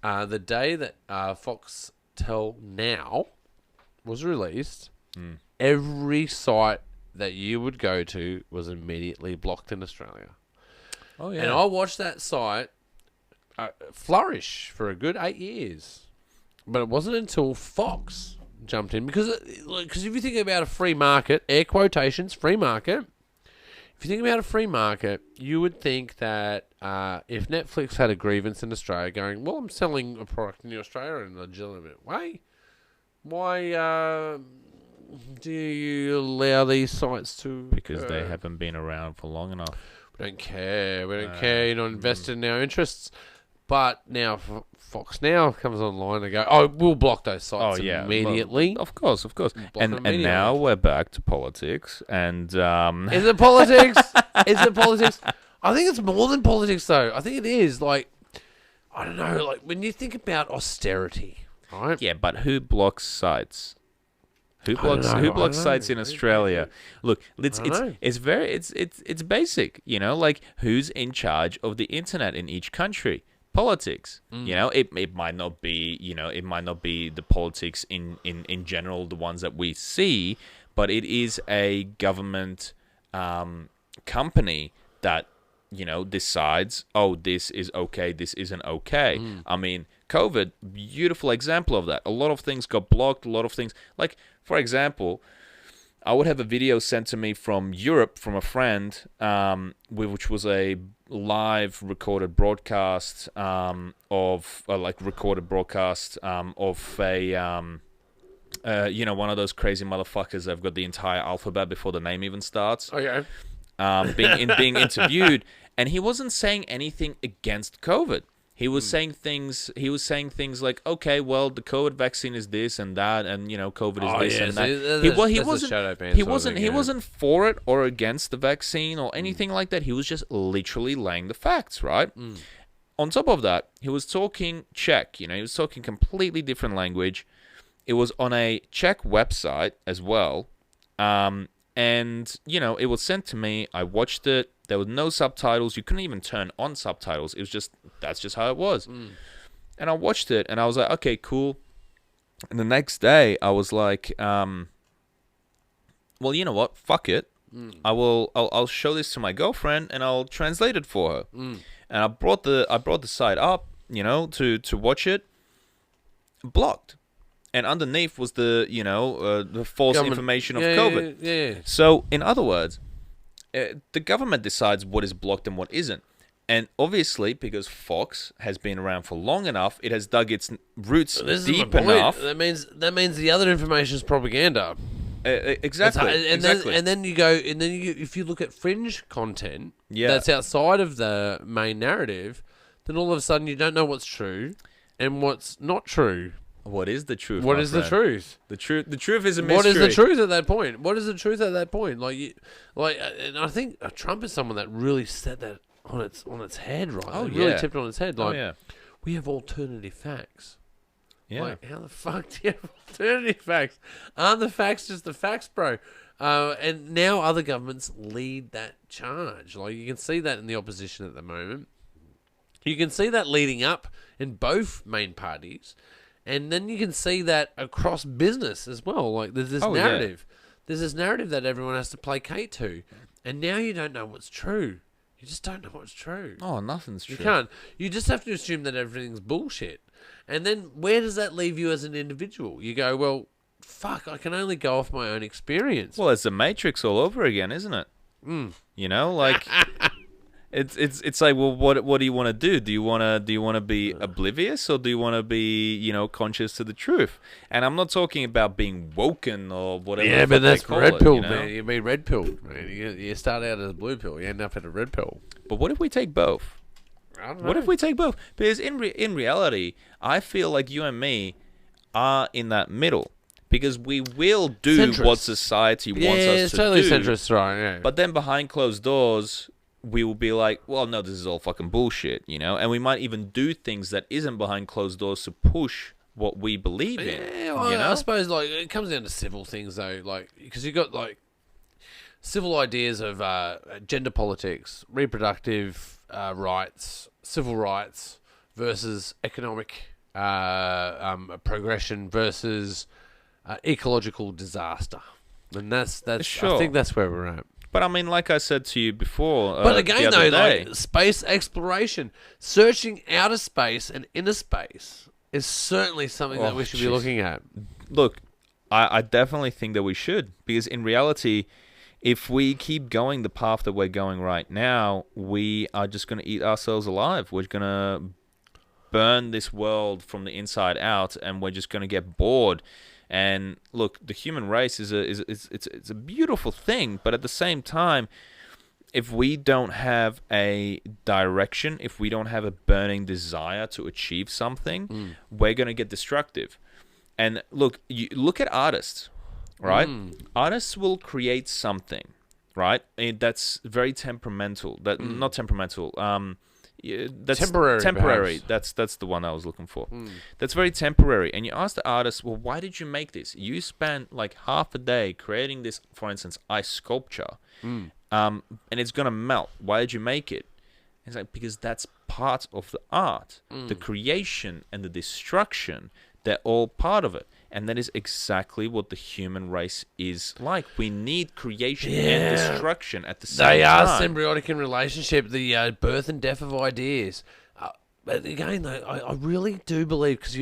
The day that Foxtel Now was released, every site that you would go to was immediately blocked in Australia. Oh, yeah. And I watched that site flourish for a good 8 years. But it wasn't until Fox jumped in. Because if you think about a free market, air quotations, free market, if you think about a free market, you would think that if Netflix had a grievance in Australia going, well, I'm selling a product in Australia in a legitimate way, why do you allow these sites to... Because they haven't been around for long enough. We don't care. You're not invested in our interests. But now Fox Now comes online and go, we'll block those sites immediately. Well, of course. And now we're back to politics. And Is it politics? Is it politics? I think it's more than politics, though. I think it is. Like, I don't know. Like, when you think about austerity, right? Yeah, but who blocks sites? Who blocks sites in Australia? Look, it's basic. Like, who's in charge of the internet in each country? Politics. It might not be, it might not be the politics in general, the ones that we see, but it is a government company that, decides, this is okay, this isn't okay. I mean, COVID, beautiful example of that. A lot of things got blocked, a lot of things, like, for example, I would have a video sent to me from Europe from a friend, which was a live recorded broadcast of a one of those crazy motherfuckers that've got the entire alphabet before the name even starts. Okay. Being interviewed, and he wasn't saying anything against COVID. He was saying things. He was saying things like, "Okay, well, the COVID vaccine is this and that, and COVID is this and that." He wasn't for it or against the vaccine or anything like that. He was just literally laying the facts, right? on top of that, he was talking Czech. He was talking completely different language. It was on a Czech website as well. And, it was sent to me. I watched it. There were no subtitles. You couldn't even turn on subtitles. It was that's just how it was. And I watched it, and I was like, okay, cool. And the next day, I was like, well, you know what? Fuck it. I'll show this to my girlfriend, and I'll translate it for her. And I brought the site up, to watch it. Blocked. And underneath was the false information of COVID. Yeah. So, in other words, the government decides what is blocked and what isn't. And obviously, because Fox has been around for long enough, it has dug its roots deep enough. That means the other information is propaganda. Exactly. And then if you look at fringe content that's outside of the main narrative, then all of a sudden you don't know what's true and what's not true. What is the truth? What is the truth? The truth is a mystery. What is the truth at that point? And I think Trump is someone that really set that on its head, right? Oh, really tipped it on its head. Like, we have alternative facts. Yeah. Like, how the fuck do you have alternative facts? Aren't the facts just the facts, bro? And now other governments lead that charge. Like, you can see that in the opposition at the moment. You can see that leading up in both main parties. And then you can see that across business as well. Like, there's this narrative. Yeah. There's this narrative that everyone has to placate to. And now you don't know what's true. You just don't know what's true. Oh, nothing's true. You can't. You just have to assume that everything's bullshit. And then where does that leave you as an individual? You go, well, fuck, I can only go off my own experience. Well, it's the Matrix all over again, isn't it? Like... It's like, well, what do you want to do? Do you want to be oblivious, or do you want to be conscious to the truth? And I'm not talking about being woken or whatever. Yeah, but that's red pill, man. You be red pilled, man. You start out as a blue pill, you end up at a red pill. But what if we take both? I don't know. What if we take both? Because in reality, I feel like you and me are in that middle. Because we will do what society wants us to do. Yeah, it's totally centrist, right? Yeah. But then behind closed doors, we will be like, well, no, this is all fucking bullshit, And we might even do things that isn't behind closed doors to push what we believe in. Yeah, well, I suppose it comes down to civil things though, because you've got civil ideas of gender politics, reproductive rights, civil rights versus economic progression versus ecological disaster, and that's sure. I think that's where we're at. But I mean, like I said to you before, but again, though, space exploration, searching outer space and inner space is certainly something that we should be looking at. Look, I definitely think that we should, because in reality, if we keep going the path that we're going right now, we are just going to eat ourselves alive. We're going to burn this world from the inside out, and we're just going to get bored. And look, the human race is a beautiful thing, but at the same time, if we don't have a direction, if we don't have a burning desire to achieve something, we're going to get destructive. And look, look at artists, right? Artists will create something, right? And that's very temperamental. Not temperamental. That's temporary. That's the one I was looking for. That's very temporary. And you ask the artist, well, why did you make this? You spent like half a day creating this, for instance, ice sculpture, and it's gonna melt. Why did you make it? It's like, because that's part of the art. The creation and the destruction, they're all part of it. And that is exactly what the human race is like. We need creation and destruction at the same time. They are symbiotic in relationship, the birth and death of ideas. But again, though, I really do believe, because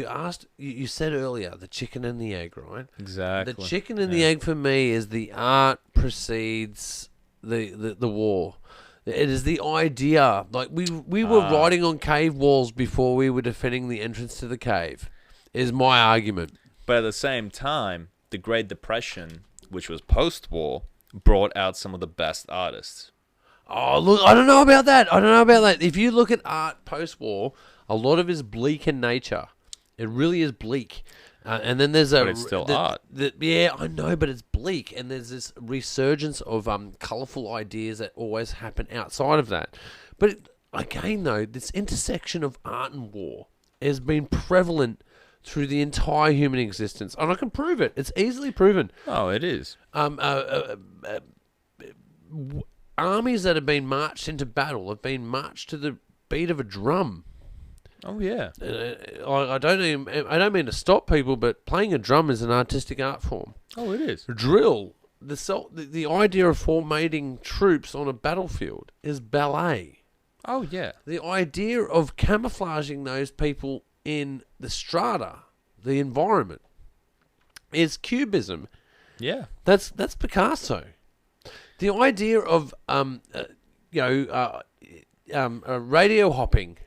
you said earlier, the chicken and the egg, right? Exactly. The chicken and the egg for me is the art precedes the war. It is the idea. Like, we were writing on cave walls before we were defending the entrance to the cave, is my argument. But at the same time, the Great Depression, which was post-war, brought out some of the best artists. Oh, look, I don't know about that. If you look at art post-war, a lot of it is bleak in nature. It really is bleak. And then there's but it's still art. Yeah, I know, but it's bleak. And there's this resurgence of colourful ideas that always happen outside of that. But again, though, this intersection of art and war has been prevalent through the entire human existence, and I can prove it. It's easily proven. Oh, it is. Armies that have been marched into battle have been marched to the beat of a drum. Oh, yeah. I don't mean to stop people, but playing a drum is an artistic art form. Oh, it is. Drill, the idea of formating troops on a battlefield is ballet. Oh, yeah. The idea of camouflaging those people in the strata, the environment, is cubism. Yeah. That's Picasso. The idea of radio hopping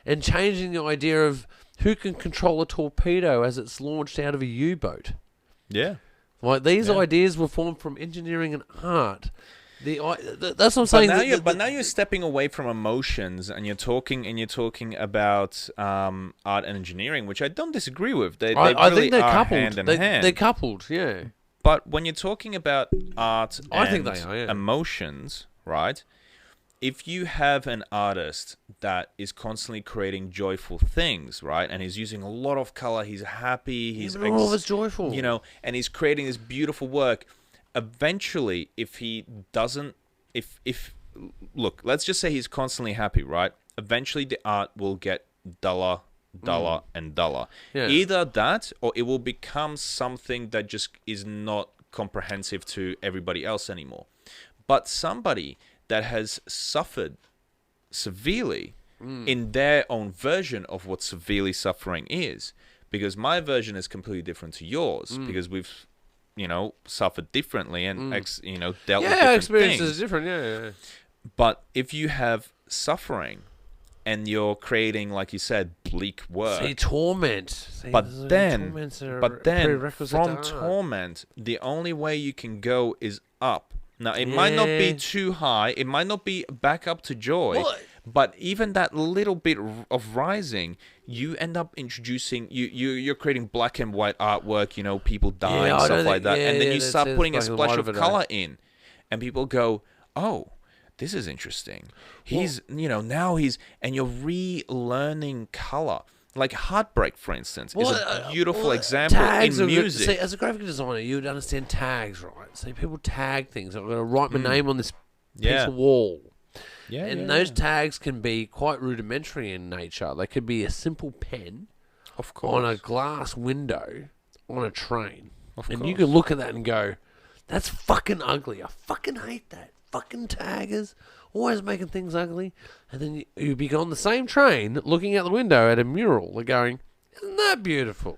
and changing the idea of who can control a torpedo as it's launched out of a U-boat. Yeah. Like these ideas were formed from engineering and art. That's what I'm saying. But now you're stepping away from emotions, and you're talking about art and engineering, which I don't disagree with. I think they're coupled. Hand in hand. They're coupled, yeah. But when you're talking about art I and think they are, yeah. emotions, right? If you have an artist that is constantly creating joyful things, right, and he's using a lot of color, he's happy, he's all of it's joyful, and he's creating this beautiful work. Eventually, if he doesn't, look, let's just say he's constantly happy, right? Eventually, the art will get duller, and duller. Yeah. Either that, or it will become something that just is not comprehensive to everybody else anymore. But somebody that has suffered severely in their own version of what severely suffering is, because my version is completely different to yours, because we've suffered differently and dealt with different experience things. is different. Yeah. But if you have suffering and you're creating, like you said, bleak work, torment. But then prerequisite from to torment, the only way you can go is up. Now, it might not be too high. It might not be back up to joy. But even that little bit of rising, you end up introducing, you're creating black and white artwork, people dying, stuff like that. And then you start putting a splash of color in. And people go, oh, this is interesting. And you're relearning color. Like Heartbreak, for instance, is a beautiful example in music. See, as a graphic designer, you would understand tags, right? So people tag things. I'm going to write my name on this piece of wall. Those tags can be quite rudimentary in nature. They could be a simple pen on a glass window on a train. You can look at that and go, that's fucking ugly. I fucking hate that. Fucking taggers. Always making things ugly. And then you'd be on the same train looking out the window at a mural and going, isn't that beautiful?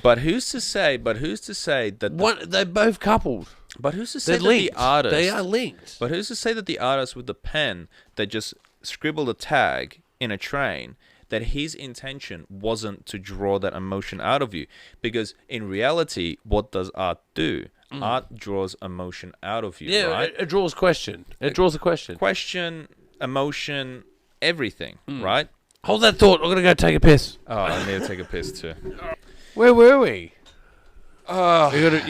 But who's to say that... they're both coupled. But who's to say that the artist... They are linked. But who's to say that the artist with the pen that just scribbled a tag in a train, that his intention wasn't to draw that emotion out of you? Because in reality, what does art do? Art draws emotion out of you, right? It draws question. It draws a question. Question, emotion, everything, right? Hold that thought. I'm going to go take a piss. Oh, I need to take a piss too. Where were we? Oh, you gotta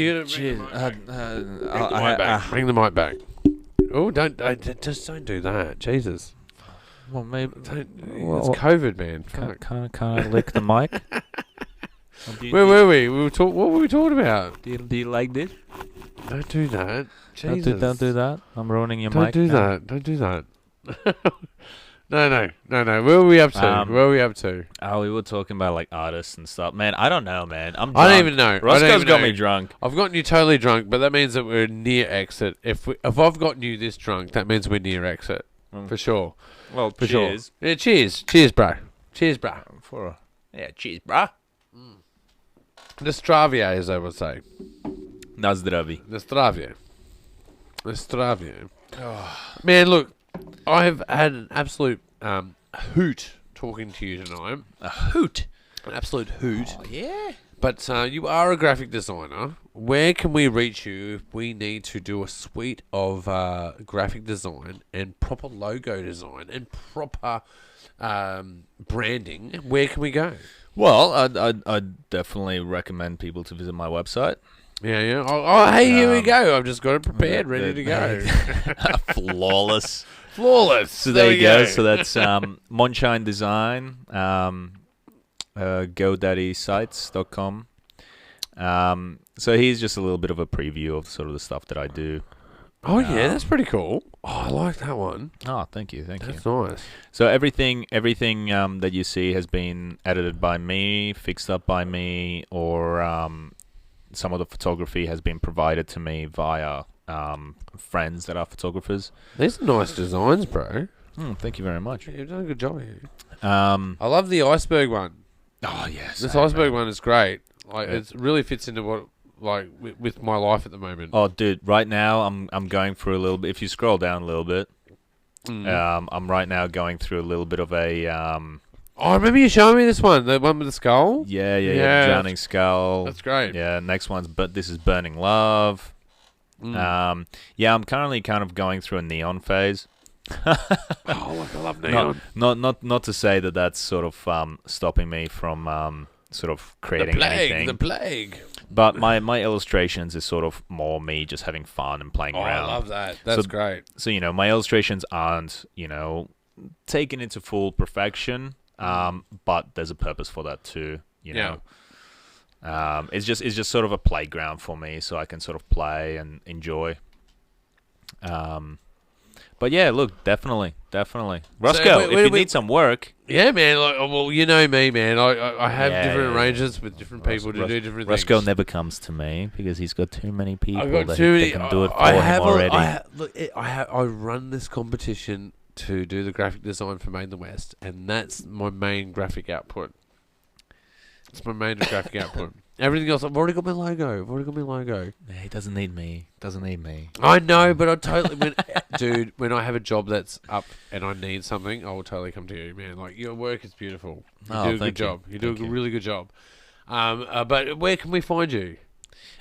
bring the mic back. Oh, just don't do that. Jesus. Well, maybe it's COVID, man. Can't I lick the mic? Where were we? What were we talking about? Do you like this? Don't do that. Jesus. Don't do that. I'm ruining your mic. Don't do that. No. Where were we up to? Oh, we were talking about like artists and stuff. Man, I don't know, man. I'm drunk. I don't even know. Roscoe's got me drunk. I've gotten you totally drunk, but that means that we're near exit. If I've gotten you this drunk, that means we're near exit. For sure. Well, for cheers. Sure. Yeah, cheers. Cheers, bro. Cheers, bro. Cheers, bro. Nastravia, as I would say. Nazdravie. Nastravia. Man, look, I have had an absolute hoot talking to you tonight. A hoot? An absolute hoot. Oh, yeah? But you are a graphic designer. Where can we reach you if we need to do a suite of graphic design and proper logo design and proper branding? Where can we go? Well, I'd definitely recommend people to visit my website. Yeah. Oh, hey, here we go. I've just got it prepared, ready to go. Flawless. Flawless. So there you go. So that's Mondschein Design, GoDaddySites.com. So here's just a little bit of a preview of sort of the stuff that I do. Oh yeah, that's pretty cool. Oh, I like that one. Oh, thank you. That's nice. So everything that you see has been edited by me, fixed up by me, or some of the photography has been provided to me via friends that are photographers. These are nice designs, bro. Thank you very much. Yeah, you've done a good job here. I love the iceberg one. Oh yes, this iceberg one is great. Like it really fits into what with my life at the moment. Oh, dude, right now I'm going through a little bit. If you scroll down a little bit, I'm right now going through a little bit of a. I remember you showing me this one, the one with the skull. Yeah. Drowning skull. That's great. Yeah, next one's this is Burning Love. I'm currently kind of going through a neon phase. I love neon. Not to say that that's sort of stopping me from sort of creating anything. The plague. But my illustrations is sort of more me just having fun and playing around. I love that. That's great. So, my illustrations aren't, taken into full perfection, but there's a purpose for that too, know. It's just sort of a playground for me, so I can sort of play and enjoy. But yeah, look, definitely. Roscoe, if you need some work. Yeah, man. Well, you know me, man. I have different arrangements with different people to do different things. Roscoe never comes to me because he's got too many people that can do it for him already. I run this competition to do the graphic design for Made in the West, and that's my main graphic output. It's my main graphic output. Everything else, I've already got my logo. Yeah, he doesn't need me. I know, but I totally... when I have a job that's up and I need something, I will totally come to you, man. Like, your work is beautiful. You do a good job. You do a really good job. But where can we find you?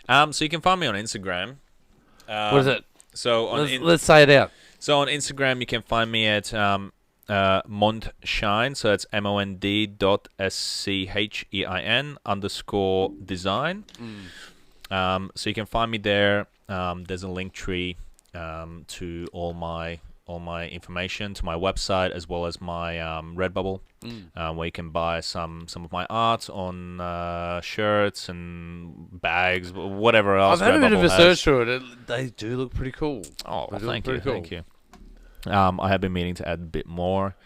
So you can find me on Instagram. What is it? So let's say it out. So on Instagram, you can find me at Mondschein, so that's MOND.SCHEIN_design. So you can find me there. There's a link tree to all my information, to my website as well as my Redbubble, where you can buy some of my art on shirts and bags, whatever else. I've had a bit of a Redbubble search through it. They do look pretty cool. Oh, thank you. I have been meaning to add a bit more.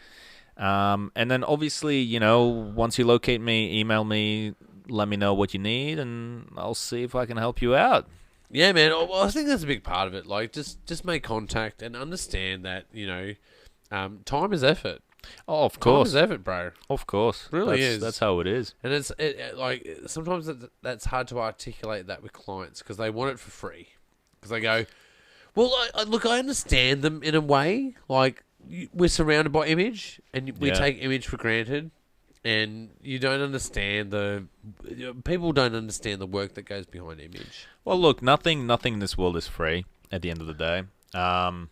And then obviously, once you locate me, email me, let me know what you need, and I'll see if I can help you out. Yeah, man. Well, I think that's a big part of it. Like, just make contact and understand that, time is effort. Oh, of course. Time is effort, bro. Of course. Really is. That's how it is. And it's like, sometimes that's hard to articulate that with clients because they want it for free. Because they go... Well, look, I understand them in a way. Like, we're surrounded by image, and we take image for granted, and you don't understand people don't understand the work that goes behind image. Well, look, nothing in this world is free at the end of the day. Art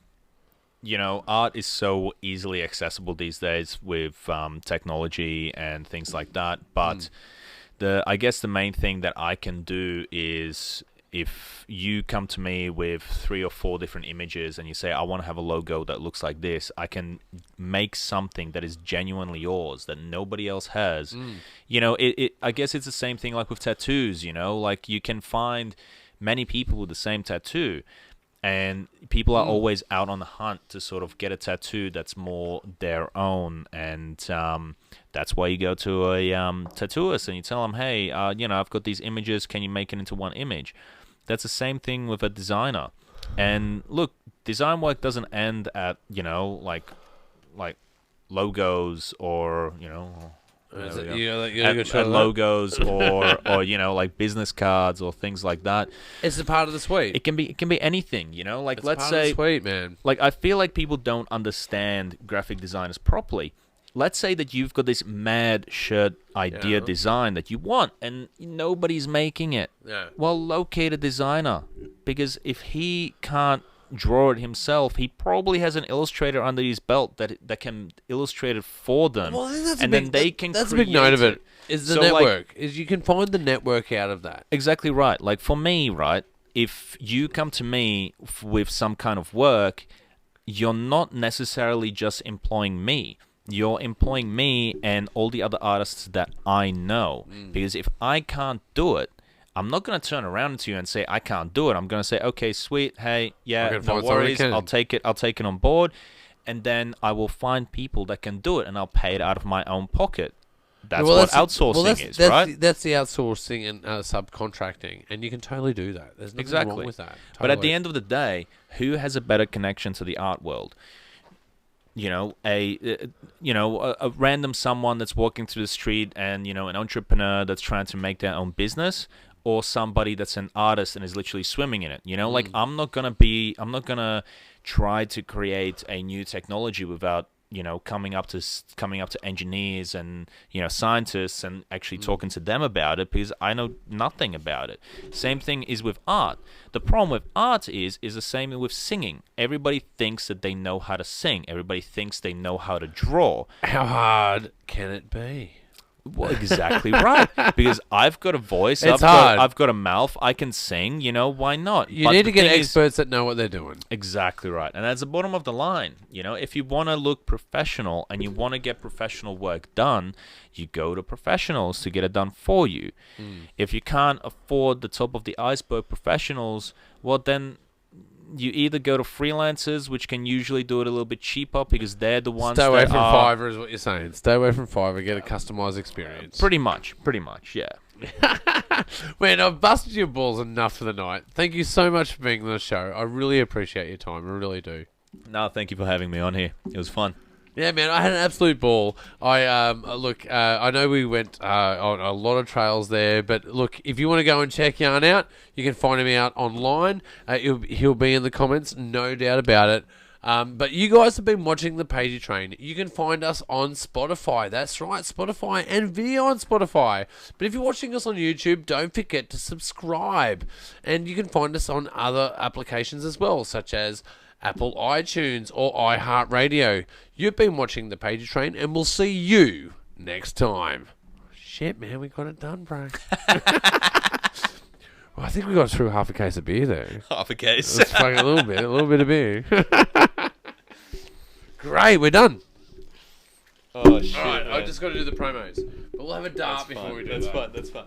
is so easily accessible these days with technology and things like that. But I guess the main thing that I can do is... If you come to me with 3 or 4 different images and you say, I want to have a logo that looks like this, I can make something that is genuinely yours, that nobody else has. I guess it's the same thing like with tattoos, like you can find many people with the same tattoo, and people are always out on the hunt to sort of get a tattoo that's more their own, and that's why you go to a tattooist and you tell them, hey, I've got these images, can you make it into one image? That's the same thing with a designer. And look, design work doesn't end at, like logos or, at logos or like business cards or things like that. It's a part of the suite. It can be anything, like it's let's part say of the suite, man. Like I feel like people don't understand graphic designers properly. Let's say that you've got this mad shirt idea design that you want and nobody's making it. Yeah. Well, locate a designer, because if he can't draw it himself, he probably has an illustrator under his belt that can illustrate it for them. Well, that's and then they can that's a create big note of it. it. Is the So, network. Is you can find the network out of that. Exactly right. Like for me, right, if you come to me with some kind of work, you're not necessarily just employing me. You're employing me and all the other artists that I know. Because if I can't do it, I'm not going to turn around to you and say, I can't do it. I'm going to say, okay, sweet. Hey, yeah, no worries. I'll take it on board. And then I will find people that can do it, and I'll pay it out of my own pocket. That's what outsourcing is, right? That's the outsourcing and subcontracting, and you can totally do that. There's nothing wrong with that. Totally. But at the end of the day, who has a better connection to the art world? You know, a random someone that's walking through the street, and an entrepreneur that's trying to make their own business, or somebody that's an artist and is literally swimming in it. Like I'm not gonna try to create a new technology without coming up to engineers and scientists and actually talking to them about it, because I know nothing about it. Same thing is with art. The problem with art is the same with singing. Everybody thinks that they know how to sing. Everybody thinks they know how to draw. How hard can it be? Well, exactly right. Because I've got a voice. It's hard. I've got a mouth. I can sing. Why not? You need to get experts that know what they're doing. Exactly right. And that's the bottom of the line. If you want to look professional and you want to get professional work done, you go to professionals to get it done for you. If you can't afford the top of the iceberg professionals, well, then you either go to freelancers, which can usually do it a little bit cheaper because they're the ones Stay away from Fiverr is what you're saying. Stay away from Fiverr, get a customized experience. Pretty much, yeah. Man, I've busted your balls enough for the night. Thank you so much for being on the show. I really appreciate your time. I really do. No, thank you for having me on here. It was fun. Yeah, man, I had an absolute ball. I know we went on a lot of trails there, but look, if you want to go and check Yarn out, you can find him out online. He'll be in the comments, no doubt about it. But you guys have been watching the Pagey Train. You can find us on Spotify. That's right, Spotify, and video on Spotify. But if you're watching us on YouTube, don't forget to subscribe. And you can find us on other applications as well, such as Apple iTunes or iHeartRadio. You've been watching the Pagey Train, and we'll see you next time. Shit, man, we got it done, bro. Well, I think we got through half a case of beer there. Half a case. That's fucking a little bit of beer. Great, we're done. Oh shit! All right, I've just got to do the promos, but we'll have a dart before we do that. That's fun.